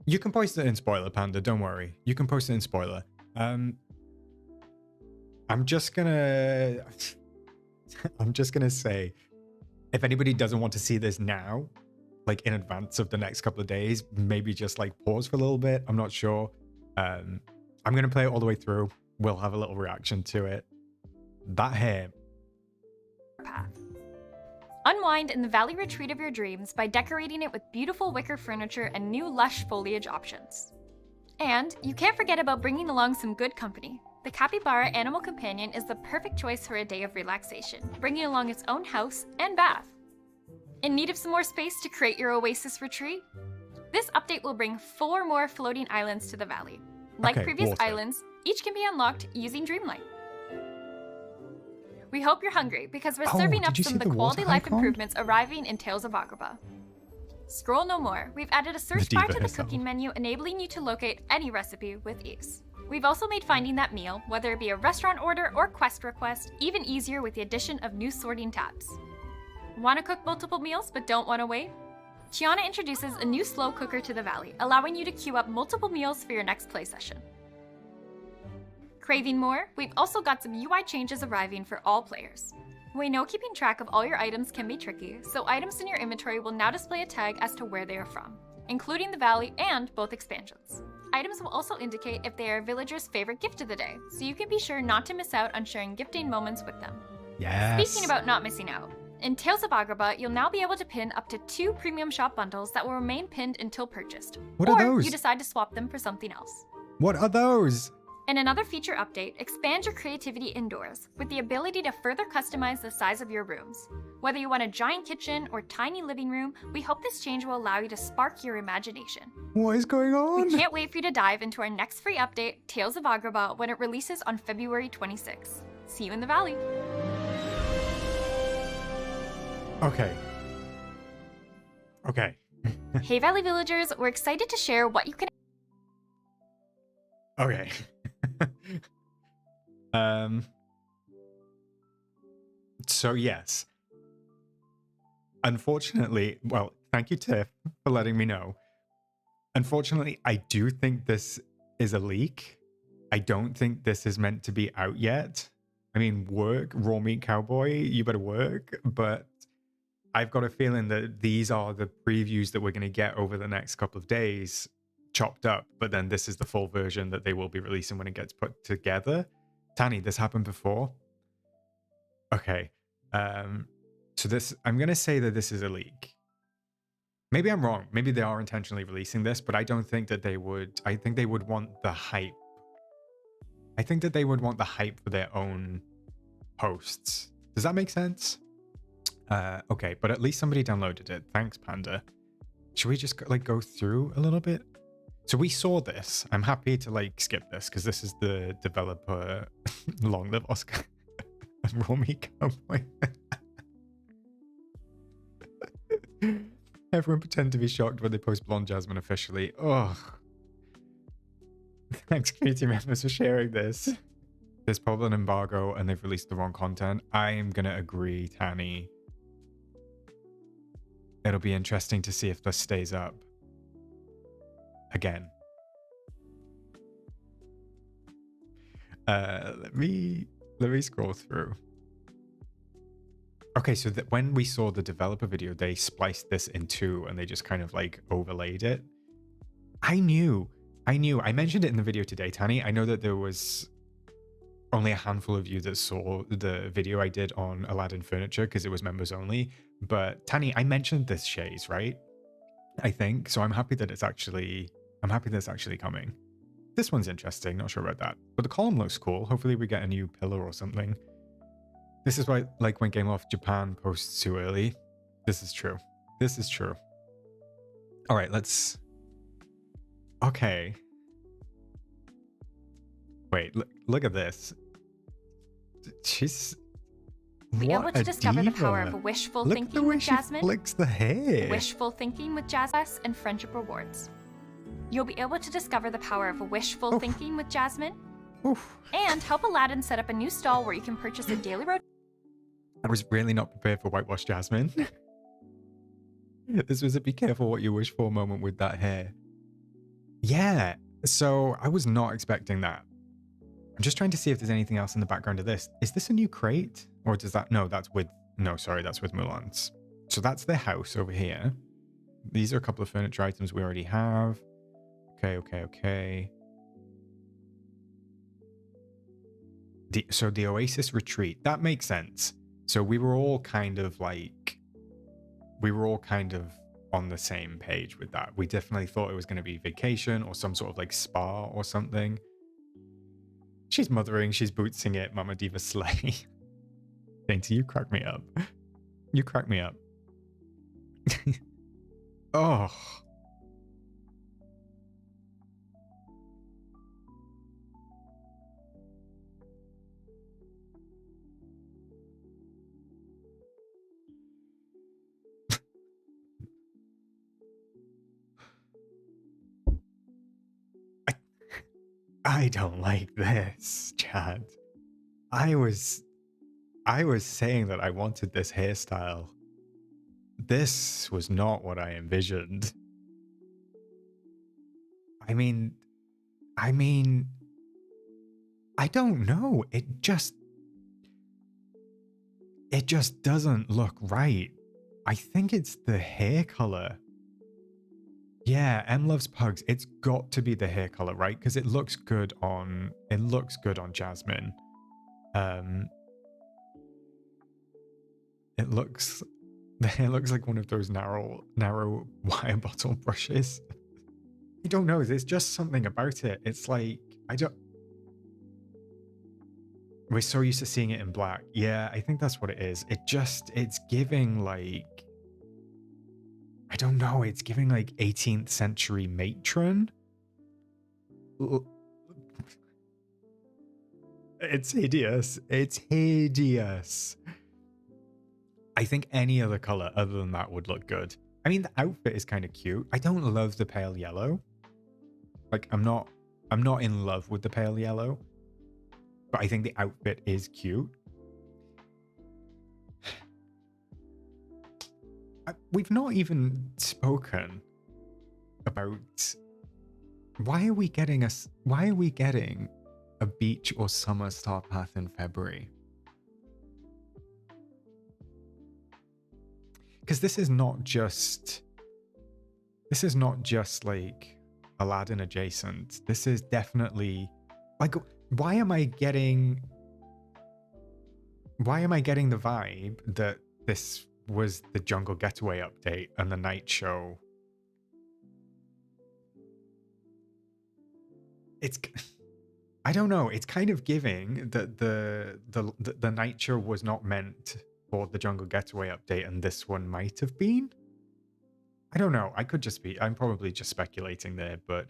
You can post it in spoiler, Panda, don't worry. You can post it in spoiler. I'm just gonna say, if anybody doesn't want to see this now, like in advance of the next couple of days, maybe just like pause for a little bit. I'm not sure. I'm gonna play it all the way through. We'll have a little reaction to it. That hair. path. Unwind in the valley retreat of your dreams by decorating it with beautiful wicker furniture and new lush foliage options. And you can't forget about bringing along some good company. The capybara animal companion is the perfect choice for a day of relaxation, bringing along its own house and bath. In need of some more space to create your oasis retreat? This update will bring 4 more floating islands to the valley. Like Okay, previous water. islands, each can be unlocked using Dreamlight. We hope you're hungry because we're Oh, serving did up you some see of the the quality water life icon? improvements arriving in Tales of Agrabah. Scroll no more. We've added a search The bar diva to the herself. cooking menu, enabling you to locate any recipe with ease. We've also made finding that meal, whether it be a restaurant order or quest request, even easier with the addition of new sorting tabs. Want to cook multiple meals but don't want to wait? Tiana introduces a new slow cooker to the valley, allowing you to queue up multiple meals for your next play session. Craving more? We've also got some UI changes arriving for all players. We know keeping track of all your items can be tricky, so items in your inventory will now display a tag as to where they are from, including the valley and both expansions. Items will also indicate if they are a villager's favorite gift of the day, so you can be sure not to miss out on sharing gifting moments with them. Yes. Speaking about not missing out, in Tales of Agrabah, you'll now be able to pin up to 2 premium shop bundles that will remain pinned until purchased. What or are those? you decide to swap them for something else. What are those? In another feature update, expand your creativity indoors with the ability to further customize the size of your rooms. Whether you want a giant kitchen or tiny living room, we hope this change will allow you to spark your imagination. What is going on? We can't wait for you to dive into our next free update, Tales of Agrabah, when it releases on February 26th. See you in the valley. Okay. Okay. Hey Valley villagers, we're excited to share what you can... Okay. So yes. Unfortunately, well, thank you, Tiff, for letting me know. Unfortunately, I do think this is a leak. I don't think this is meant to be out yet. I mean, work, Raw Meat Cowboy, you better work, but I've got a feeling that these are the previews that we're going to get over the next couple of days, chopped up, but then this is the full version that they will be releasing when it gets put together. Tani, this happened before? Okay. So this, I'm going to say that this is a leak. Maybe I'm wrong. Maybe they are intentionally releasing this, but I don't think that they would. I think they would want the hype. I think that they would want the hype for their own posts. Does that make sense? Okay, but at least somebody downloaded it. Thanks, Panda. Should we just like go through a little bit? So we saw this. I'm happy to like skip this because this is the developer. Long live Oscar. Raw Meat Cowboy. Everyone pretend to be shocked when they post Blonde Jasmine officially. Ugh. Thanks, community members, for sharing this. There's probably an embargo and they've released the wrong content. I'm gonna agree, Tani. It'll be interesting to see if this stays up. Again. Let me scroll through. Okay, so that when we saw the developer video, they spliced this in 2 and they just kind of like overlaid it. I knew. I mentioned it in the video today, Tani. I know that there was only a handful of you that saw the video I did on Aladdin Furniture because it was members only. But Tani, I mentioned this Shays, right? I think. So I'm happy that it's actually coming. This one's interesting, not sure about that. But the column looks cool. Hopefully we get a new pillar or something. This is why, like, when Game Off Japan posts too early. This is true. This is true. All right, let's... Okay. Wait, look at this. She's... Be able to discover the power of wishful thinking with Jasmine. Flicks the hair. Wishful thinking with Jasmine and friendship rewards. You'll be able to discover the power of wishful thinking with Jasmine. And help Aladdin set up a new stall where you can purchase a daily rotation. I was really not prepared for Whitewash Jasmine. This was a be careful what you wish for moment with that hair. Yeah, so I was not expecting that. I'm just trying to see if there's anything else in the background of this. Is this a new crate? Or does that... No, that's with... No, sorry, that's with Mulan's. So that's their house over here. These are a couple of furniture items we already have. Okay. So the Oasis Retreat. That makes sense. So we were all kind of like... We were all kind of on the same page with that. We definitely thought it was going to be vacation or some sort of like spa or something. She's mothering, she's bootsing it, Mama Diva slay. Dainty, you crack me up. You crack me up. Oh. I don't like this, Chad. I was saying that I wanted this hairstyle. This was not what I envisioned. I mean, I don't know. It just doesn't look right. I think it's the hair color. Yeah, M loves pugs. It's got to be the hair color, right? Because it looks good on Jasmine. The hair looks like one of those narrow wire bottle brushes. I don't know. There's just something about it. It's like we're so used to seeing it in black. Yeah, I think that's what it is. It's giving like, I don't know, it's giving like 18th century matron. It's hideous. It's hideous. I think any other color other than that would look good. I mean, the outfit is kind of cute. I don't love the pale yellow. Like, I'm not in love with the pale yellow. But I think the outfit is cute. We've not even spoken about why are we getting a beach or summer star path in February? Because this is not just like Aladdin adjacent. This is definitely like, why am I getting the vibe that this was the Jungle Getaway update and the night show? I don't know. It's kind of giving that the night show was not meant for the Jungle Getaway update, and this one might have been. I don't know. I'm probably just speculating there, but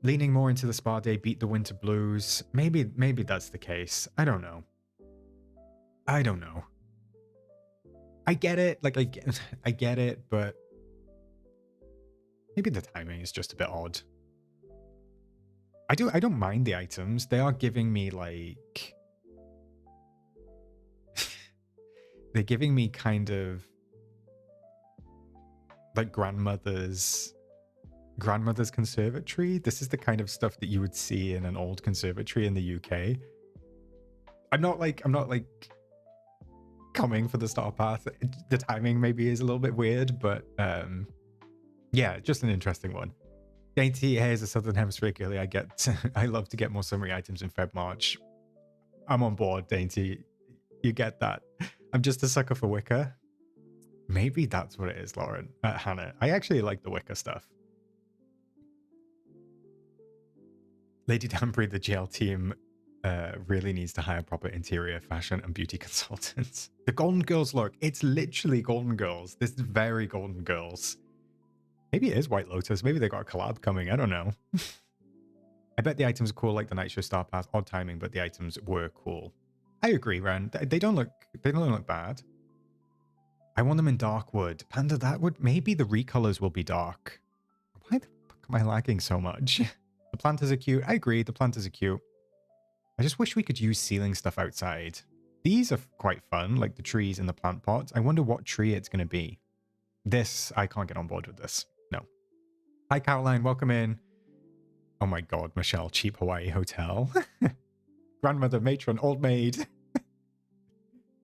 leaning more into the spa day, beat the winter blues. Maybe that's the case. I don't know. I get it. Like I get it, but maybe the timing is just a bit odd. I don't mind the items. They are giving me like they're giving me kind of like grandmother's conservatory. This is the kind of stuff that you would see in an old conservatory in the UK. I'm not like coming for the star path. The timing maybe is a little bit weird, but yeah, just an interesting one. Dainty hair is a southern hemisphere girly. I love to get more summery items in Feb March. I'm on board, Dainty. You get that. I'm just a sucker for Wicker. Maybe that's what it is, Lauren. Hannah. I actually like the Wicker stuff. Lady Danbury, the GL team really needs to hire proper interior fashion and beauty consultants. The Golden Girls look, it's literally Golden Girls. This is very Golden Girls. Maybe it is White Lotus. Maybe they got a collab coming. I don't know. I bet the items are cool, like the Night Show Star Pass. Odd timing, but the items were cool. I agree, Ren. They don't look bad. I want them in dark wood. Panda, that would maybe the recolors will be dark. Why the fuck am I lagging so much? The planters are cute. I agree, the planters are cute. I just wish we could use ceiling stuff outside. These are quite fun, like the trees and the plant pots. I wonder what tree it's going to be. This, I can't get on board with this. No. Hi, Caroline. Welcome in. Oh my god, Michelle. Cheap Hawaii hotel. Grandmother, matron, old maid.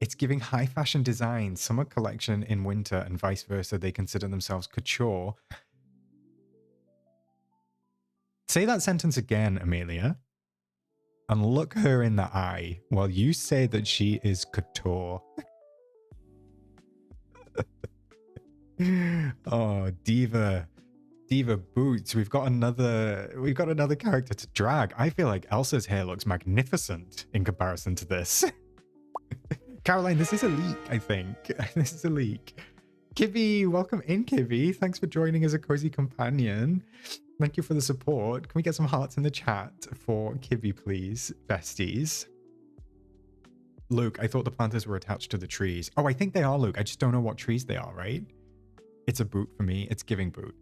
It's giving high fashion design. Summer collection in winter and vice versa. They consider themselves couture. Say that sentence again, Amelia. And look her in the eye while you say that she is couture. Oh, Diva Boots. We've got another character to drag. I feel like Elsa's hair looks magnificent in comparison to this. Caroline, this is a leak, I think. This is a leak. Kibby, welcome in, Kibby. Thanks for joining as a cozy companion. Thank you for the support. Can we get some hearts in the chat for Kibby, please, besties? Luke, I thought the planters were attached to the trees. Oh, I think they are, Luke. I just don't know what trees they are, right? It's a boot for me. It's giving boot.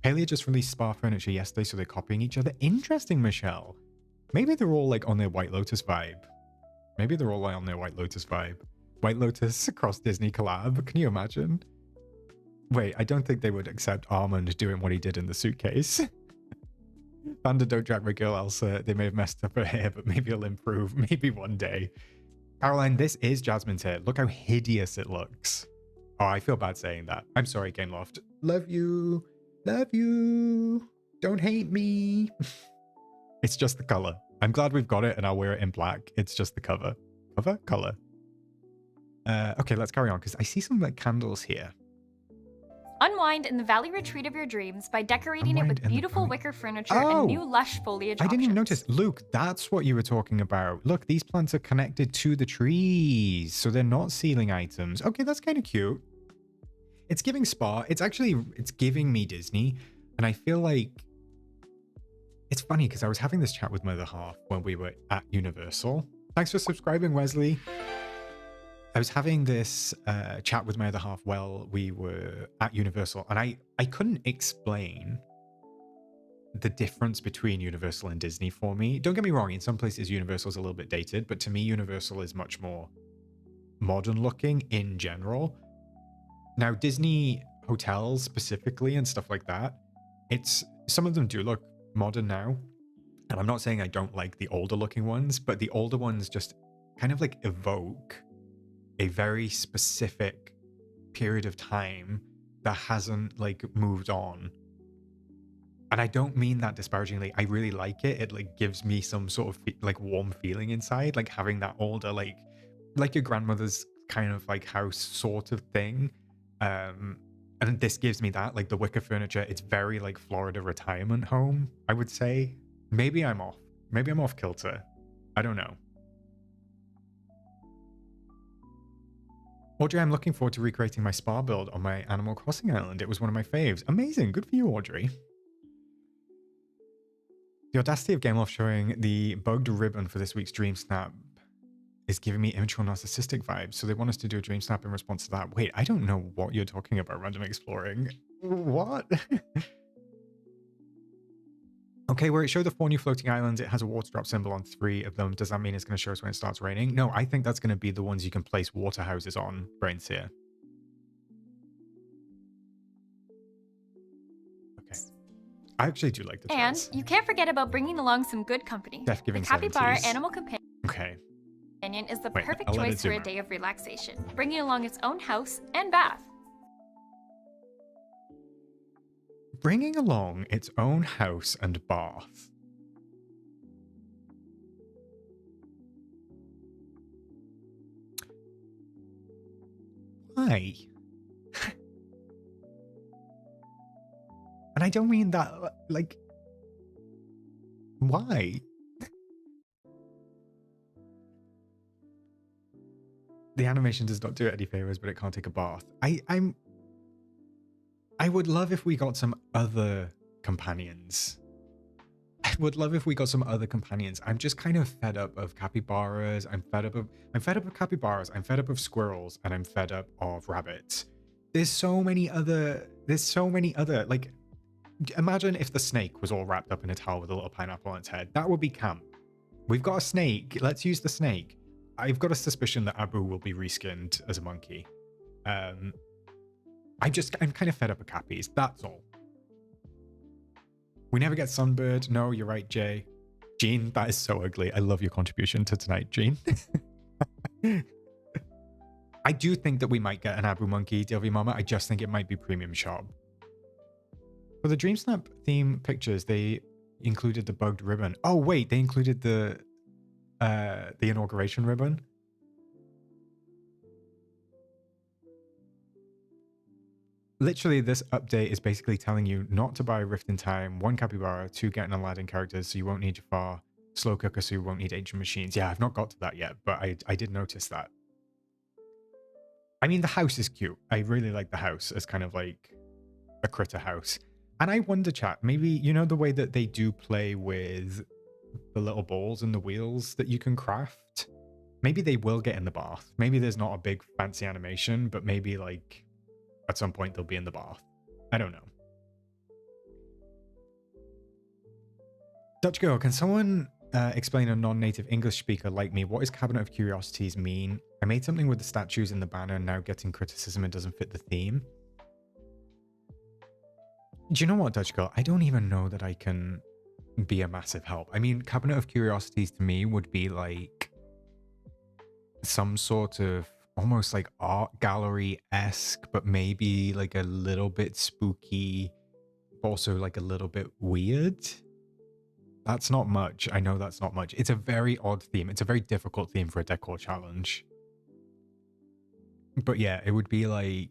Palea just released Spa Furniture yesterday, so they're copying each other. Interesting, Michelle. Maybe they're all like on their White Lotus vibe. Maybe they're all on their White Lotus vibe. White Lotus across Disney collab. Can you imagine? Wait, I don't think they would accept Armand doing what he did in the suitcase. Panda, don't drag my girl Elsa. They may have messed up her hair, but maybe it'll improve. Maybe one day. Caroline, this is Jasmine's hair. Look how hideous it looks. Oh, I feel bad saying that. I'm sorry, Gameloft. Love you. Love you. Don't hate me. It's just the color. I'm glad we've got it and I'll wear it in black. It's just the cover. Color. Okay, let's carry on because I see some like candles here. Unwind in the valley retreat of your dreams by decorating it with beautiful wicker furniture and new lush foliage I didn't even options. notice. Luke, that's what you were talking about. Look, these plants are connected to the trees, so they're not ceiling items. Okay, that's kind of cute. It's giving spa. It's giving me Disney. And I feel like it's funny because I was having this chat with my other half when we were at Universal. Thanks for subscribing, Wesley. I was having this chat with my other half while we were at Universal, and I couldn't explain the difference between Universal and Disney for me. Don't get me wrong, in some places Universal's a little bit dated, but to me Universal is much more modern looking in general. Now, Disney hotels specifically and stuff like that, some of them do look modern now, and I'm not saying I don't like the older looking ones, but the older ones just kind of like evoke a very specific period of time that hasn't like moved on. And I don't mean that disparagingly. I really like it. It like gives me some sort of like warm feeling inside, like having that older, like your grandmother's kind of like house sort of thing. And this gives me that, like the wicker furniture. It's very like Florida retirement home, I would say. Maybe I'm off. Maybe I'm off kilter. I don't know. Audrey, I'm looking forward to recreating my spa build on my Animal Crossing island. It was one of my faves. Amazing. Good for you, Audrey. The audacity of Gameloft showing the bugged ribbon for this week's DreamSnap is giving me immature narcissistic vibes. So they want us to do a DreamSnap in response to that. Wait, I don't know what you're talking about, Random Exploring. What? Okay, where it showed the 4 new floating islands, it has a water drop symbol on 3 of them. Does that mean it's going to show us when it starts raining? No, I think that's going to be the ones you can place water houses on, Brains here. Okay. I actually do like the trails. And you can't forget about bringing along some good company. Death Giving The Capybara 70s. Animal Companion Okay. is the Wait, perfect I'll let it choice for zoom a out. day of relaxation, bringing along its own house and bath. Bringing along its own house and bath. Why? And I don't mean that, like, why? The animation does not do it any favors, but it can't take a bath. I would love if we got some other companions. I would love if we got some other companions. I'm just kind of fed up of capybaras. I'm fed up of capybaras. I'm fed up of squirrels, and I'm fed up of rabbits. There's so many other, like, imagine if the snake was all wrapped up in a towel with a little pineapple on its head. That would be camp. We've got a snake. Let's use the snake. I've got a suspicion that Abu will be reskinned as a monkey. I'm kind of fed up with cappies. That's all. We never get Sunbird. No, you're right, Jay. Gene, that is so ugly. I love your contribution to tonight, Gene. I do think that we might get an Abu monkey, DLV Mama. I just think it might be premium shop. For the DreamSnap theme pictures, they included the bugged ribbon. Oh, wait, they included the inauguration ribbon. Literally, this update is basically telling you not to buy Rift in Time, 1 capybara, 2 get an Aladdin characters, so you won't need Jafar, slow cooker, so you won't need ancient machines. Yeah, I've not got to that yet, but I did notice that. I mean, the house is cute. I really like the house as kind of like a critter house. And I wonder, chat, maybe, you know, the way that they do play with the little balls and the wheels that you can craft? Maybe they will get in the bath. Maybe there's not a big fancy animation, but maybe like at some point they'll be in the bath. I don't know. Dutch girl, can someone explain a non-native English speaker like me? What does Cabinet of Curiosities mean? I made something with the statues in the banner and now getting criticism it doesn't fit the theme. Do you know what, Dutch girl? I don't even know that I can be a massive help. I mean, Cabinet of Curiosities to me would be like some sort of almost like art gallery-esque, but maybe like a little bit spooky, also like a little bit weird. That's not much. I know that's not much. It's a very odd theme. It's a very difficult theme for a decor challenge. But yeah, it would be like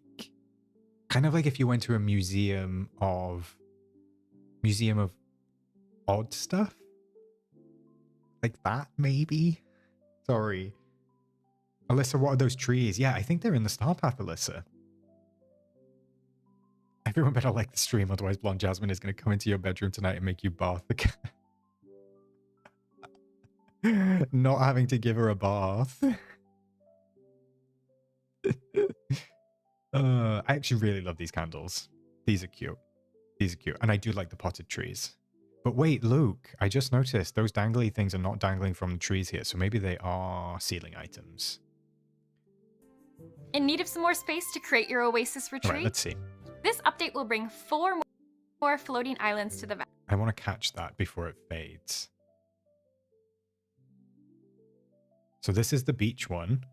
kind of like if you went to a museum of odd stuff. Like that, maybe? Sorry. Alyssa, what are those trees? Yeah, I think they're in the Star Path, Alyssa. Everyone better like the stream, otherwise Blonde Jasmine is going to come into your bedroom tonight and make you bath the cat. Not having to give her a bath. I actually really love these candles. These are cute. These are cute. And I do like the potted trees. But wait, Luke, I just noticed those dangly things are not dangling from the trees here. So maybe they are ceiling items. In need of some more space to create your oasis retreat? All right, let's see. This update will bring 4 more floating islands to the valley. I want to catch that before it fades. So this is the beach one.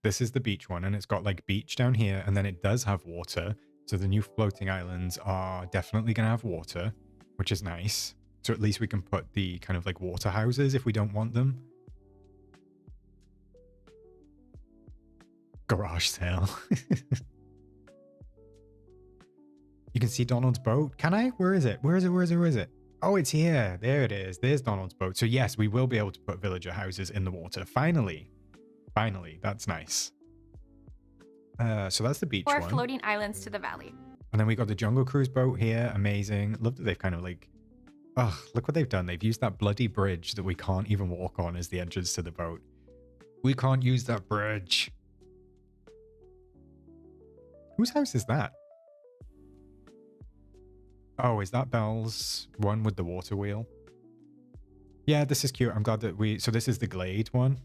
This is the beach one, and it's got like beach down here, and then it does have water. So the new floating islands are definitely going to have water, which is nice. So at least we can put the kind of like water houses if we don't want them. Garage sale. You can see Donald's boat. Can I? Where is it? Where is it? Where is it? Where is it? Oh, it's here. There it is. There's Donald's boat. So yes, we will be able to put villager houses in the water. Finally. Finally. That's nice. So that's the beach one. 4 floating islands to the valley. And then we got the Jungle Cruise boat here. Amazing. Love that they've kind of like... Oh, look what they've done. They've used that bloody bridge that we can't even walk on as the entrance to the boat. We can't use that bridge. Whose house is that? Oh, is that Belle's one with the water wheel? Yeah, this is cute. I'm glad that we... So this is the Glade one.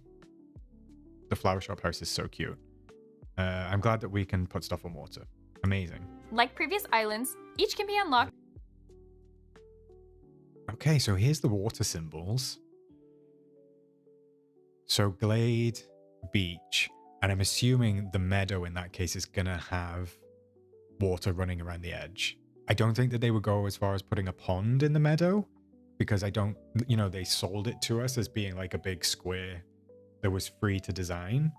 The flower shop house is so cute. I'm glad that we can put stuff on water. Amazing. Like previous islands, each can be unlocked. Okay, so here's the water symbols. So Glade, beach, and I'm assuming the meadow in that case is going to have water running around the edge. I don't think that they would go as far as putting a pond in the meadow, because I don't, you know, they sold it to us as being like a big square that was free to design.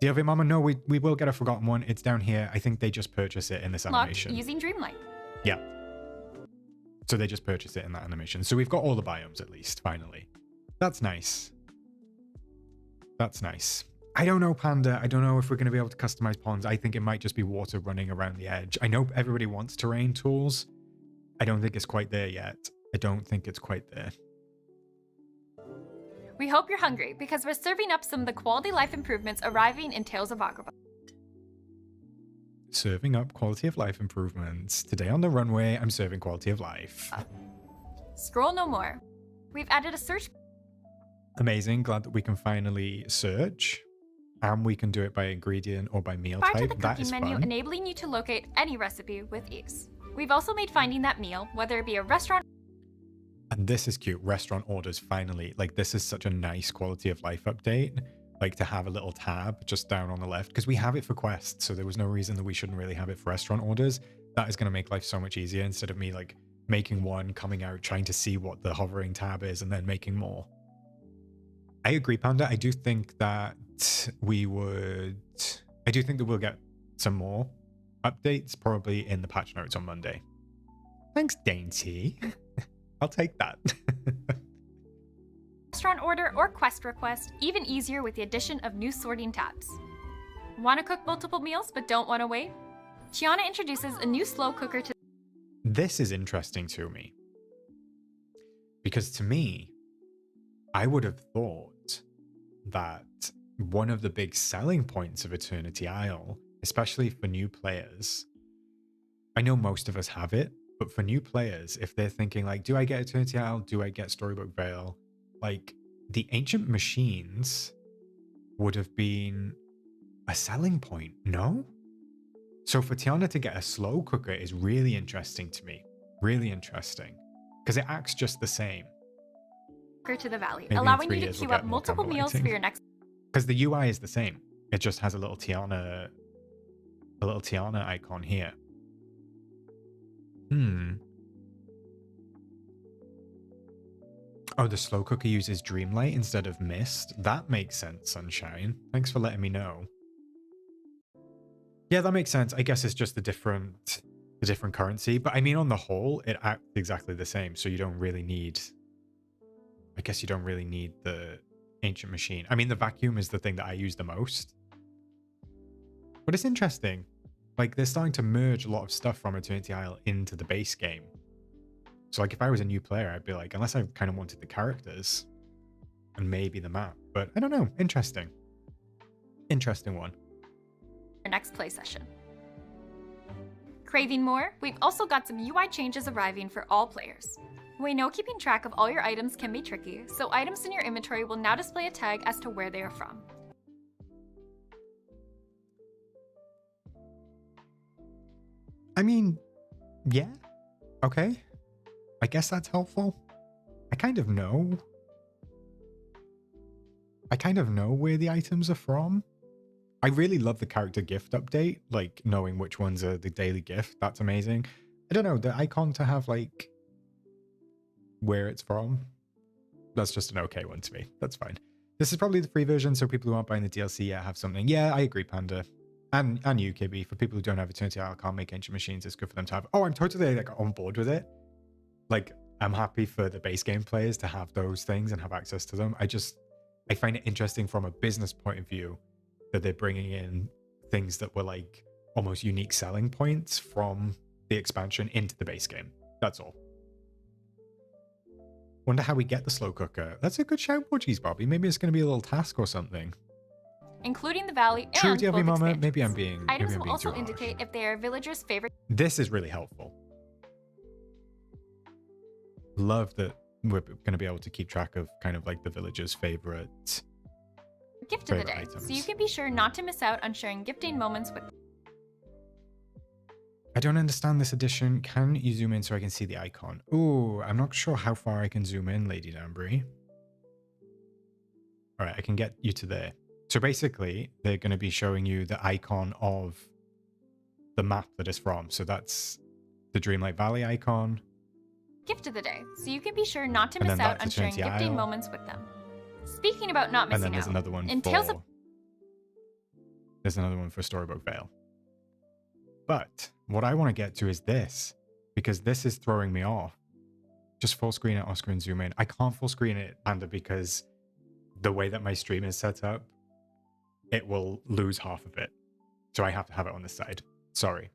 DLV Mama, no, we will get a forgotten one. It's down here. I think they just purchase it in this animation. Using Dreamlight. Yeah. So they just purchase it in that animation. So we've got all the biomes at least, finally. That's nice. That's nice. I don't know, Panda. I don't know if we're going to be able to customize ponds. I think it might just be water running around the edge. I know everybody wants terrain tools. I don't think it's quite there yet. I don't think it's quite there. We hope you're hungry because we're serving up some of the quality life improvements arriving in Tales of Agrabah. Serving up quality of life improvements. Today on the runway, I'm serving quality of life. Scroll no more. We've added a search. Amazing. Glad that we can finally search. And we can do it by ingredient or by meal bar type. to the That cooking is menu, fun. enabling you to locate any recipe with ease. We've also made finding that meal, whether it be a restaurant. And this is cute. Restaurant orders, finally. Like, this is such a nice quality of life update. Like, to have a little tab just down on the left. Because we have it for quests, so there was no reason that we shouldn't really have it for restaurant orders. That is going to make life so much easier instead of me, like, making one, coming out, trying to see what the hovering tab is, and then making more. I agree, Panda. I do think that we'll get some more updates, probably in the patch notes on Monday. Thanks, Dainty. I'll take that. Restaurant order or quest request, even easier with the addition of new sorting tabs. Want to cook multiple meals but don't want to wait? Tiana introduces a new slow cooker to. This is interesting to me. Because to me, I would have thought that one of the big selling points of Eternity Isle, especially for new players, I know most of us have it, but for new players, if they're thinking like, do I get Eternity Isle? Do I get Storybook Vale? Like, the ancient machines would have been a selling point, no? So for Tiana to get a slow cooker is really interesting to me. Really interesting. Because it acts just the same. To the valley, Maybe allowing you to we'll queue get up more multiple candle meals lighting. for your next. Because the UI is the same. It just has a little Tiana icon here. Oh, the slow cooker uses Dreamlight instead of Mist. That makes sense, Sunshine. Thanks for letting me know. Yeah, that makes sense. I guess it's just a different currency. But I mean, on the whole, it acts exactly the same. So you don't really need... I guess you don't really need the ancient machine. I mean, the vacuum is the thing that I use the most. But it's interesting. Like, they're starting to merge a lot of stuff from Eternity Isle into the base game. So, like, if I was a new player, I'd be like, unless I kind of wanted the characters and maybe the map. But I don't know. Interesting. Interesting one. Your next play session. Craving more? We've also got some UI changes arriving for all players. We know keeping track of all your items can be tricky, so items in your inventory will now display a tag as to where they are from. I mean, yeah. Okay. I guess that's helpful. I kind of know where the items are from. I really love the character gift update, like knowing which ones are the daily gift. That's amazing. I don't know, the icon to have like where it's from, that's just an okay one to me. That's fine. This is probably the free version, so people who aren't buying the DLC yet have something. Yeah, I agree, Panda. And you, KB. For people who don't have Eternity Isle, can't make ancient machines, it's good for them to have. Oh, I'm totally like on board with it. Like, I'm happy for the base game players to have those things and have access to them. I find it interesting from a business point of view that they're bringing in things that were like almost unique selling points from the expansion into the base game. That's all. Wonder how we get the slow cooker. That's a good shout, Portuguese Bobby. Maybe it's going to be a little task or something. Including the valley and True, both Mama. expansions. Maybe I'm being Items maybe I'm will being also too harsh. indicate if they are villagers' favorite. This is really helpful. Love that we're going to be able to keep track of kind of like the villagers' favorite Gift of the day, items. so you can be sure not to miss out on sharing gifting moments with. I don't understand this edition. Can you zoom in so I can see the icon? Ooh, I'm not sure how far I can zoom in, Lady Danbury. All right, I can get you to there. So basically, they're going to be showing you the icon of the map that it's from. So that's the Dreamlight Valley icon. Gift of the day, so you can be sure not to And miss then out that's on sharing Eternity gifting Isle. moments with them. Speaking about not And missing then there's out, another one in for... Tales of There's another one for Storybook Vale. But what I want to get to is this, because this is throwing me off. Just full screen it, Oscar, and zoom in. I can't full screen it, Panda, because the way that my stream is set up, it will lose half of it. So I have to have it on this side. Sorry.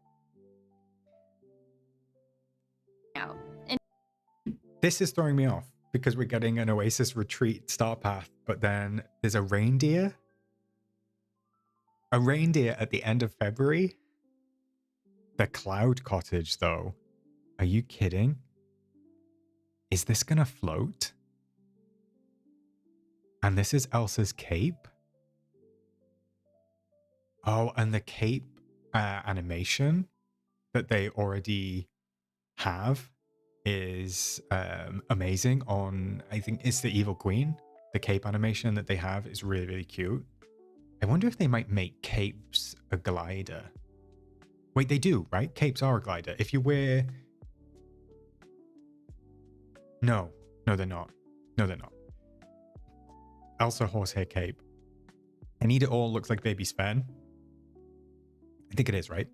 Out. This is throwing me off because we're getting an Oasis Retreat star path, but then there's a reindeer. A reindeer at the end of February. The Cloud Cottage, though. Are you kidding? Is this gonna float? And this is Elsa's cape. Oh, and the cape animation that they already have is amazing on, I think it's the Evil Queen. The cape animation that they have is really, really cute. I wonder if they might make capes a glider. Wait, they do, right? Capes are a glider. If you wear... No, they're not. No, they're not. Elsa horsehair cape. I need it all looks like baby Sven. I think it is, right?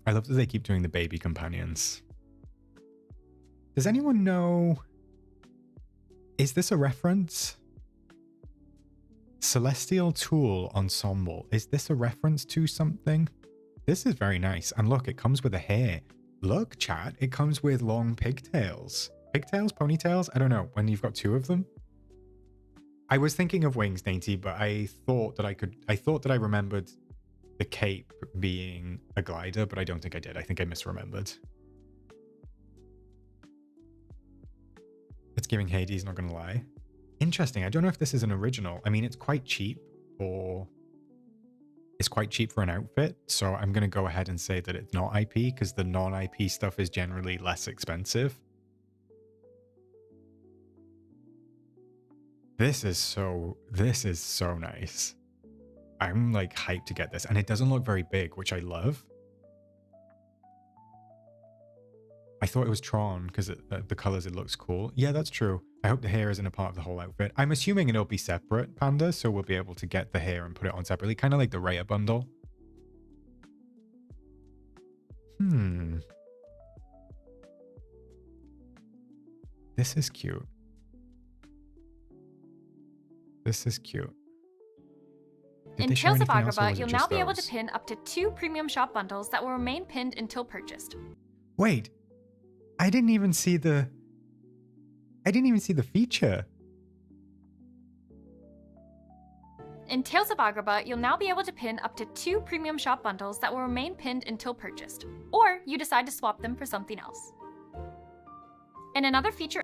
I love that they keep doing the baby companions. Does anyone know... Is this a reference? Celestial Tool Ensemble. Is this a reference to something? This is very nice. And look, it comes with a hair. Look, chat, it comes with long pigtails. Pigtails? Ponytails? I don't know. When you've got two of them? I was thinking of wings, Dainty, but I thought that I remembered the cape being a glider, but I don't think I did. I think I misremembered. It's giving Hades, not gonna lie. Interesting. I don't know if this is an original. I mean, it's quite cheap for an outfit, so I'm gonna go ahead and say that it's not IP because the non-IP stuff is generally less expensive. This is so nice. I'm like hyped to get this, and it doesn't look very big, which I love. I thought it was Tron because the colors, it looks cool. Yeah, that's true. I hope the hair isn't a part of the whole outfit. I'm assuming it'll be separate, Panda, so we'll be able to get the hair and put it on separately, kind of like the Raya bundle. This is cute. This is cute. In Tales of Agrabah, you'll now be able to pin up to 2 premium shop bundles that will remain pinned until purchased. Wait, I didn't even see the feature. In Tales of Agrabah, you'll now be able to pin up to 2 premium shop bundles that will remain pinned until purchased, or you decide to swap them for something else. And another feature...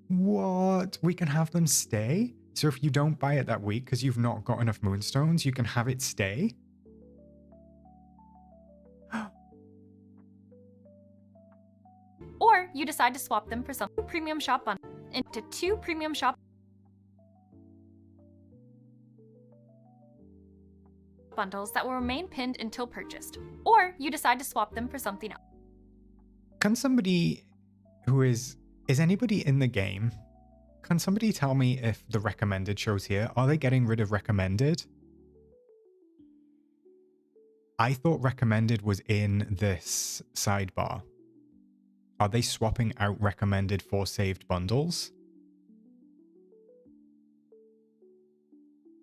What? We can have them stay? So if you don't buy it that week because you've not got enough moonstones, you can have it stay? Or you decide to swap them for some premium shop bundle into 2 premium shop bundles that will remain pinned until purchased. Or you decide to swap them for something else. Can somebody who is anybody in the game? Can somebody tell me if the recommended shows here? Are they getting rid of recommended? I thought recommended was in this sidebar. Are they swapping out recommended for saved bundles?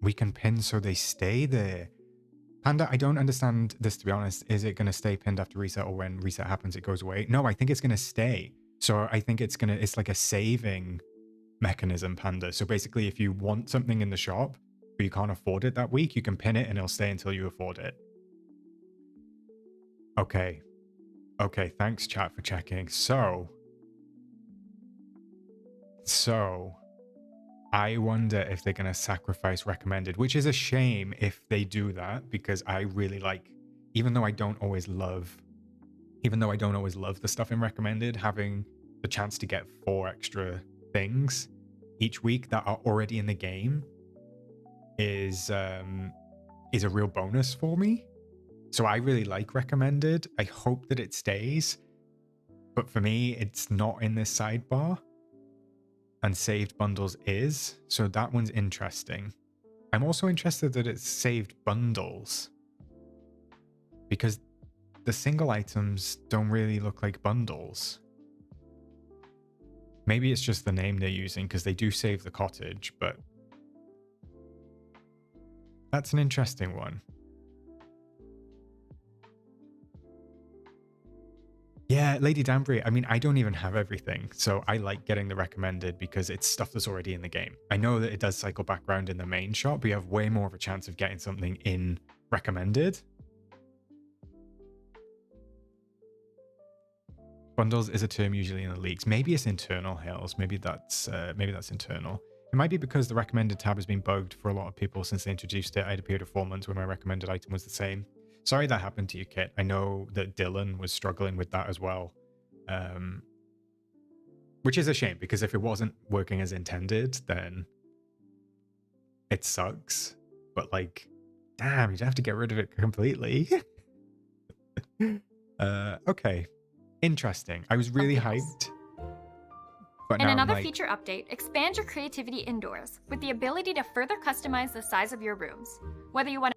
We can pin so they stay there. Panda, I don't understand this, to be honest. Is it going to stay pinned after reset, or when reset happens, it goes away? No, I think it's going to stay. So I think it's like a saving mechanism, Panda. So basically, if you want something in the shop, but you can't afford it that week, you can pin it and it'll stay until you afford it. Okay. Okay, thanks chat for checking. So I wonder if they're going to sacrifice recommended, which is a shame if they do that, because I really like, even though I don't always love the stuff in recommended, having the chance to get 4 extra things each week that are already in the game is a real bonus for me. So I really like recommended. I hope that it stays. But for me, it's not in this sidebar. And saved bundles is. So that one's interesting. I'm also interested that it's saved bundles. Because the single items don't really look like bundles. Maybe it's just the name they're using, because they do save the cottage, but That's an interesting one. Yeah, Lady Danbury. I mean, I don't even have everything, so I like getting the recommended because it's stuff that's already in the game. I know that it does cycle back around in the main shop, but you have way more of a chance of getting something in recommended. Bundles is a term usually in the leagues. Maybe it's internal, Hales. Maybe that's internal. It might be because the recommended tab has been bugged for a lot of people since they introduced it. I had a period of 4 months where my recommended item was the same. Sorry that happened to you, Kit. I know that Dylan was struggling with that as well. Which is a shame, because if it wasn't working as intended, then it sucks. But like, damn, you'd have to get rid of it completely. Okay. Interesting. I was really hyped. But and now another feature update, expand your creativity indoors with the ability to further customize the size of your rooms. Whether you want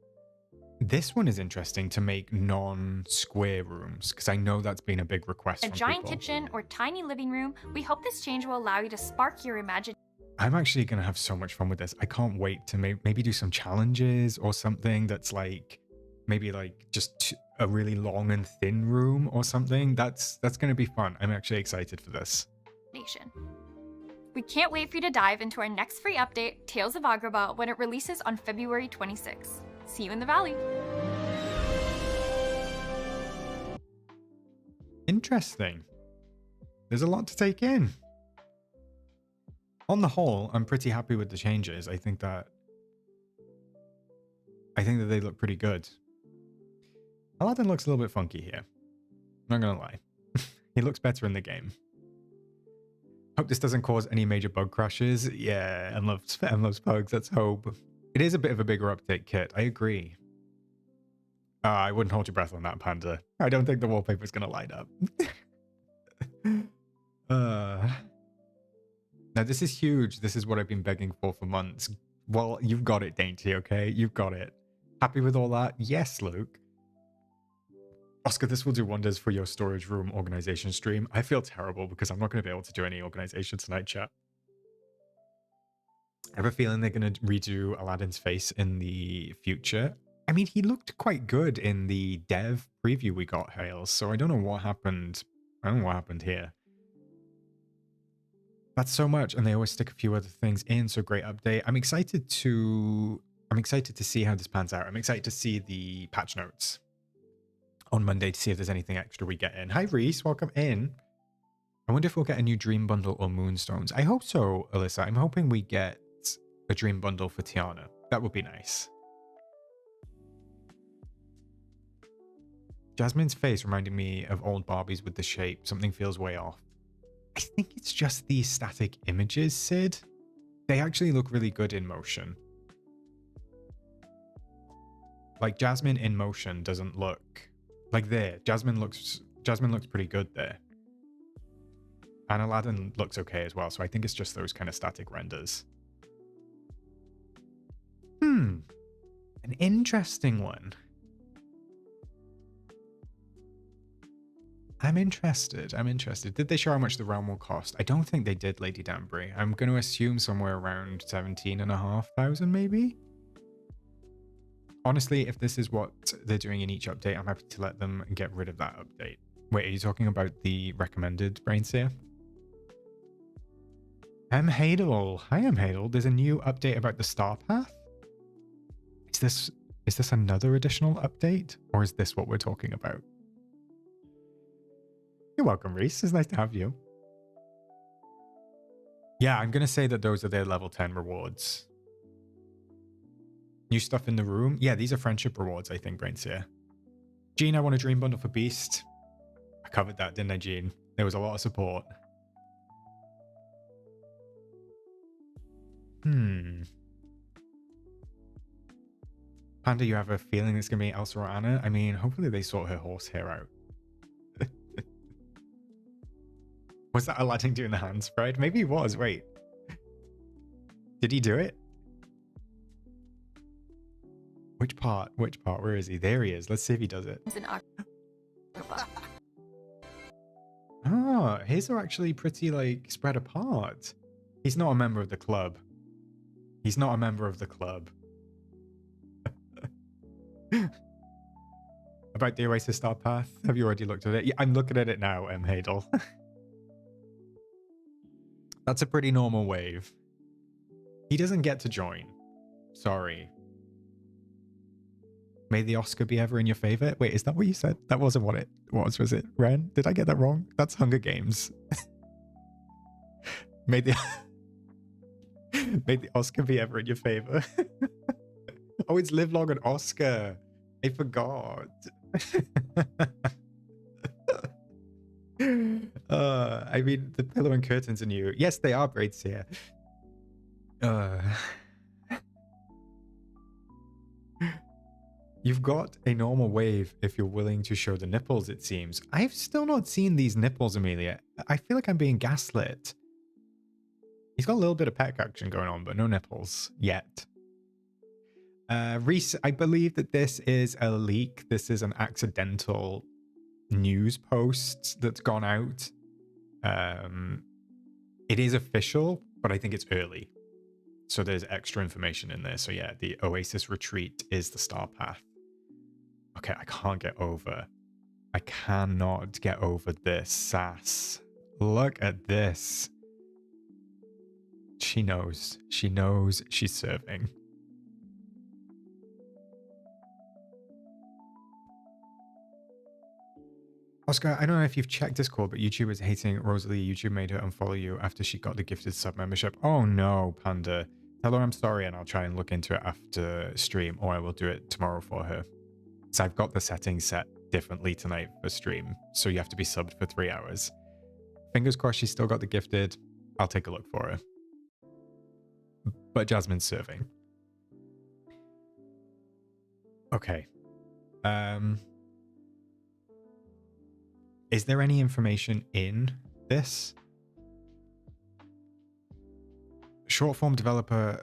this one is interesting to make non-square rooms, because I know that's been a big request from giant people. Kitchen or tiny living room, we hope this change will allow you to spark your imagination. I'm actually going to have so much fun with this. I can't wait to maybe do some challenges or something that's like, maybe like just a really long and thin room or something. That's going to be fun. I'm actually excited for this. We can't wait for you to dive into our next free update, Tales of Agrabah, when it releases on February 26th. See you in the valley. Interesting. There's a lot to take in. On the whole, I'm pretty happy with the changes. I think that they look pretty good. Aladdin looks a little bit funky here. I'm not gonna lie. He looks better in the game. Hope this doesn't cause any major bug crashes. Yeah, and loves bugs. Let's hope. It is a bit of a bigger update, Kit. I agree. I wouldn't hold your breath on that, Panda. I don't think the wallpaper's gonna light up. Now, this is huge. This is what I've been begging for months. Well, you've got it, Dainty, okay? You've got it. Happy with all that? Yes, Luke. Oscar, this will do wonders for your storage room organization stream. I feel terrible because I'm not going to be able to do any organization tonight, chat. I have a feeling they're going to redo Aladdin's face in the future. I mean, he looked quite good in the dev preview we got, Hales, so I don't know what happened. I don't know what happened here. That's so much, and they always stick a few other things in, so great update. I'm excited to see how this pans out. I'm excited to see the patch notes on Monday to see if there's anything extra we get in. Hi, Reese. Welcome in. I wonder if we'll get a new Dream Bundle or Moonstones. I hope so, Alyssa. I'm hoping we get a Dream Bundle for Tiana. That would be nice. Jasmine's face reminded me of old Barbies with the shape. Something feels way off. I think it's just the static images, Sid. They actually look really good in motion. Like Jasmine in motion doesn't look like there. Jasmine looks pretty good there. And Aladdin looks okay as well, so I think it's just those kind of static renders. An interesting one. I'm interested. Did they show how much the realm will cost? I don't think they did, Lady Danbury. I'm going to assume somewhere around 17,500 maybe? Honestly, if this is what they're doing in each update, I'm happy to let them get rid of that update. Wait, are you talking about the recommended Brainseer? Hadel. Hi, Hadel. There's a new update about the Star Path? Is this another additional update? Or is this what we're talking about? You're welcome, Reese. It's nice to have you. Yeah, I'm going to say that those are their level 10 rewards. New stuff in the room? Yeah, these are friendship rewards, I think, Brainseer. Jean, I want a dream bundle for Beast. I covered that, didn't I, Jean? There was a lot of support. Panda, you have a feeling it's going to be Elsa or Anna? I mean, hopefully they sort her horse hair out. Was that Aladdin doing the hand spread? Maybe he was. Wait. Did he do it? Which part? Which part? Where is he? There he is. Let's see if he does it. Oh, his are actually pretty, like, spread apart. He's not a member of the club. He's not a member of the club. About the Oasis Star Path? Have you already looked at it? Yeah, I'm looking at it now, Hadel. That's a pretty normal wave. He doesn't get to join. Sorry. May the Oscar be ever in your favor? Wait, is that what you said? That wasn't what it was it? Ren? Did I get that wrong? That's Hunger Games. May the Oscar be ever in your favor. Oh, it's Live Long and Oscar. I forgot. I mean, the pillow and curtains are new. Yes, they are braids here. You've got a normal wave if you're willing to show the nipples, it seems. I've still not seen these nipples, Amelia. I feel like I'm being gaslit. He's got a little bit of peck action going on, but no nipples yet. Reese, I believe that this is a leak. This is an accidental news post that's gone out. It is official, but I think it's early. So there's extra information in there. So yeah, the Oasis retreat is the star path. Okay, I cannot get over this sass. Look at this. She knows she's serving. Oscar, I don't know if you've checked Discord, but YouTube is hating Rosalie. YouTube made her unfollow you after she got the gifted sub membership. Oh no, Panda. Tell her I'm sorry and I'll try and look into it after stream, or I will do it tomorrow for her. So I've got the settings set differently tonight for stream, so you have to be subbed for 3 hours. Fingers crossed she's still got the gifted. I'll take a look for her. But Jasmine's serving. Okay. Is there any information in this? Short form developer.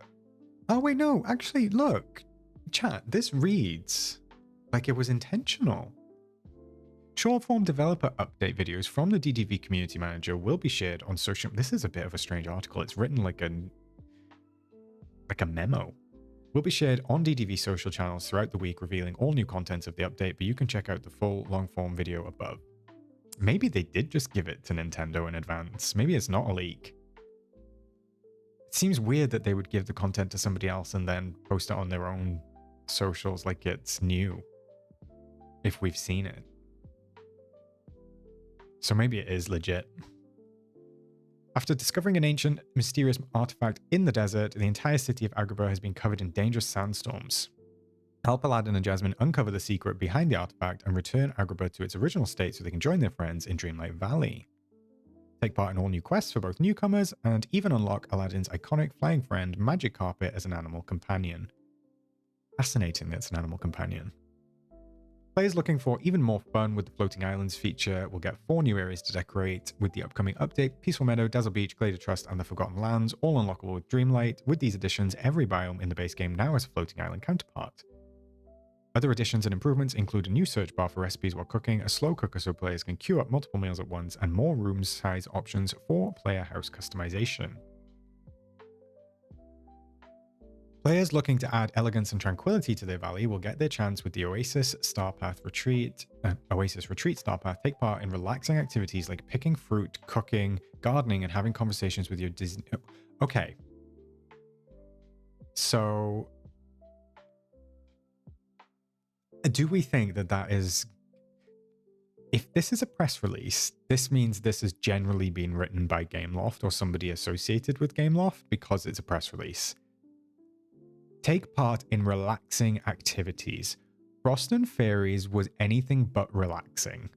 Oh, wait, no. Actually, look. Chat, this reads like it was intentional. Short form developer update videos from the DDV community manager will be shared on social. This is a bit of a strange article. It's written like a memo. Will be shared on DDV social channels throughout the week, revealing all new content of the update, but you can check out the full long form video above. Maybe they did just give it to Nintendo in advance. Maybe it's not a leak. It seems weird that they would give the content to somebody else and then post it on their own socials like it's new, if we've seen it. So maybe it is legit. After discovering an ancient, mysterious artifact in the desert, the entire city of Agrabah has been covered in dangerous sandstorms. Help Aladdin and Jasmine uncover the secret behind the artifact and return Agrabah to its original state so they can join their friends in Dreamlight Valley. Take part in all new quests for both newcomers and even unlock Aladdin's iconic flying friend, Magic Carpet, as an animal companion. Fascinating that it's an animal companion. Players looking for even more fun with the Floating Islands feature will get 4 new areas to decorate with the upcoming update: Peaceful Meadow, Dazzle Beach, Glader Trust, and the Forgotten Lands, all unlockable with Dreamlight. With these additions, every biome in the base game now has a floating island counterpart. Other additions and improvements include a new search bar for recipes while cooking, a slow cooker so players can queue up multiple meals at once, and more room size options for player house customization. Players looking to add elegance and tranquility to their valley will get their chance with the Oasis Retreat Star Path. Take part in relaxing activities like picking fruit, cooking, gardening, and having conversations with your Disney. Okay. So, do we think that that is... If this is a press release, this means this has generally been written by Gameloft or somebody associated with Gameloft because it's a press release. Take part in relaxing activities. Frost and Fairies was anything but relaxing.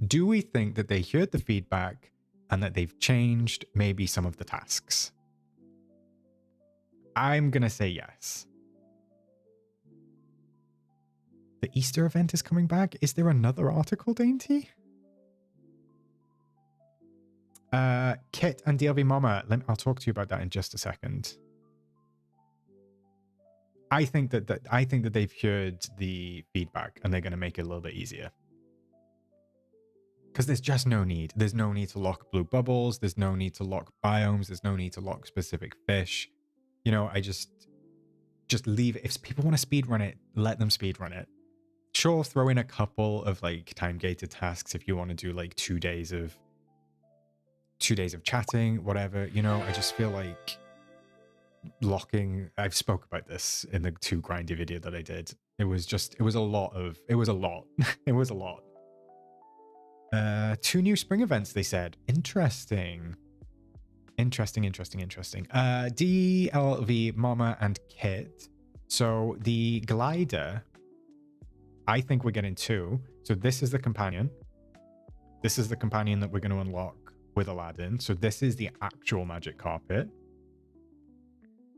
Do we think that they heard the feedback and that they've changed maybe some of the tasks? I'm going to say yes. The Easter event is coming back. Is there another article, Dainty? Kit and DLV Mama. I'll talk to you about that in just a second. I think that they've heard the feedback and they're going to make it a little bit easier. Because there's just no need. There's no need to lock blue bubbles. There's no need to lock biomes. There's no need to lock specific fish. You know, just leave it. If people want to speed run it, let them speed run it. Sure, throw in a couple of like time gated tasks if you want to do like 2 days of chatting, whatever. You know, I just feel like locking. I've spoke about this in the 2 grindy video that I did. It was a lot. It was a lot. 2 new spring events, they said. Interesting. DLV, Mama, and Kit. So the glider, I think we're getting 2. So this is the companion. This is the companion that we're going to unlock with Aladdin. So this is the actual magic carpet,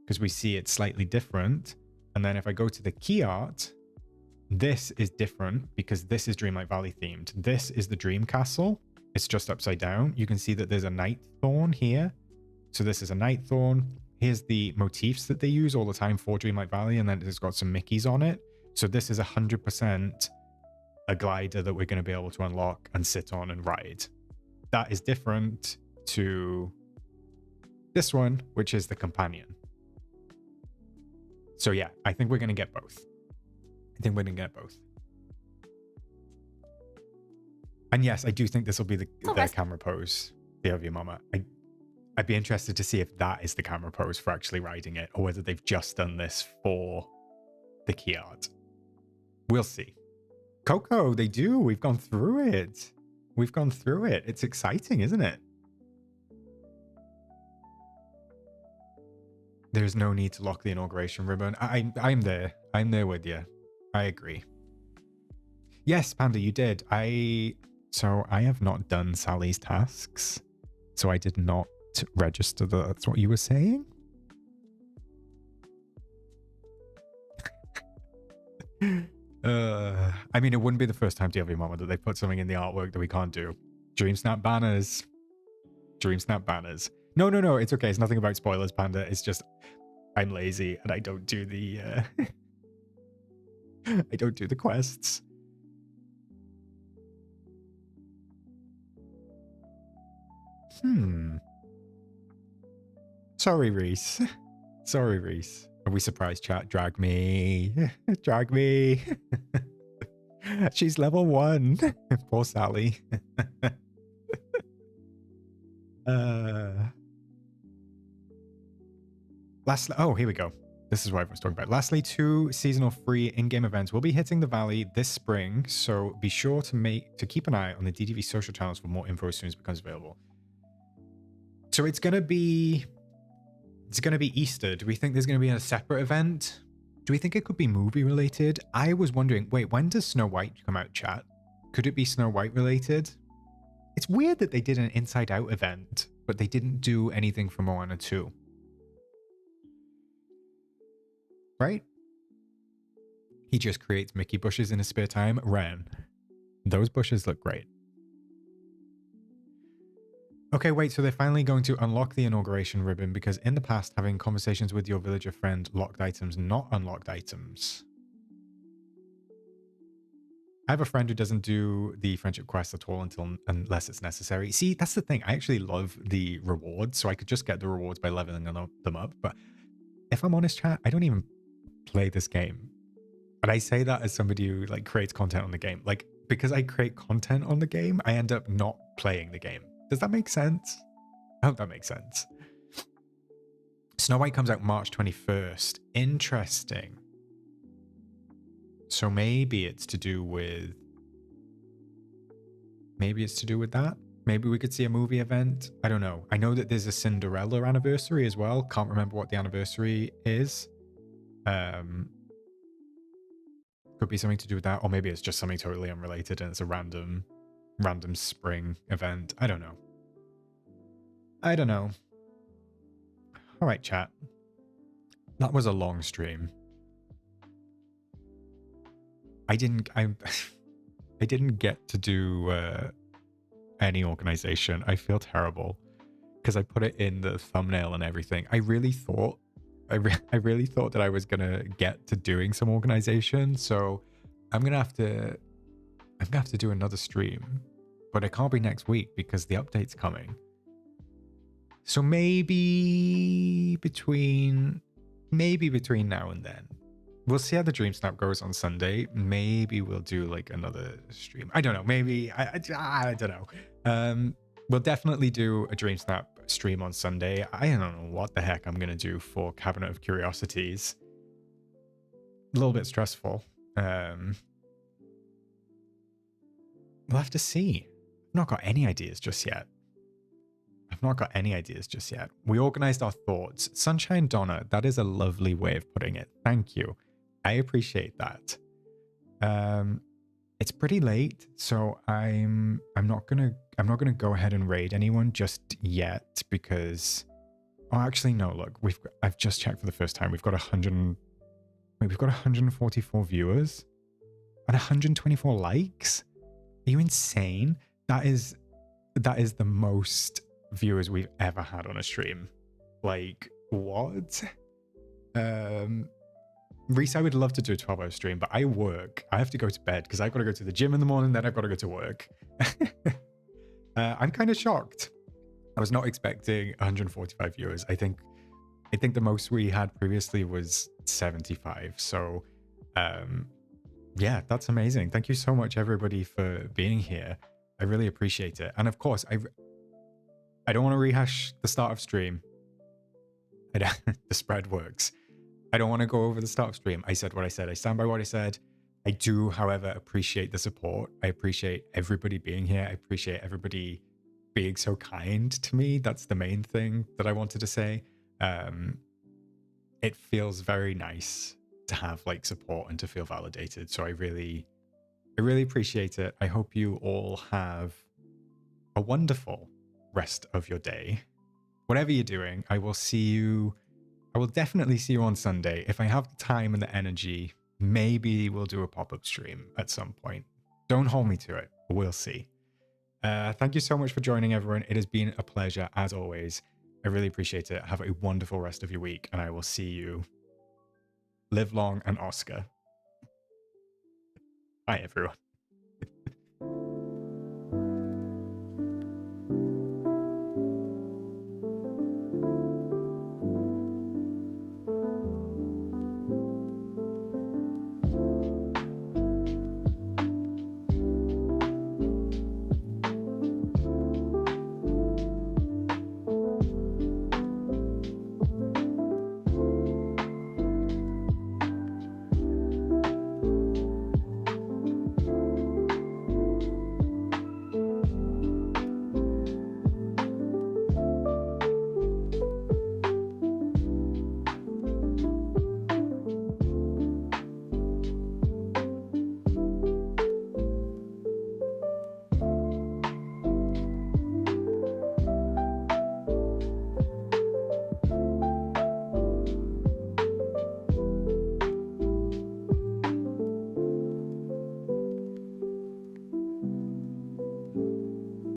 because we see it slightly different. And then if I go to the key art, this is different because this is Dreamlight Valley themed. This is the Dream Castle. It's just upside down. You can see that there's a night thorn here. So this is a night thorn. Here's the motifs that they use all the time for Dreamlight Valley, and then it's got some Mickeys on it. So this is 100% a glider that we're going to be able to unlock and sit on and ride. That is different to this one, which is the companion. So yeah, I think we're going to get both. And yes, I do think this will be their camera pose, the of your mama. I'd be interested to see if that is the camera pose for actually riding it, or whether they've just done this for the key art. We'll see. Coco, they do. We've gone through it. It's exciting, isn't it? There's no need to lock the inauguration ribbon. I'm there. I'm there with you. I agree. Yes, Panda, you did. So I have not done Sally's tasks. So I did not register that that's what you were saying. I mean, it wouldn't be the first time, DLV Mama, that they put something in the artwork that we can't do. DreamSnap banners. No, it's okay. It's nothing about spoilers, Panda. It's just I'm lazy and I don't do the I don't do the quests. Sorry, Reese. Are we surprised, chat? Drag me. She's level 1. Poor Sally. Lastly, oh, here we go. This is what I was talking about. Lastly, 2 seasonal free in-game events will be hitting the valley this spring, so be sure to keep an eye on the DDV social channels for more info as soon as it becomes available. So it's gonna be Easter. Do we think there's gonna be a separate event? Do we think it could be movie related? I was wondering, wait, when does Snow White come out, chat? Could it be Snow White related? It's weird that they did an Inside Out event, but they didn't do anything for Moana 2. Right? He just creates Mickey bushes in his spare time. Ren. Those bushes look great. Okay, wait, so they're finally going to unlock the inauguration ribbon, because in the past, having conversations with your villager friend locked items, not unlocked items. I have a friend who doesn't do the friendship quest at all unless it's necessary. See, that's the thing. I actually love the rewards, so I could just get the rewards by leveling them up. But if I'm honest, chat, I don't even play this game. And I say that as somebody who like creates content on the game. Like, because I create content on the game, I end up not playing the game. Does that make sense? I hope that makes sense. Snow White comes out March 21st. Interesting. So maybe it's to do with... Maybe it's to do with that? Maybe we could see a movie event? I don't know. I know that there's a Cinderella anniversary as well. Can't remember what the anniversary is. Could be something to do with that. Or maybe it's just something totally unrelated and it's a random spring event. I don't know. All right, chat. That was a long stream. I didn't get to do any organization. I feel terrible because I put it in the thumbnail and everything. I really thought that I was gonna get to doing some organization. So I'm gonna have to do another stream, but it can't be next week because the update's coming. So maybe between maybe between now and then. We'll see how the DreamSnap goes on Sunday. Maybe we'll do like another stream. I don't know. Maybe I don't know. We'll definitely do a DreamSnap stream on Sunday. I don't know what the heck I'm gonna do for Cabinet of Curiosities. A little bit stressful. We'll have to see. I've not got any ideas just yet. We organized our thoughts. Sunshine Donna, that is a lovely way of putting it. Thank you. I appreciate that. It's pretty late, so I'm not gonna go ahead and raid anyone just yet because actually no, look, I've just checked for the first time. We've got 144 viewers and 124 likes. Are you insane? That is the most viewers we've ever had on a stream. Like, what? Reese, I would love to do a 12-hour stream, but I work. I have to go to bed because I've got to go to the gym in the morning, then I've got to go to work. I'm kind of shocked. I was not expecting 145 viewers. I think the most we had previously was 75. So, yeah, that's amazing. Thank you so much, everybody, for being here. I really appreciate it. And of course, I don't want to rehash the start of stream. The spread works. I don't want to go over the start of stream. I said what I said. I stand by what I said. I do, however, appreciate the support. I appreciate everybody being here. I appreciate everybody being so kind to me. That's the main thing that I wanted to say. It feels very nice to have like support and to feel validated. So I really appreciate it. I hope you all have a wonderful rest of your day. Whatever you're doing, I will definitely see you on Sunday. If I have the time and the energy, maybe we'll do a pop-up stream at some point. Don't hold me to it. We'll see. Thank you so much for joining, everyone. It has been a pleasure, as always. I really appreciate it. Have a wonderful rest of your week, and I will see you. Live long and Oscar. Bye, everyone.